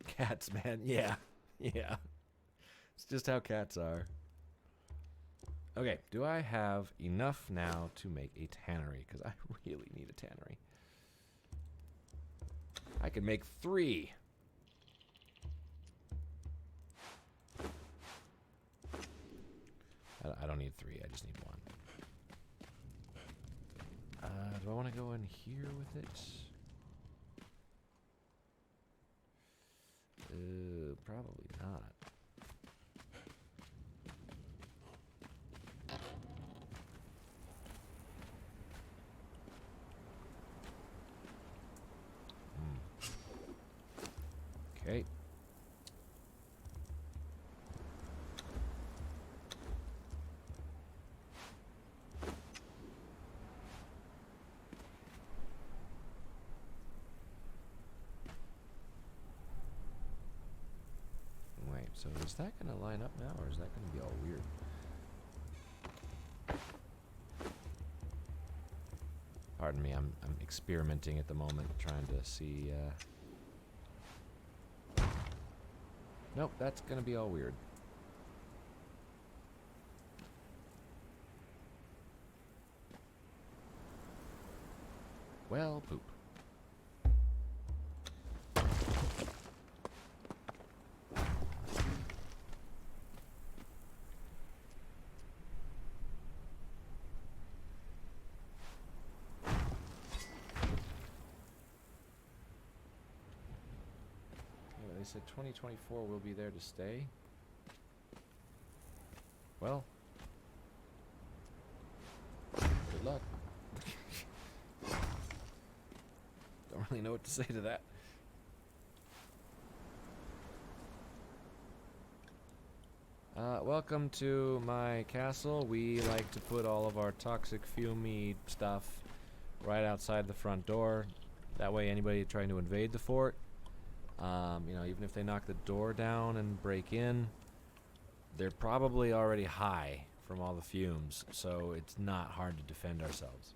Cats, man. Yeah. Yeah. It's just how cats are. Okay, do I have enough now to make a tannery? Because I really need a tannery. I can make 3. I don't need 3, I just need 1. Do I want to go in here with it? Probably not. Okay. Wait, so is that going to line up now, or is that going to be all weird? Pardon me, I'm experimenting at the moment, trying to see. Nope, that's going to be all weird. Well, poop. They said 2024 will be there to stay. Well, good luck. Don't really know what to say to that. Welcome to my castle. We like to put all of our toxic fumey stuff right outside the front door. That way anybody trying to invade the fort, you know, even if they knock the door down and break in, they're probably already high from all the fumes, so it's not hard to defend ourselves.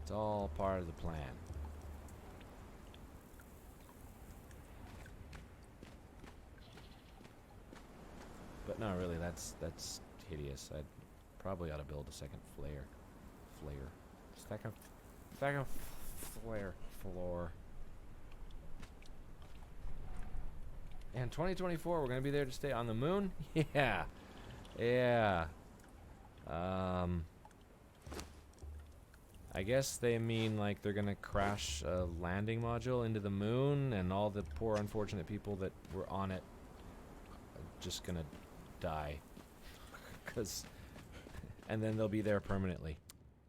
It's all part of the plan. But no, really, that's hideous. I'd probably ought to build a second flare. Second flare floor. And 2024, we're gonna be there to stay on the moon. Yeah, yeah. I guess they mean like they're gonna crash a landing module into the moon, and all the poor unfortunate people that were on it are just gonna die. And then they'll be there permanently.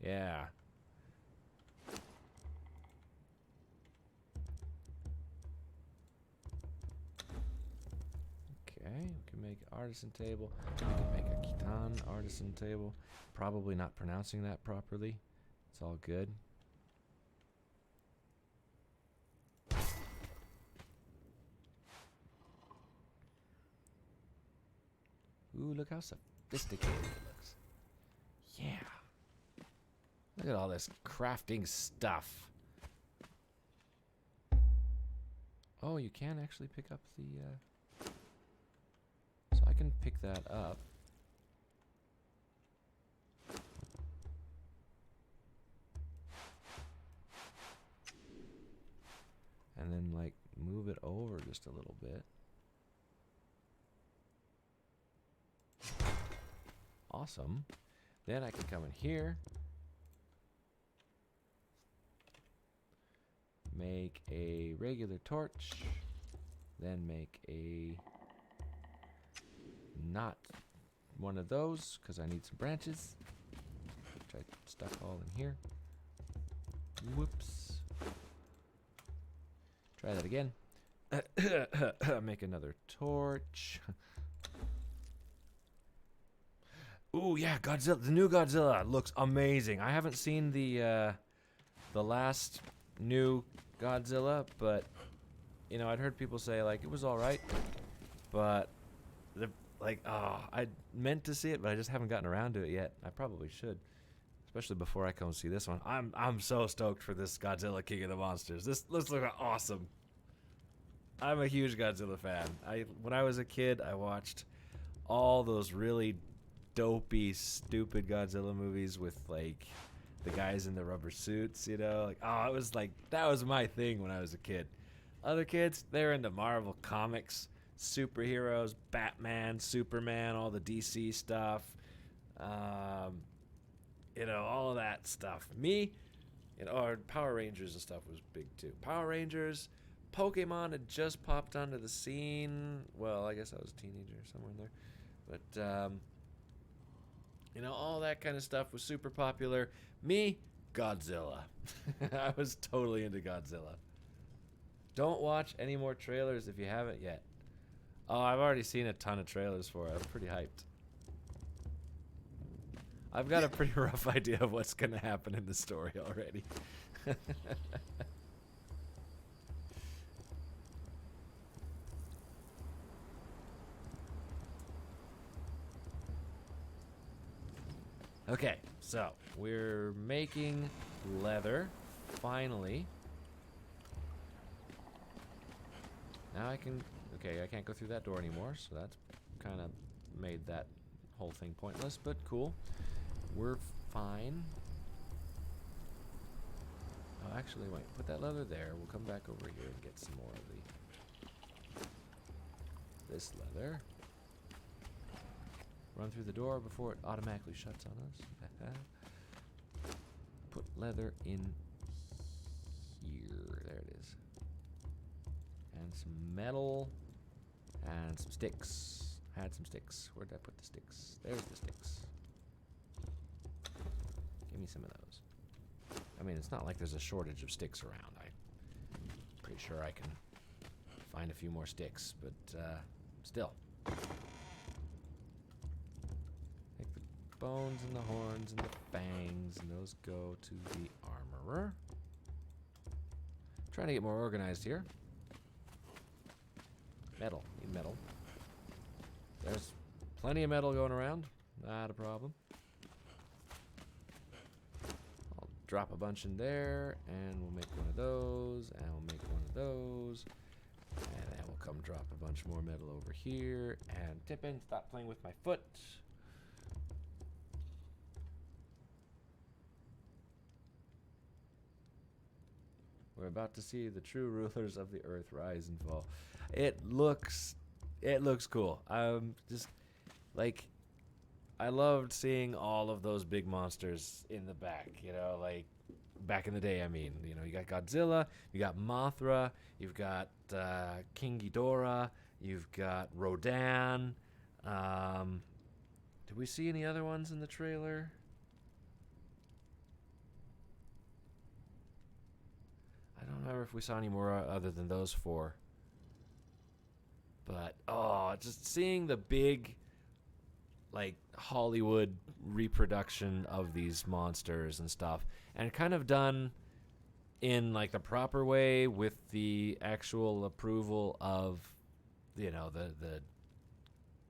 Yeah. Okay, we can make an artisan table. We can make a Khitan artisan table. Probably not pronouncing that properly. It's all good. Ooh, look how sophisticated it looks. Yeah. Look at all this crafting stuff. Oh, you can actually pick up the... So I can pick that up. And then, like, move it over just a little bit. Awesome. Then I can come in here. Make a regular torch. Then make a... not one of those, because I need some branches. Which I stuck all in here. Whoops. Try that again. Make another torch. Ooh, yeah, Godzilla. The new Godzilla looks amazing. I haven't seen the last new Godzilla, but you know, I'd heard people say like it was all right, but I meant to see it, but I just haven't gotten around to it yet. I probably should, especially before I come see this one. I'm so stoked for this Godzilla King of the Monsters. This looks awesome. I'm a huge Godzilla fan. When I was a kid, I watched all those really dopey, stupid Godzilla movies with like the guys in the rubber suits, you know? Like, oh, it was like that was my thing when I was a kid. Other kids, they're into Marvel comics, superheroes, Batman, Superman, all the DC stuff. You know, all of that stuff. Me, you know, or Power Rangers and stuff was big too. Power Rangers, Pokemon had just popped onto the scene. Well, I guess I was a teenager somewhere in there. But, you know, all that kind of stuff was super popular. Me, Godzilla. I was totally into Godzilla. Don't watch any more trailers if you haven't yet. Oh, I've already seen a ton of trailers for it. I'm pretty hyped. I've got a pretty rough idea of what's going to happen in the story already. Okay, so we're making leather, finally. Now I can, okay, I can't go through that door anymore, so that's kind of made that whole thing pointless, but cool. We're fine. Oh, actually, wait, put that leather there. We'll come back over here and get some more of this leather. Run through the door before it automatically shuts on us. Put leather in here. There it is. And some metal. And some sticks. Had some sticks. Where did I put the sticks? There's the sticks. Give me some of those. I mean, it's not like there's a shortage of sticks around. I'm pretty sure I can find a few more sticks, but still. Bones and the horns and the fangs, and those go to the armorer. Trying to get more organized here. Metal, need metal. There's plenty of metal going around, not a problem. I'll drop a bunch in there, and we'll make one of those, and we'll make one of those, and then we'll come drop a bunch more metal over here, and Tippin, stop playing with my foot. We're about to see the true rulers of the earth rise and fall. It looks cool. Just like I loved seeing all of those big monsters in the back. You know, like back in the day, I mean. You know, you got Godzilla, you got Mothra, you've ghgot King Ghidorah, you've got Rodan. Did we see any other ones in the trailer? I don't remember if we saw any more other than those four. But, just seeing the big, like, Hollywood reproduction of these monsters and stuff, and kind of done in, like, the proper way with the actual approval of, you know, the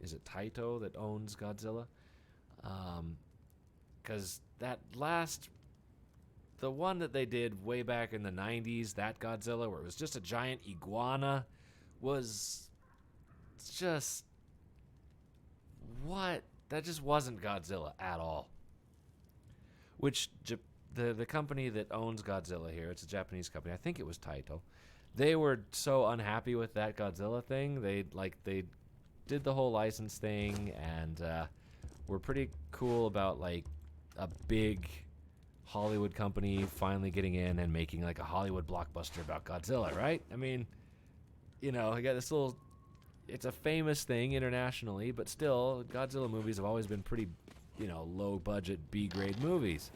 is it Taito that owns Godzilla? Because the one that they did way back in the 90s, that Godzilla, where it was just a giant iguana, was just, what? That just wasn't Godzilla at all. Which, the company that owns Godzilla here, it's a Japanese company, I think it was Taito, they were so unhappy with that Godzilla thing, they did the whole license thing, and were pretty cool about, like, a big Hollywood company finally getting in and making, like, a Hollywood blockbuster about Godzilla, right? I mean, you know, I got this little, it's a famous thing internationally, but still, Godzilla movies have always been pretty, you know, low-budget, B-grade movies,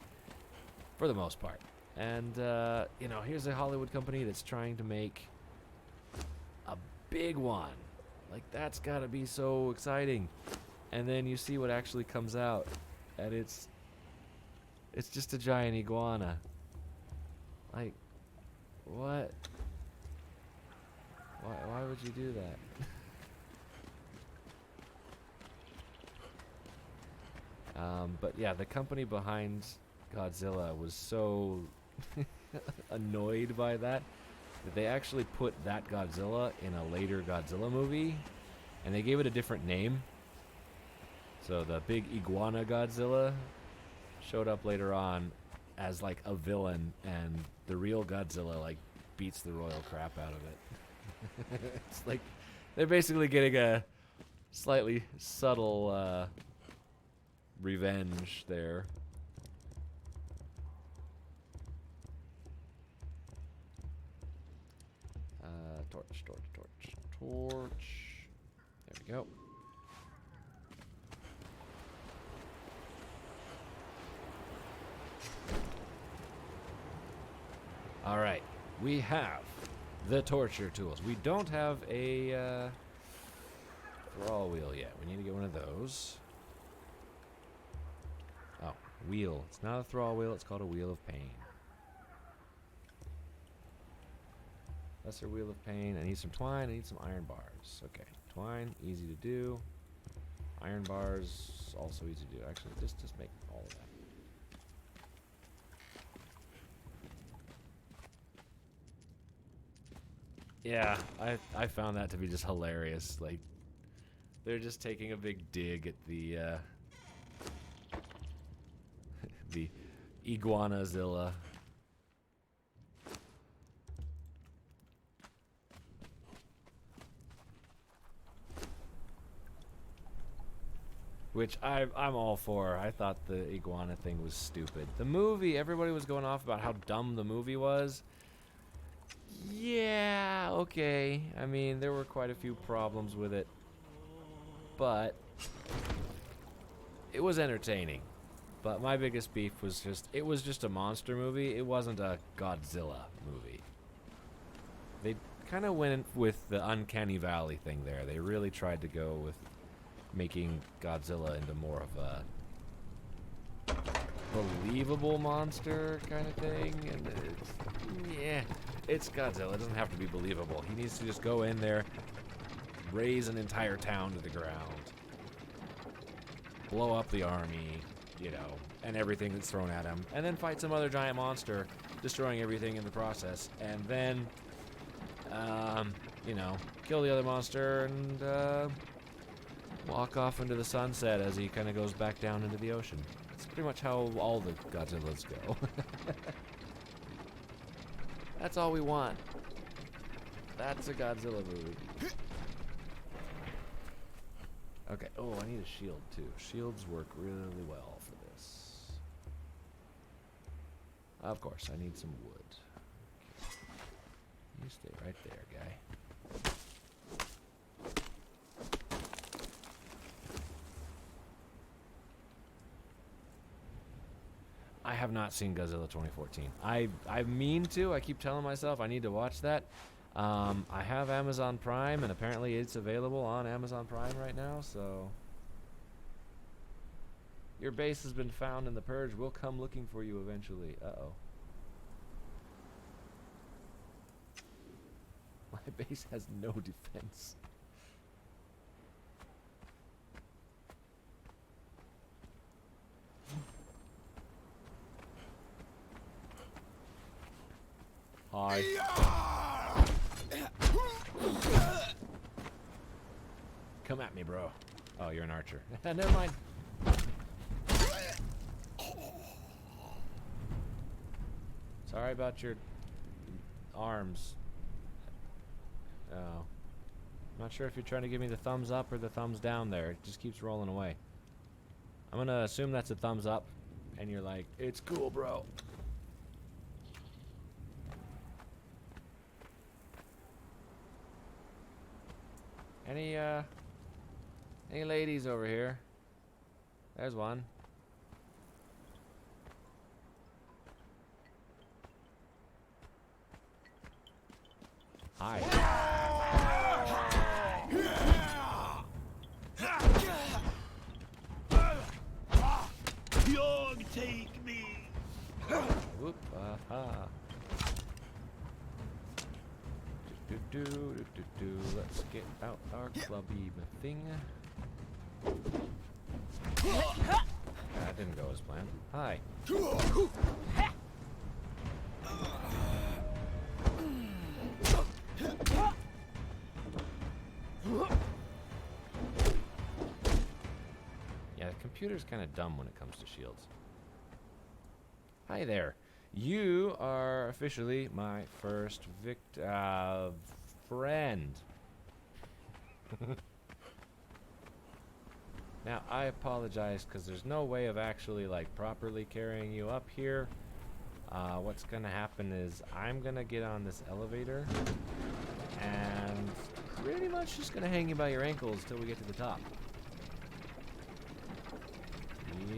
for the most part. And, you know, here's a Hollywood company that's trying to make a big one. Like, that's gotta be so exciting. And then you see what actually comes out, and it's just a giant iguana. Like, what? Why would you do that? But yeah, the company behind Godzilla was so annoyed by that they actually put that Godzilla in a later Godzilla movie, and they gave it a different name. So the big iguana Godzilla showed up later on as, like, a villain, and the real Godzilla, like, beats the royal crap out of it. It's like they're basically getting a slightly subtle revenge there. Torch. There we go. All right, we have the torture tools. We don't have a thrall wheel yet. We need to get one of those. Oh, wheel. It's not a thrall wheel. It's called a wheel of pain. Lesser wheel of pain. I need some twine. I need some iron bars. Okay, twine, easy to do. Iron bars, also easy to do. Actually, just make all of that. Yeah, I found that to be just hilarious. Like, they're just taking a big dig at the the Iguanazilla. Which I'm all for. I thought the iguana thing was stupid. The movie, everybody was going off about how dumb the movie was. Yeah, okay. I mean, there were quite a few problems with it. But it was entertaining. But my biggest beef was just, it was just a monster movie. It wasn't a Godzilla movie. They kind of went with the Uncanny Valley thing there. They really tried to go with making Godzilla into more of a believable monster kind of thing. And it's Godzilla. It doesn't have to be believable. He needs to just go in there, raze an entire town to the ground, blow up the army, you know, and everything that's thrown at him, and then fight some other giant monster, destroying everything in the process, and then, you know, kill the other monster and walk off into the sunset as he kind of goes back down into the ocean. That's pretty much how all the Godzillas go. That's all we want. That's a Godzilla movie. Okay. Oh, I need a shield too. Shields work really well for this. Of course, I need some wood. You stay right there, guy. I have not seen Godzilla 2014. I mean to. I keep telling myself I need to watch that. I have Amazon Prime, and apparently it's available on Amazon Prime right now, so... Your base has been found in the Purge. We'll come looking for you eventually. Uh-oh. My base has no defense. Hi. Come at me, bro. Oh, you're an archer. Never mind. Sorry about your arms. Oh. Not sure if you're trying to give me the thumbs up or the thumbs down there. It just keeps rolling away. I'm gonna assume that's a thumbs up. And you're like, it's cool, bro. Any ladies over here? There's one. Hi. Dog, take me. Whoop, aha. Let's get out our clubby thing. That didn't go as planned. Hi. Yeah, the computer's kind of dumb when it comes to shields. Hi there. You are officially my first friend. Now, I apologize because there's no way of actually, like, properly carrying you up here. What's gonna happen is I'm gonna get on this elevator and pretty much just gonna hang you by your ankles till we get to the top.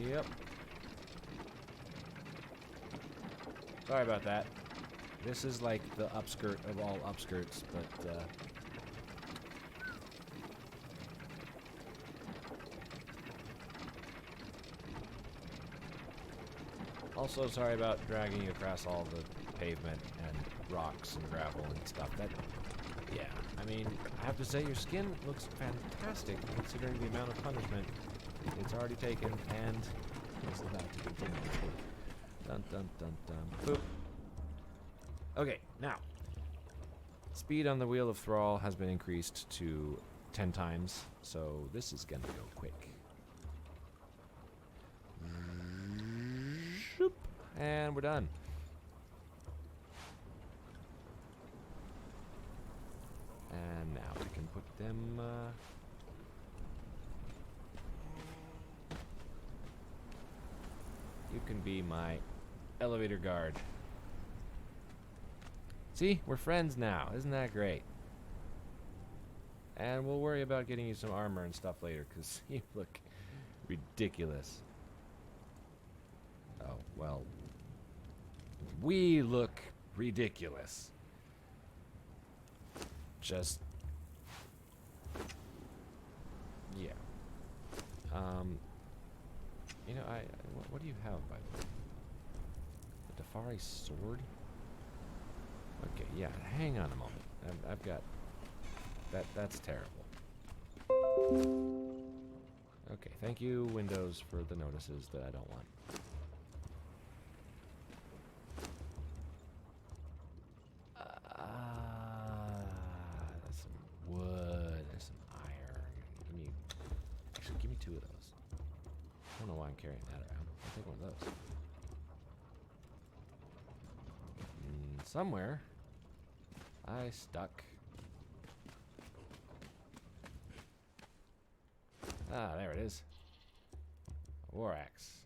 Yep. Sorry about that. This is like the upskirt of all upskirts, but also sorry about dragging you across all the pavement and rocks and gravel and stuff. That, yeah, I mean, I have to say your skin looks fantastic considering the amount of punishment it's already taken and is about to continue. Dun dun dun dun. Boop. Okay, now. Speed on the Wheel of Thrall has been increased to 10 times, so this is gonna go quick. Shoop. And we're done. And now we can put them, you can be my elevator guard. See, we're friends now. Isn't that great? And we'll worry about getting you some armor and stuff later, because you look ridiculous. Oh, well. We look ridiculous. Just... yeah. You know, what do you have, by the way? A Dafari sword? Okay, yeah, hang on a moment. I've got... That's terrible. Okay, thank you, Windows, for the notices that I don't want. There's some wood, there's some iron. Actually, give me 2 of those. I don't know why I'm carrying that around. I'll take one of those. Somewhere, I stuck. Ah, there it is. A war axe.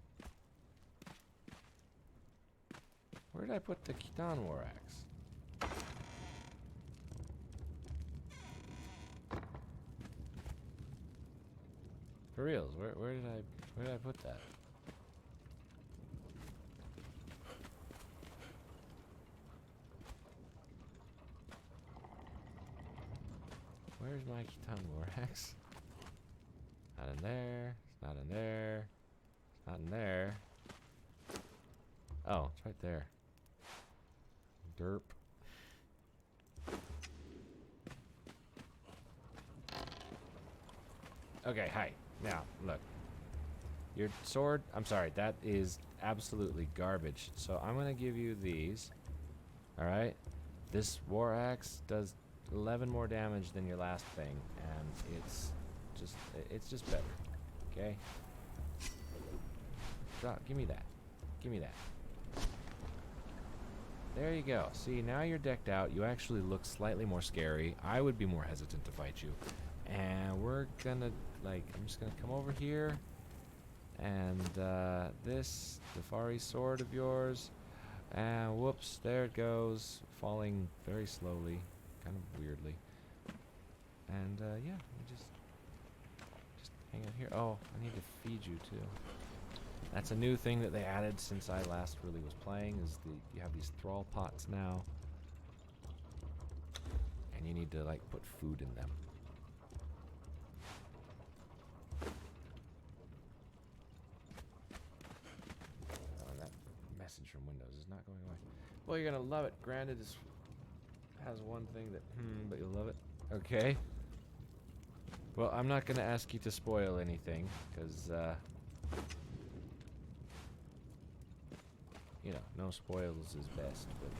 Where did I put the Khitan war axe? For reals, where did I put that? Where's my Khitan war axe? Not in there. It's not in there. It's not in there. Oh, it's right there. Derp. Okay, hi. Now, look. Your sword, I'm sorry, that is absolutely garbage. So I'm going to give you these. Alright? This war axe does 11 more damage than your last thing, and it's just better. Okay? Drop, give me that. Give me that. There you go. See, now you're decked out. You actually look slightly more scary. I would be more hesitant to fight you. And we're gonna, like, I'm just gonna come over here. And, this Dafari sword of yours. And whoops, there it goes. Falling very slowly. Kind of weirdly. And, yeah, we just hang out here. Oh, I need to feed you, too. That's a new thing that they added since I last really was playing, is you have these thrall pots now. And you need to, like, put food in them. Oh, that message from Windows is not going away. Well, you're gonna love it. Granted, it has one thing that, but you'll love it. Okay. Well, I'm not gonna ask you to spoil anything, because, you know, no spoils is best, but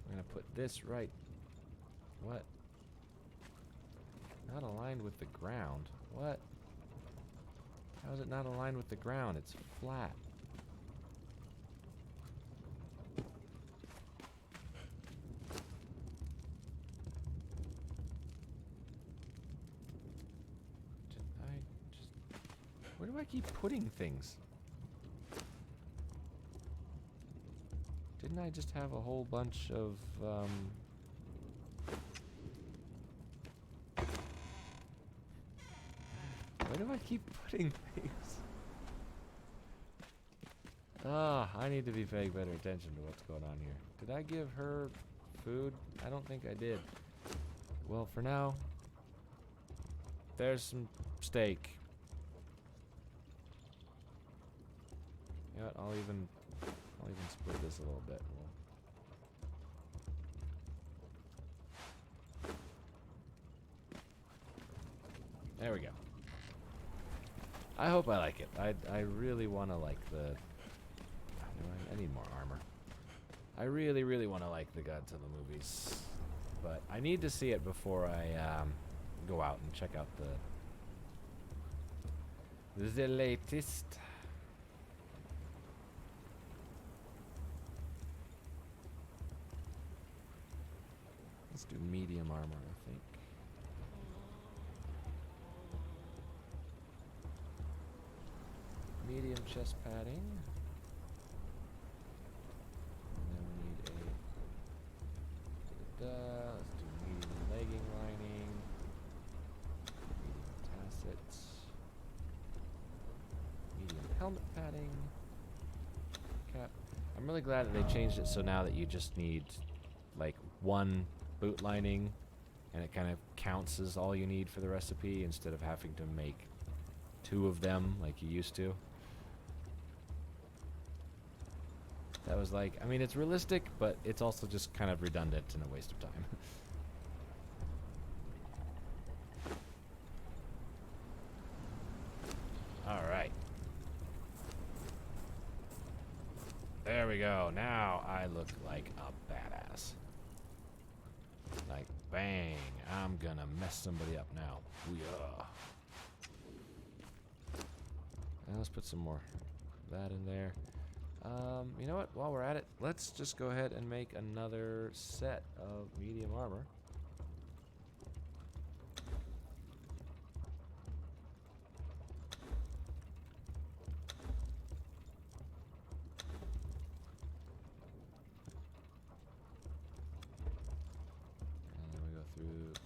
I'm gonna put this right. What? Not aligned with the ground. What? How is it not aligned with the ground? It's flat. Where do I keep putting things? Didn't I just have a whole bunch of, where do I keep putting things? Ah, I need to be paying better attention to what's going on here. Did I give her food? I don't think I did. Well, for now, there's some steak. You know what, I'll even split this a little bit. There we go. I hope I like it. I really want to like the... I need more armor. I really, really want to like the Godzilla movies. But I need to see it before I go out and check out the latest. Let's do medium armor, I think. Medium chest padding. And then we need let's do medium legging lining. Medium tassets. Medium helmet padding. Cap. I'm really glad that they changed it so now that you just need like one boot lining and it kind of counts as all you need for the recipe instead of having to make 2 of them like you used to. That was like, I mean, it's realistic, but it's also just kind of redundant and a waste of time. Alright. There we go. Now I look like a badass. Like, bang. I'm gonna mess somebody up now. Yeah. And let's put some more of that in there. You know what? While we're at it, let's just go ahead and make another set of medium armor.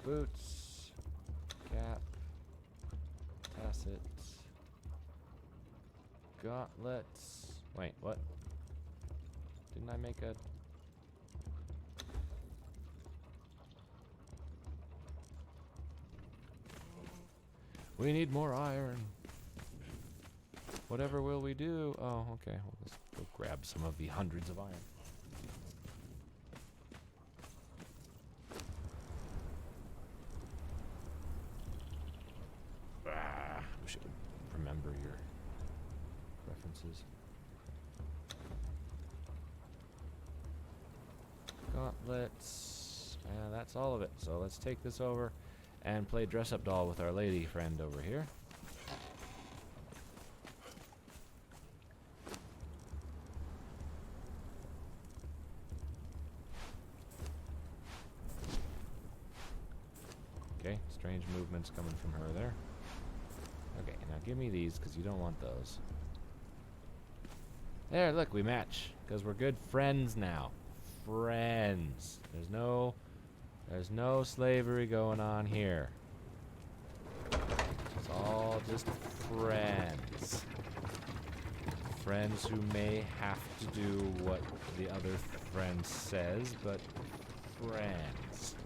Boots. Cap. Tassets. Gauntlets. Wait, what? Didn't I make a... We need more iron. Whatever will we do? Oh, okay. We'll just go grab some of the hundreds of iron. Wish it would remember your references. Gauntlets. And that's all of it. So let's take this over and play dress-up doll with our lady friend over here. Okay, strange movements coming from her there. Okay, now give me these, because you don't want those. There, look, we match, because we're good friends now. Friends. There's no slavery going on here. It's all just friends. Friends who may have to do what the other friend says, but friends.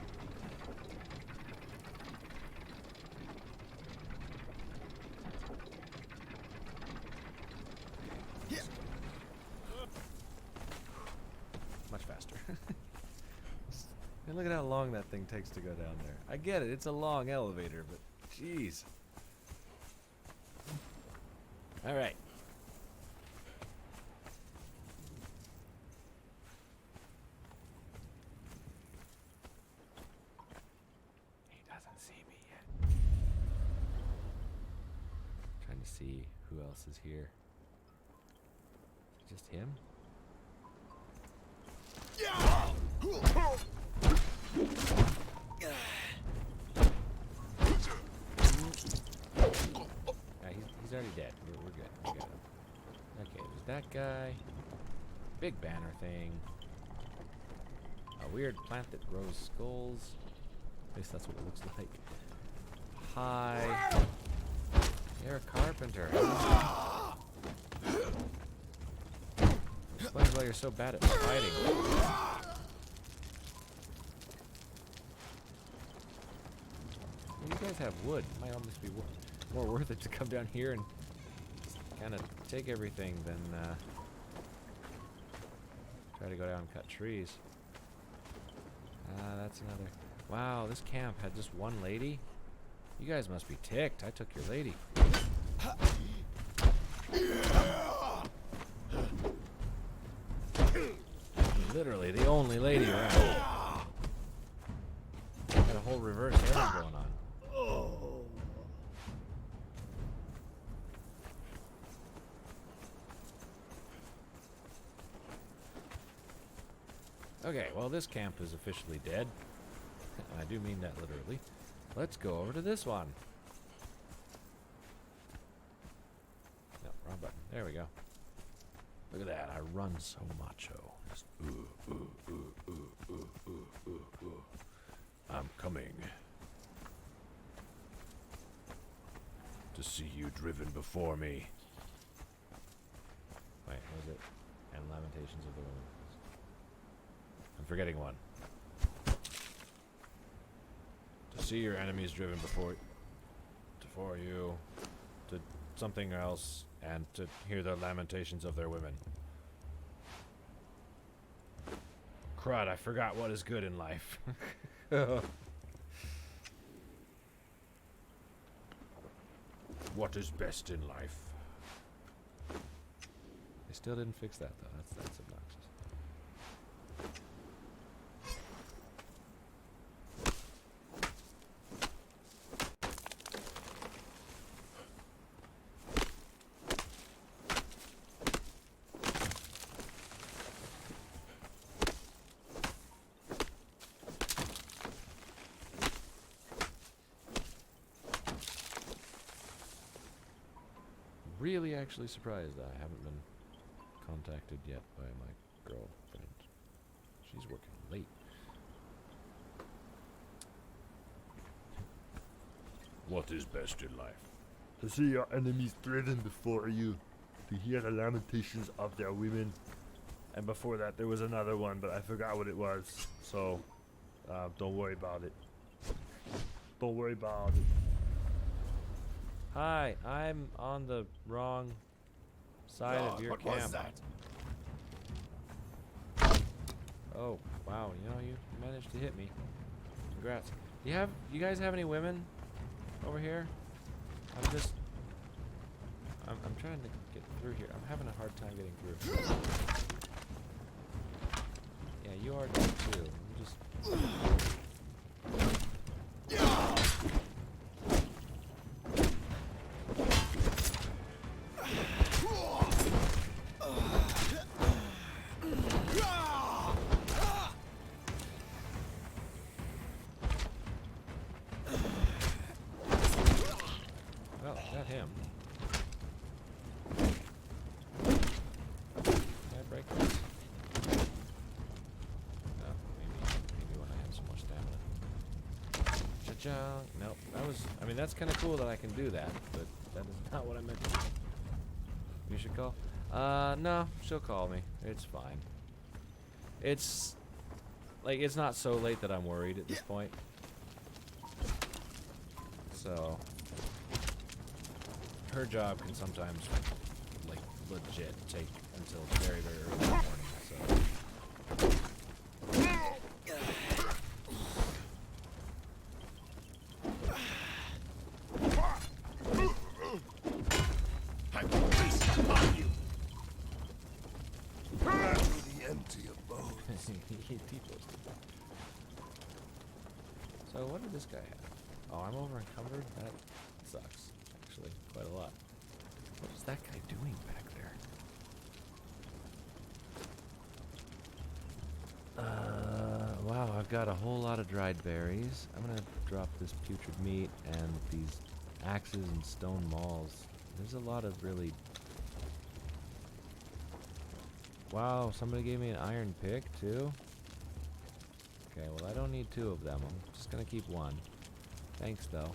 Much faster. And look at how long that thing takes to go down there. I get it, it's a long elevator, but jeez. Alright. He doesn't see me yet. Trying to see who else is here. Is it just him? He's already dead. We're good. We got him. Okay, there's that guy. Big banner thing. A weird plant that grows skulls. At least that's what it looks like. Hi. You're a carpenter. Explains why you're so bad at fighting. You guys have wood. It might almost be more worth it to come down here and kind of take everything than try to go down and cut trees. That's another. Wow, this camp had just one lady? You guys must be ticked. I took your lady. Literally the only lady around. Got a whole reverse harem going on. Okay, well this camp is officially dead. I do mean that literally. Let's go over to this one. No, wrong button. There we go. Look at that. I run so macho. Just, I'm coming to see you driven before me. Wait, what was it? And Lamentations of the Women. I'm forgetting one. To see your enemies driven before you, to something else, and to hear the lamentations of their women. Crud, I forgot what is good in life. What is best in life? They still didn't fix that though. That's obnoxious. Really actually surprised that I haven't been contacted yet by my girlfriend. She's working late. What is best in life? To see your enemies threatened before you, to hear the lamentations of their women, and before that there was another one, but I forgot what it was. So, don't worry about it. Don't worry about it. Hi, I'm on the wrong side of your camp. What was that? Oh, wow, you know, you managed to hit me. Congrats. You guys have any women over here? I'm trying to get through here. I'm having a hard time getting through. Yeah, you are too. You just... Well, got him. Can I break this? Oh, maybe when I have some more stamina. Cha-chunk. Nope. I mean, that's kind of cool that I can do that, but that is not what I meant to do. You should call? No, she'll call me. It's fine. It's not so late that I'm worried at this point. So, her job can sometimes, like, legit take until very, very early in the morning, so. The empty abode. He T-posted. So what did this guy have? Oh, I'm over encumbered? That sucks, actually, quite a lot. What is that guy doing back there? Wow, I've got a whole lot of dried berries. I'm gonna drop this putrid meat and these axes and stone mauls. There's a lot of really... Wow, somebody gave me an iron pick, too? Okay, well, I don't need two of them. I'm just gonna keep one. Thanks, though.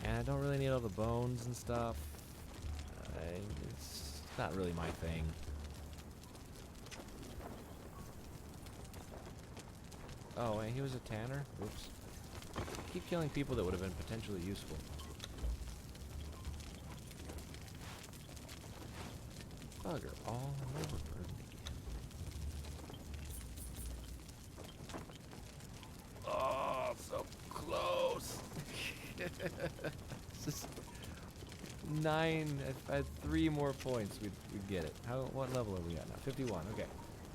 And I don't really need all the bones and stuff. It's not really my thing. Oh, and he was a tanner? Oops. I keep killing people that would have been potentially useful. Bugger all over burden again. Oh, so close. It's just 9. If I had 3 more points, we'd get it. What level are we at now? 51. Okay,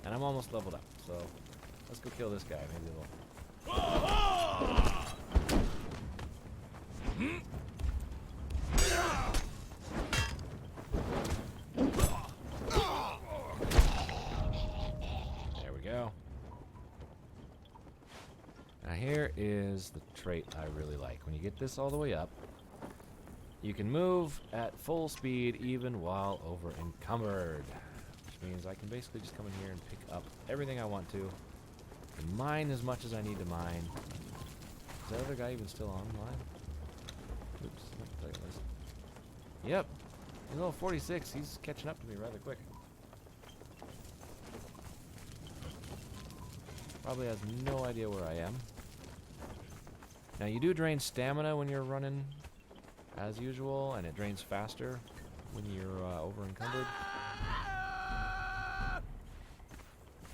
and I'm almost leveled up. So let's go kill this guy. Maybe it'll. There we go. Now here is the trait I really like. When you get this all the way up, you can move at full speed even while over encumbered. Which means I can basically just come in here and pick up everything I want to. And mine as much as I need to mine. Is that other guy even still online? Oops, I thought he was. Yep. He's level 46. He's catching up to me rather quick. Probably has no idea where I am. Now you do drain stamina when you're running as usual, and it drains faster when you're over encumbered.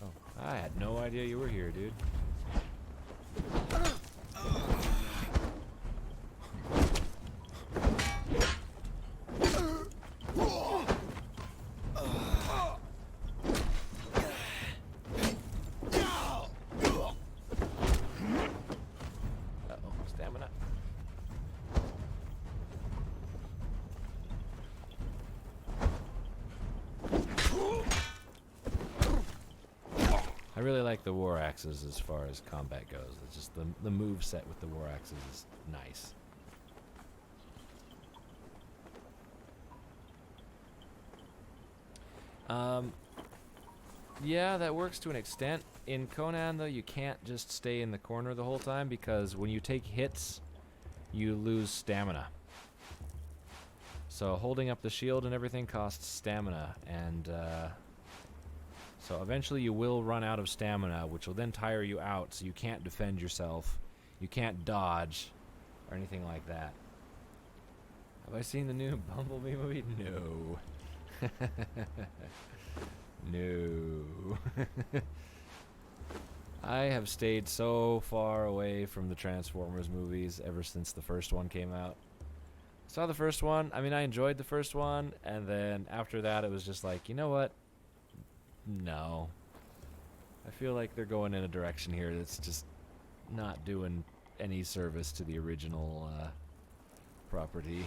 Oh, I had no idea you were here, dude. Uh-oh, stamina. I really like the war axes as far as combat goes. It's just the move set with the war axes is nice. Yeah, that works to an extent. In Conan, though, you can't just stay in the corner the whole time because when you take hits, you lose stamina. So holding up the shield and everything costs stamina, and so eventually you will run out of stamina, which will then tire you out, so you can't defend yourself, you can't dodge, or anything like that. Have I seen the new Bumblebee movie? No. No. I have stayed so far away from the Transformers movies ever since the first one came out. Saw the first one. I mean, I enjoyed the first one, and then after that it was just like, you know what? No. I feel like they're going in a direction here that's just not doing any service to the original property.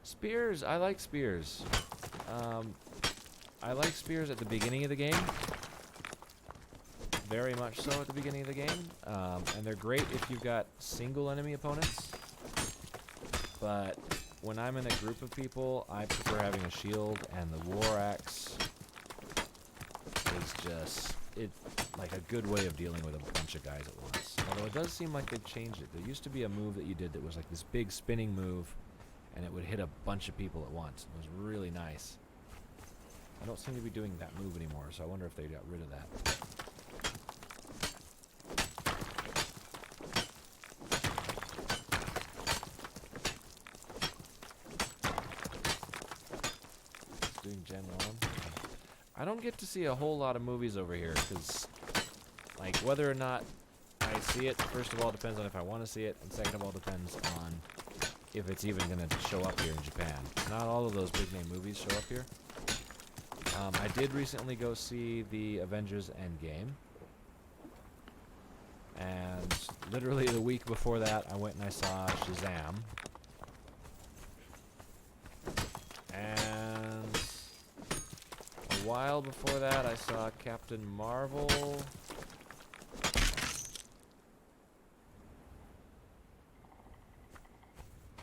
Spears. I like spears. I like spears at the beginning of the game. Very much so at the beginning of the game. And they're great if you've got single enemy opponents. But when I'm in a group of people, I prefer having a shield, and the war axe is just like a good way of dealing with a bunch of guys at once. Although it does seem like they've changed it. There used to be a move that you did that was like this big spinning move, and it would hit a bunch of people at once. It was really nice. I don't seem to be doing that move anymore, so I wonder if they got rid of that. Doing Gen 1. I don't get to see a whole lot of movies over here, because, like, whether or not I see it, first of all, depends on if I want to see it, and second of all, depends on if it's even going to show up here in Japan. Not all of those big name movies show up here. I did recently go see the Avengers Endgame. And literally the week before that, I went and I saw Shazam. And a while before that, I saw Captain Marvel.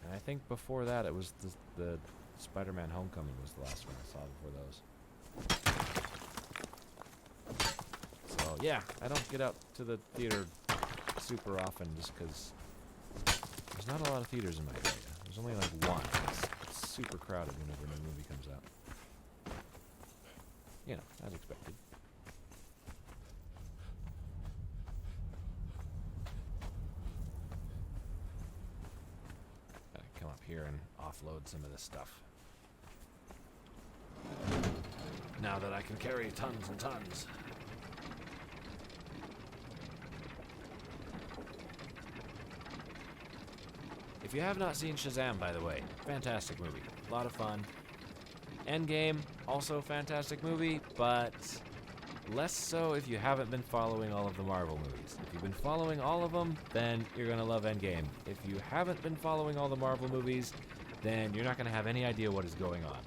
And I think before that, it was the Spider-Man Homecoming was the last one I saw before those. So yeah, I don't get out to the theater super often just because there's not a lot of theaters in my area. There's only like one. It's super crowded whenever a new movie comes out. You know, as expected. Gotta come up here and offload some of this stuff. Now that I can carry tons and tons. If you have not seen Shazam, by the way, fantastic movie. A lot of fun. Endgame, also fantastic movie, but less so if you haven't been following all of the Marvel movies. If you've been following all of them, then you're going to love Endgame. If you haven't been following all the Marvel movies, then you're not going to have any idea what is going on.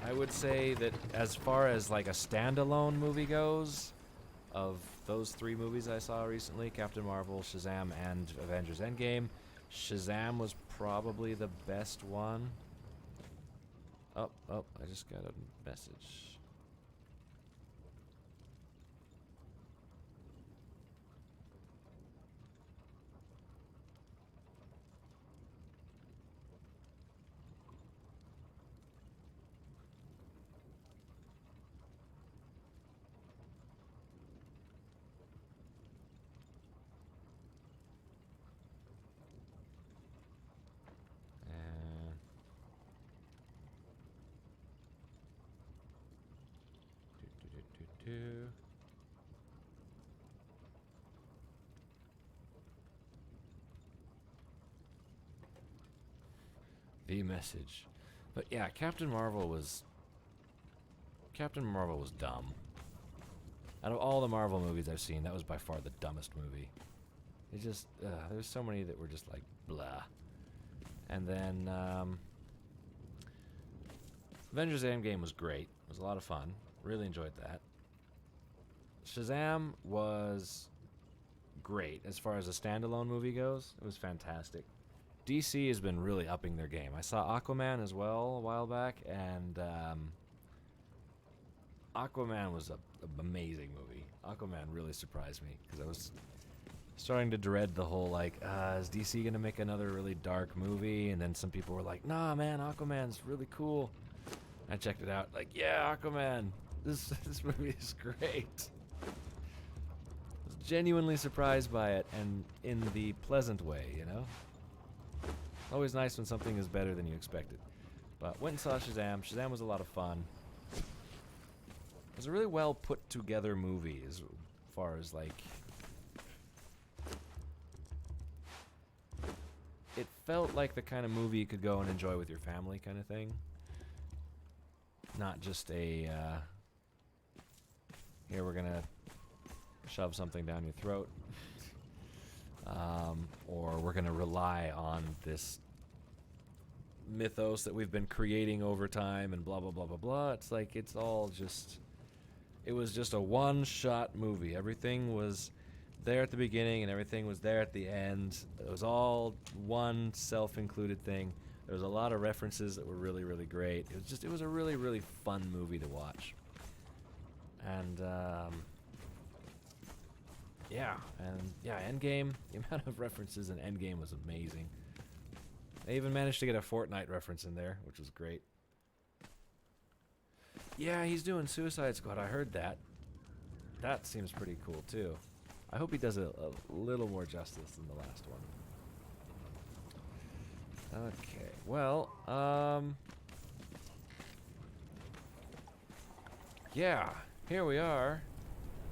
I would say that as far as like a standalone movie goes, of those three movies I saw recently, Captain Marvel, Shazam, and Avengers Endgame, Shazam was probably the best one. Oh, I just got a message. The message. But yeah, Captain Marvel was dumb. Out of all the Marvel movies I've seen, that was by far the dumbest movie. It just there's so many that were just like blah. And then Avengers Endgame was great. It was a lot of fun. Really enjoyed that. Shazam was great. As far as a standalone movie goes, it was fantastic. DC has been really upping their game. I saw Aquaman as well a while back, and Aquaman was an amazing movie. Aquaman really surprised me, because I was starting to dread the whole, like, is DC going to make another really dark movie? And then some people were like, nah, man, Aquaman's really cool. I checked it out, like, yeah, Aquaman, this movie is great. I was genuinely surprised by it, and in the pleasant way, you know? Always nice when something is better than you expected. But went and saw Shazam. Shazam was a lot of fun. It was a really well put together movie as far as, like, it felt like the kind of movie you could go and enjoy with your family kind of thing. Not just a, here we're gonna shove something down your throat. Or we're gonna rely on this mythos that we've been creating over time and blah, blah, blah, blah, blah. It's like, it's all just, it was just a one-shot movie. Everything was there at the beginning and everything was there at the end. It was all one self-included thing. There was a lot of references that were really, really great. It was a really, really fun movie to watch. And, Endgame, the amount of references in Endgame was amazing. They even managed to get a Fortnite reference in there, which was great. Yeah, he's doing Suicide Squad. I heard that. That seems pretty cool, too. I hope he does a little more justice than the last one. Okay, well, yeah, here we are.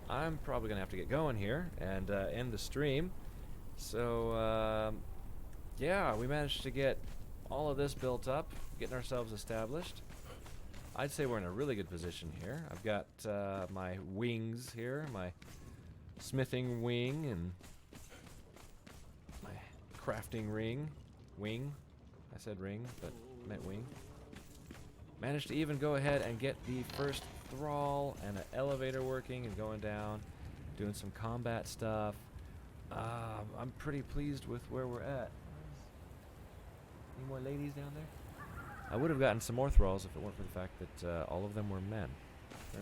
I'm probably going to have to get going here and end the stream. So, yeah, we managed to get all of this built up, getting ourselves established. I'd say we're in a really good position here. I've got my wings here, my smithing wing and my crafting wing. I said ring, but meant wing. Managed to even go ahead and get the first thrall and an elevator working and going down, doing some combat stuff. I'm pretty pleased with where we're at. Any more ladies down there? I would have gotten some more thralls if it weren't for the fact that all of them were men. Sure.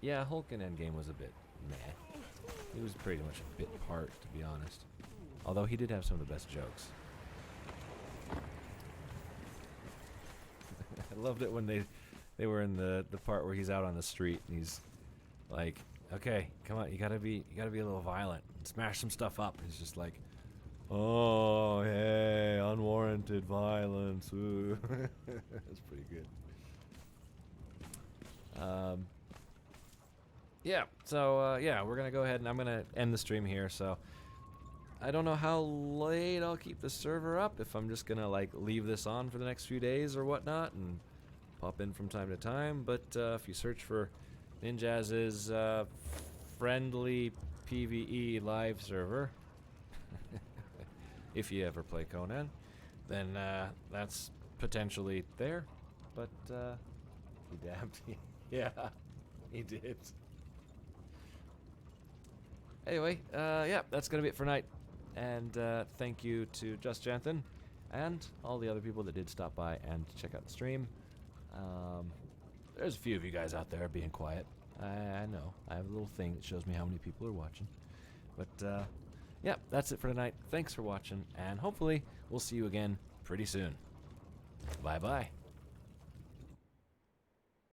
Yeah, Hulk in Endgame was a bit meh. He was pretty much a bit part, to be honest. Although he did have some of the best jokes. I loved it when they were in the part where he's out on the street and he's like, okay, come on, you gotta be a little violent and smash some stuff up. And he's just like, oh, hey, unwarranted violence. Ooh. That's pretty good. Yeah, so, we're going to go ahead and I'm going to end the stream here. So, I don't know how late I'll keep the server up, if I'm just going to, like, leave this on for the next few days or whatnot and pop in from time to time. But if you search for Ninjazz's friendly PvE live server, if you ever play Conan, then that's potentially there. But he dabbed. Yeah, he did. Anyway, that's gonna be it for tonight. And thank you to Just Janthan and all the other people that did stop by and check out the stream. There's a few of you guys out there being quiet. I know. I have a little thing that shows me how many people are watching. But that's it for tonight. Thanks for watching, and hopefully we'll see you again pretty soon. Bye-bye.